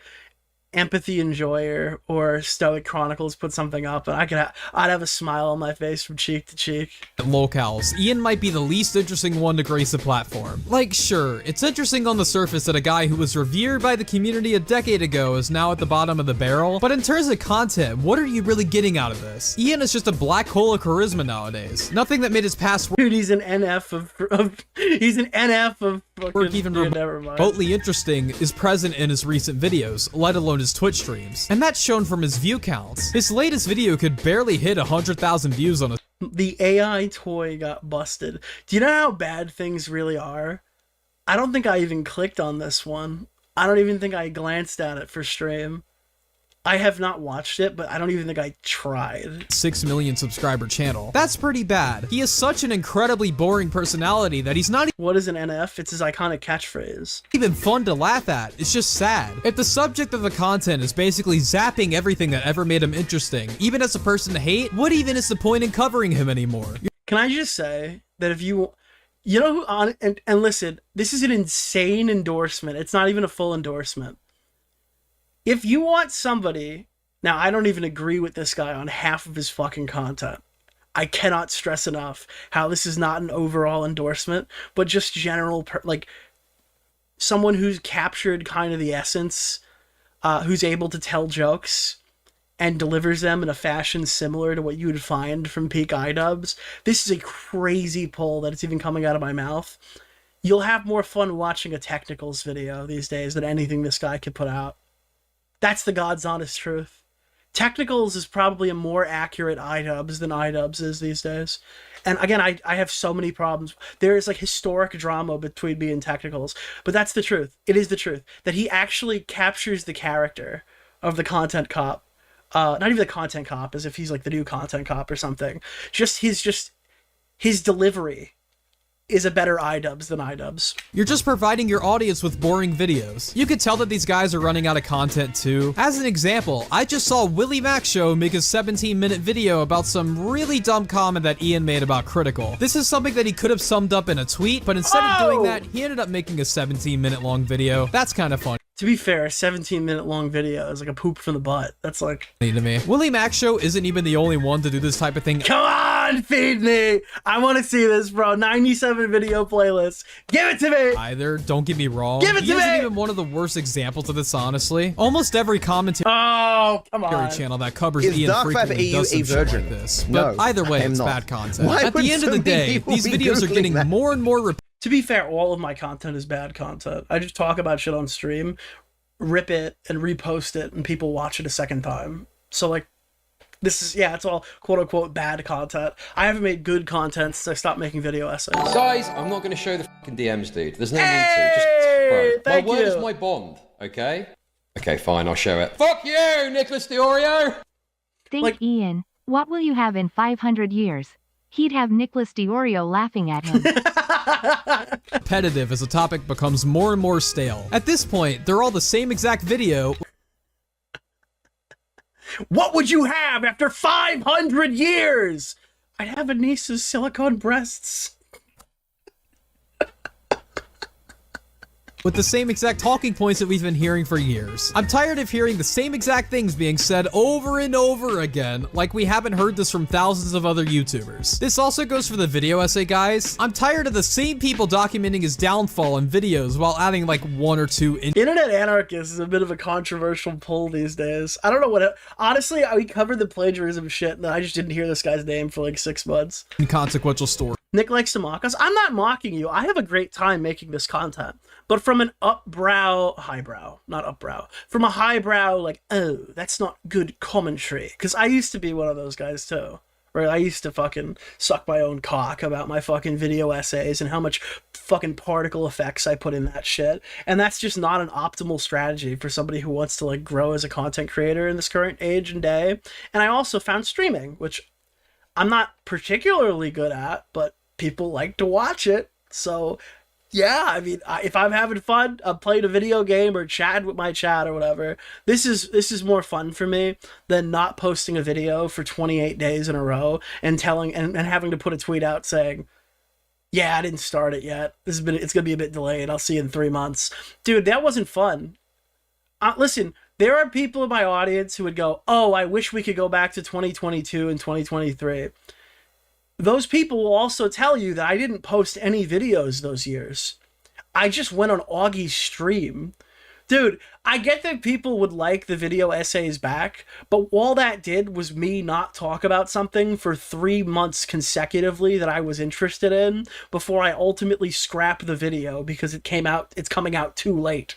Empathy Enjoyer or Stoic Chronicles put something up, and I'd have a smile on my face from cheek to cheek. Locales, Ian might be the least interesting one to grace the platform. Like, sure, it's interesting on the surface that a guy who was revered by the community a decade ago is now at the bottom of the barrel, but in terms of content, what are you really getting out of this? Ian is just a black hole of charisma nowadays. Nothing that made his past Dude, he's an NF of he's an NF of work even remotely interesting is present in his recent videos, let alone his Twitch streams. And that's shown from his view counts. His latest video could barely hit 100,000 views on a— The AI toy got busted. Do you know how bad things really are? I don't think I even clicked on this one. I don't even think I glanced at it for stream. I have not watched it, but I don't even think I tried. 6 million subscriber channel. That's pretty bad. He has such an incredibly boring personality that he's not— What is an NF? It's his iconic catchphrase. Even fun to laugh at. It's just sad. If the subject of the content is basically zapping everything that ever made him interesting, even as a person to hate, what even is the point in covering him anymore? Can I just say that if you know who on and listen, this is an insane endorsement. It's not even a full endorsement. If you want somebody, now I don't even agree with this guy on half of his fucking content. I cannot stress enough how this is not an overall endorsement, but just general, like someone who's captured kind of the essence, who's able to tell jokes and delivers them in a fashion similar to what you would find from peak iDubbbz. This is a crazy pull that it's even coming out of my mouth. You'll have more fun watching a technicals video these days than anything this guy could put out. That's the God's honest truth. Technicals is probably a more accurate iDubbbz than iDubbbz is these days. And again, I have so many problems. There is like historic drama between me and Technicals, but that's the truth. It is the truth that he actually captures the character of the content cop. Not even the content cop, as if he's like the new content cop or something. Just his delivery is a better iDubbbz than iDubbbz. You're just providing your audience with boring videos. You could tell that these guys are running out of content too. As an example, I just saw Willie Mac Show make a 17-minute video about some really dumb comment that Ian made about Critical. This is something that he could have summed up in a tweet, but instead of doing that, he ended up making a 17-minute long video. That's kind of funny. To be fair, a 17-minute long video is like a poop from the butt. That's like... to me. Willie Mac Show isn't even the only one to do this type of thing. Come on, feed me! I want to see this, bro. 97 video playlists. Give it to me! Either, don't get me wrong. Give it to me! He isn't even one of the worst examples of this, honestly. Almost every commentary come on. channel that covers Is Ian Dark frequently EU does some a shit virgin? like this. No, But either way, I am it's not. bad content. Why At would the end of so the many day, people these be videos are Googling getting that? more and more To be fair, all of my content is bad content. I just talk about shit on stream, rip it, and repost it, and people watch it a second time. So, like, this is, yeah, it's all quote-unquote bad content. I haven't made good content since I stopped making video essays. Guys, I'm not going to show the fucking DMs, dude. There's no need to. Just, bro, thank my word you. is my bond, okay? Okay, fine, I'll show it. Fuck you, Nicholas DeOrio! Think Ian, what will you have in 500 years? He'd have Nicholas DeOrio laughing at him. repetitive as the topic becomes more and more stale. At this point, they're all the same exact video. What would you have after 500 years? I'd have Anissa's silicone breasts. With the same exact talking points that we've been hearing for years. I'm tired of hearing the same exact things being said over and over again, like we haven't heard this from thousands of other YouTubers. This also goes for the video essay guys. I'm tired of the same people documenting his downfall in videos while adding like one or two Internet anarchist is a bit of a controversial pull these days. I don't know what honestly, we covered the plagiarism shit and I just didn't hear this guy's name for like 6 months. Inconsequential story. Nick likes to mock us. I'm not mocking you. I have a great time making this content. But from an from a highbrow, like, oh, that's not good commentary. Because I used to be one of those guys too. Right? I used to fucking suck my own cock about my fucking video essays and how much fucking particle effects I put in that shit. And that's just not an optimal strategy for somebody who wants to like grow as a content creator in this current age and day. And I also found streaming, which I'm not particularly good at, but people like to watch it. So yeah, I mean, if I'm having fun, I'm playing a video game or chatting with my chat or whatever. This is more fun for me than not posting a video for 28 days in a row and telling and having to put a tweet out saying, "Yeah, I didn't start it yet. It's gonna be a bit delayed. I'll see you in 3 months." Dude, that wasn't fun. Listen, there are people in my audience who would go, "Oh, I wish we could go back to 2022 and 2023." Those people will also tell you that I didn't post any videos those years. I just went on Augie's stream. Dude, I get that people would like the video essays back, but all that did was me not talk about something for 3 months consecutively that I was interested in before I ultimately scrapped the video because it's coming out too late.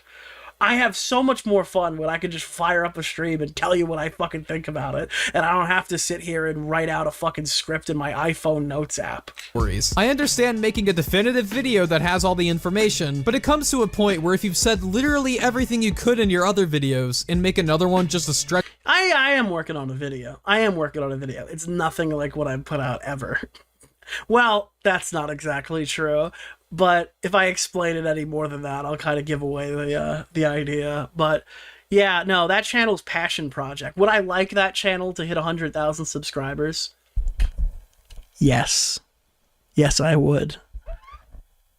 I have so much more fun when I can just fire up a stream and tell you what I fucking think about it, and I don't have to sit here and write out a fucking script in my iPhone notes app. Worries. I understand making a definitive video that has all the information, but it comes to a point where if you've said literally everything you could in your other videos and make another one just a stretch. I am working on a video. It's nothing like what I've put out ever. Well, that's not exactly true. But if I explain it any more than that, I'll kind of give away the idea. But yeah, no, that channel's passion project. Would I like that channel to hit 100,000 subscribers? Yes. Yes, I would.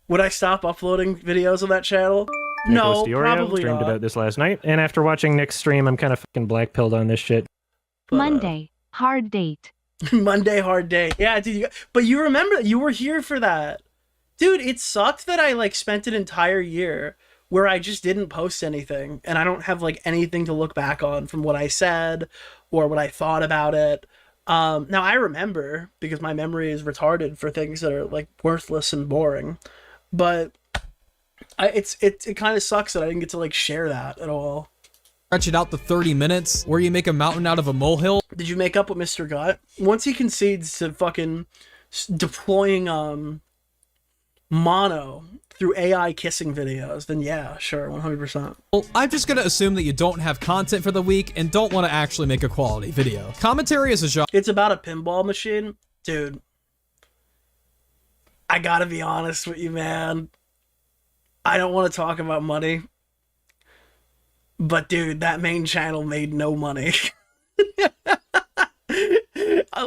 Would I stop uploading videos on that channel? Nicholas No, DeOrio probably streamed not. about this last night, and after watching Nick's stream, I'm kind of fucking black-pilled on this shit. Monday, hard date. Monday, hard date. Yeah, dude. But you remember, you were here for that. Dude, it sucked that I like spent an entire year where I just didn't post anything and I don't have like anything to look back on from what I said or what I thought about it. Now I remember because my memory is retarded for things that are like worthless and boring, but it kind of sucks that I didn't get to like share that at all. Stretch it out to 30 minutes where you make a mountain out of a molehill. Did you make up with Mr. Gut? Once he concedes to fucking deploying mono through AI kissing videos, then yeah, sure, 100%. Well, I'm just gonna assume that you don't have content for the week and don't want to actually make a quality video. Commentary is a genre. It's about a pinball machine. Dude, I gotta be honest with you, man. I don't want to talk about money, but dude, that main channel made no money.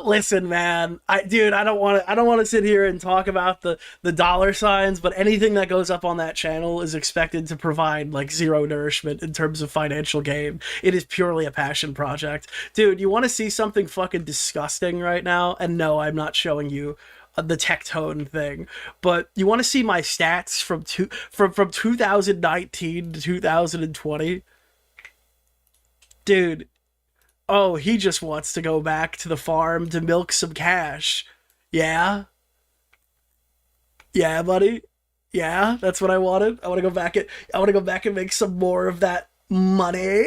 Listen, man, I don't want to sit here and talk about the dollar signs, but anything that goes up on that channel is expected to provide like zero nourishment in terms of financial gain. It is purely a passion project. Dude, you want to see something fucking disgusting right now? And no, I'm not showing you the Tectone thing, but you want to see my stats from 2019 to 2020? Dude, oh, he just wants to go back to the farm to milk some cash. Yeah? Yeah, buddy? Yeah, that's what I wanted. I want to go back and make some more of that money.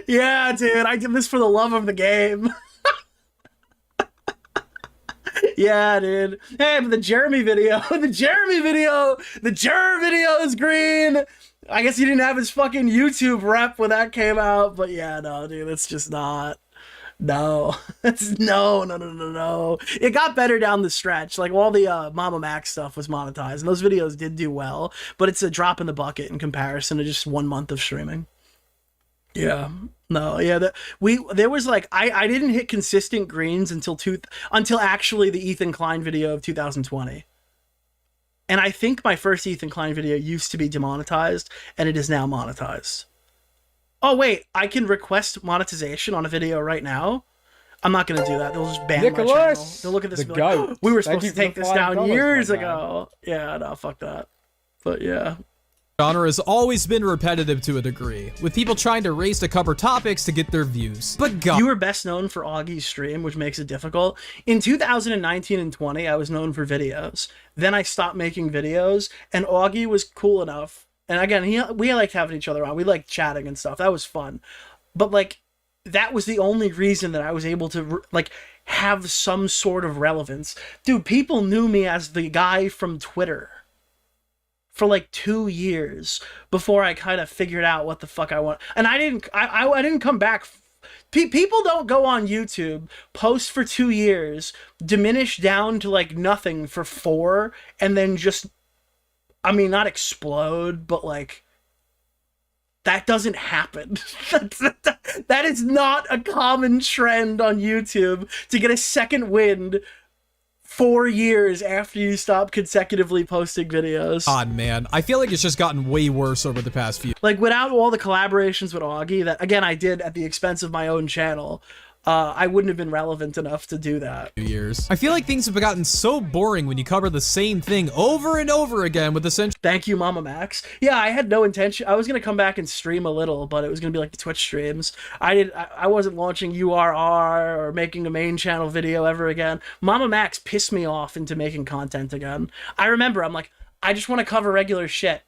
Yeah, dude, I did this for the love of the game. Yeah, dude. Hey, but the Jeremy video is green. I guess he didn't have his fucking YouTube rep when that came out, but yeah, no, dude, it's just not. No. It's no. It got better down the stretch. Like, all the Mama Max stuff was monetized, and those videos did do well, but it's a drop in the bucket in comparison to just 1 month of streaming. Yeah. No, yeah, there was like, I didn't hit consistent greens until actually the Ethan Klein video of 2020. And I think my first Ethan Klein video used to be demonetized, and it is now monetized. Oh, wait, I can request monetization on a video right now? I'm not going to do that. They'll just ban my channel. They'll look at this and be like, oh, we were supposed to take this down years ago. Yeah, no, fuck that. But yeah. Genre has always been repetitive to a degree, with people trying to race to cover topics to get their views. But God, you were best known for Augie's stream, which makes it difficult. In 2019 and 20, I was known for videos. Then I stopped making videos, and Augie was cool enough. And again, we liked having each other on. We liked chatting and stuff. That was fun. But like, that was the only reason that I was able to like have some sort of relevance. Dude, people knew me as the guy from Twitter for like 2 years before I kind of figured out what the fuck I want. And I didn't come back. People don't go on YouTube, post for 2 years, diminish down to like nothing for 4, and then just, I mean, not explode, but like, that doesn't happen. That is not a common trend on YouTube to get a second wind 4 years after you stop consecutively posting videos. God, man. I feel like it's just gotten way worse over the past few. Like, without all the collaborations with Augie, that, again, I did at the expense of my own channel, I wouldn't have been relevant enough to do that. Years. I feel like things have gotten so boring when you cover the same thing over and over again with the Thank you, Mama Max. Yeah, I had no intention. I was gonna come back and stream a little, but it was gonna be like the Twitch streams. I wasn't launching URR or making a main channel video ever again. Mama Max pissed me off into making content again. I remember, I'm like, I just want to cover regular shit.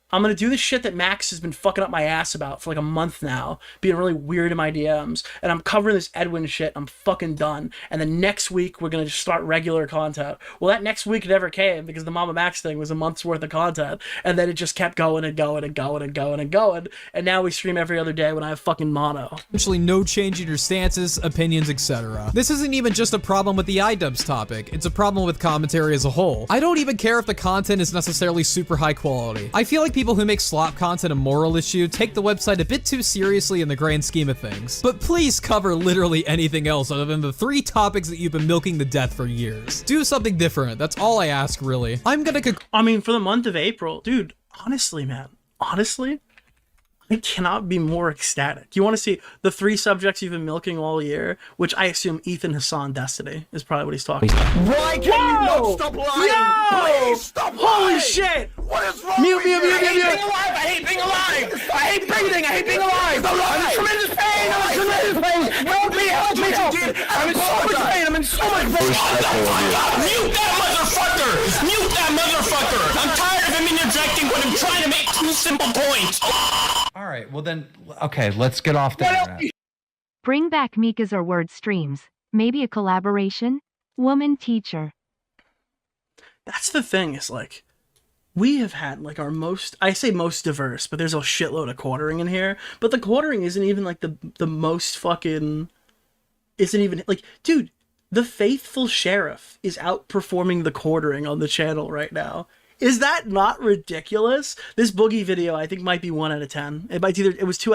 I'm going to do the shit that Max has been fucking up my ass about for like a month now, being really weird in my DMs, and I'm covering this Edwin shit, I'm fucking done. And then next week, we're going to just start regular content. Well, that next week never came because the Mama Max thing was a month's worth of content, and then it just kept going and going and going and going and going, and now we stream every other day when I have fucking mono. Essentially no change in your stances, opinions, etc. This isn't even just a problem with the iDubbbz topic, it's a problem with commentary as a whole. I don't even care if the content is necessarily super high quality. I feel like people who make slop content a moral issue take the website a bit too seriously in the grand scheme of things. But please cover literally anything else other than the 3 topics that you've been milking to death for years. Do something different, that's all I ask really. I mean, for the month of April, dude, honestly, man, honestly, I cannot be more ecstatic. You want to see the 3 subjects you've been milking all year, which I assume Ethan, Hasan, Destiny is probably what he's talking about. Why can you not stop lying? Yo! Please stop lying! Holy shit! What is wrong Mute, with mute, you? mute, mute, mute. I hate being alive! I hate breathing! I hate being alive! I'm in tremendous pain! I'm in tremendous pain! Help me! Help me! Help me! I'm in so much pain! I'm in so much pain! Mute that motherfucker! Mute that motherfucker! I'm tired of him interjecting when I'm trying to make 2 simple points. All right, well then, okay, let's get off the internet. Bring back Mika's or Word streams. Maybe a collaboration? Woman teacher. That's the thing, is like, we have had like our most, I say most diverse, but there's a shitload of quartering in here, but the quartering isn't even like the most fucking, isn't even, like, dude, the Faithful Sheriff is outperforming the quartering on the channel right now. Is that not ridiculous? This Boogie video, I think, might be 1 out of 10. It might it's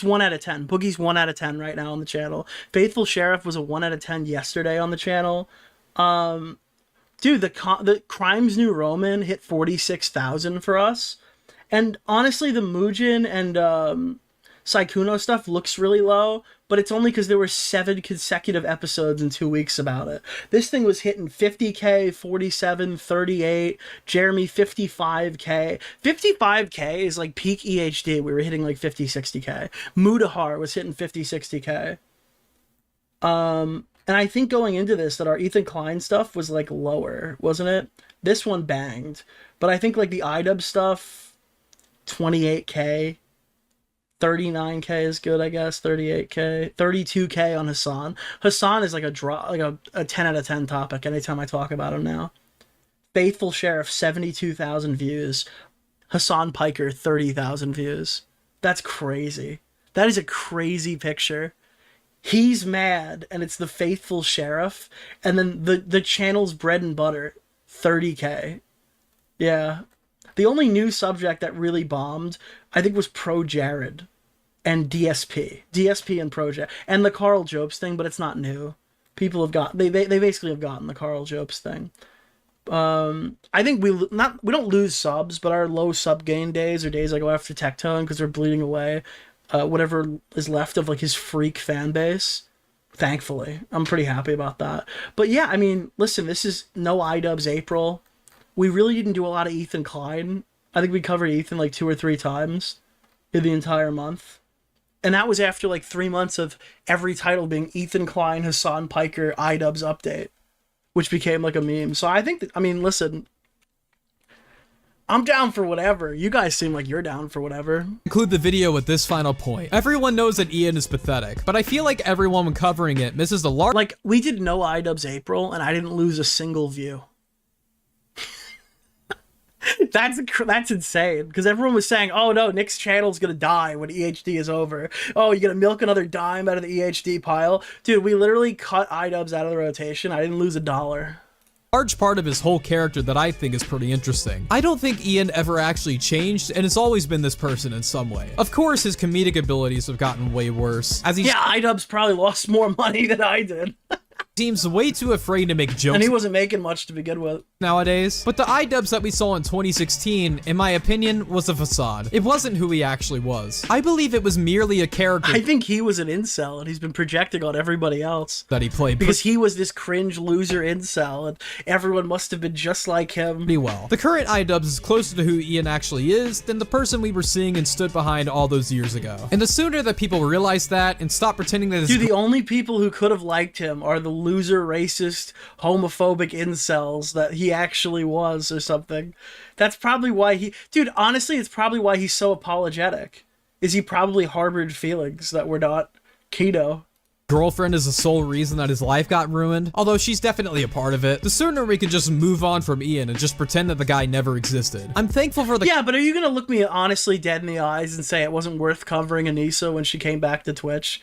1 out of 10. Boogie's 1 out of 10 right now on the channel. Faithful Sheriff was a 1 out of 10 yesterday on the channel. Dude, the Crimes New Roman hit 46,000 for us. And honestly, the Muujin and Saikuno stuff looks really low, but it's only because there were 7 consecutive episodes in 2 weeks about it. This thing was hitting 50K, 47, 38, Jeremy 55K. 55K is like peak EHD. We were hitting like 50, 60K. Mudahar was hitting 50, 60K. And I think going into this that our Ethan Klein stuff was like lower, wasn't it? This one banged. But I think like the iDubbbz stuff, 28K. 39K is good, I guess. 38K, 32K on Hasan. Hasan is like a 10 out of 10 topic anytime I talk about him now. Faithful Sheriff, 72,000 views. Hasan Piker, 30,000 views. That's crazy. That is a crazy picture. He's mad, and it's the Faithful Sheriff, and then the channel's bread and butter, 30K. Yeah. The only new subject that really bombed, I think, was Pro Jared and DSP. DSP and Pro Jared. And the Carl Jopes thing, but it's not new. People have got, they basically have gotten the Carl Jopes thing. I think we don't lose subs, but our low sub gain days are days I go after Tectone because they're bleeding away whatever is left of like his freak fan base. Thankfully. I'm pretty happy about that. But yeah, I mean, listen, this is no iDubbbz April. We really didn't do a lot of Ethan Klein. I think we covered Ethan like 2 or 3 times in the entire month. And that was after like 3 months of every title being Ethan Klein, Hasan Piker, iDubbbz update, which became like a meme. So I think that, I mean, listen, I'm down for whatever. You guys seem like you're down for whatever. Conclude the video with this final point. Everyone knows that Ian is pathetic, but I feel like everyone when covering it misses the large. Like, we did no iDubbbz April, and I didn't lose a single view. That's insane, because everyone was saying, oh no, Nick's channel's gonna die when EHD is over. Oh, you're gonna milk another dime out of the EHD pile? Dude, we literally cut iDubbbz out of the rotation. I didn't lose $1. Large part of his whole character that I think is pretty interesting. I don't think Ian ever actually changed, and it's always been this person in some way. Of course, his comedic abilities have gotten way worse. As yeah, iDubbbz probably lost more money than I did. Seems way too afraid to make jokes. And he wasn't making much to begin with. Nowadays. But the iDubbbz that we saw in 2016, in my opinion, was a facade. It wasn't who he actually was. I believe it was merely a character. I think he was an incel, and he's been projecting on everybody else. That he played. Because he was this cringe loser incel, and everyone must have been just like him. Pretty well. The current iDubbbz is closer to who Ian actually is than the person we were seeing and stood behind all those years ago. And the sooner that people realize that and stop pretending that Dude, the only people who could have liked him are the loser, racist, homophobic incels that he actually was or something. That's probably why he... Dude, honestly, it's probably why he's so apologetic. Is he probably harbored feelings that were not keto. Girlfriend is the sole reason that his life got ruined, although she's definitely a part of it. The sooner we can just move on from Ian and just pretend that the guy never existed. I'm thankful for the... Yeah, but are you gonna look me honestly dead in the eyes and say it wasn't worth covering Anissa when she came back to Twitch?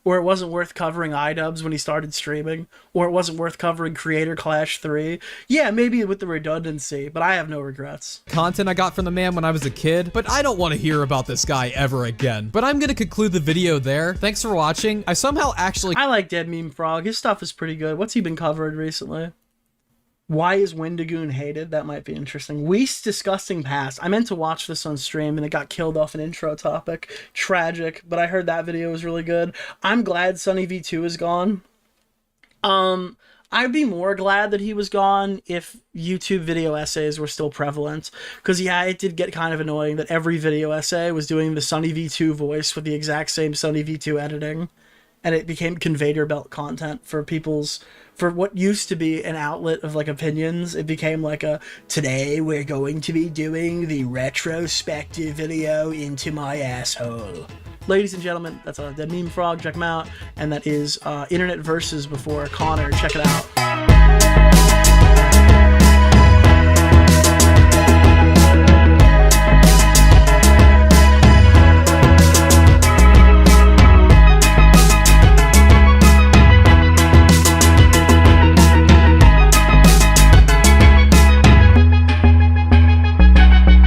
Or it wasn't worth covering iDubbbz when he started streaming? Or it wasn't worth covering Creator Clash 3? Yeah, maybe with the redundancy, but I have no regrets. Content I got from the man when I was a kid, but I don't want to hear about this guy ever again. But I'm gonna conclude the video there. Thanks for watching. I like Dead Meme Frog. His stuff is pretty good. What's he been covering recently? Why is Wendigoon hated? That might be interesting. Weast's Disgusting Past. I meant to watch this on stream and it got killed off an intro topic. Tragic, but I heard that video was really good. I'm glad Sunny V2 is gone. I'd be more glad that he was gone if YouTube video essays were still prevalent. Because yeah, it did get kind of annoying that every video essay was doing the Sunny V2 voice with the exact same Sunny V2 editing. And it became conveyor belt content for what used to be an outlet of like opinions. It became like a, today we're going to be doing the retrospective video into my asshole. Ladies and gentlemen, that's Dead Meme Frog, check him out. And that is Internet Versus before Connor, check it out.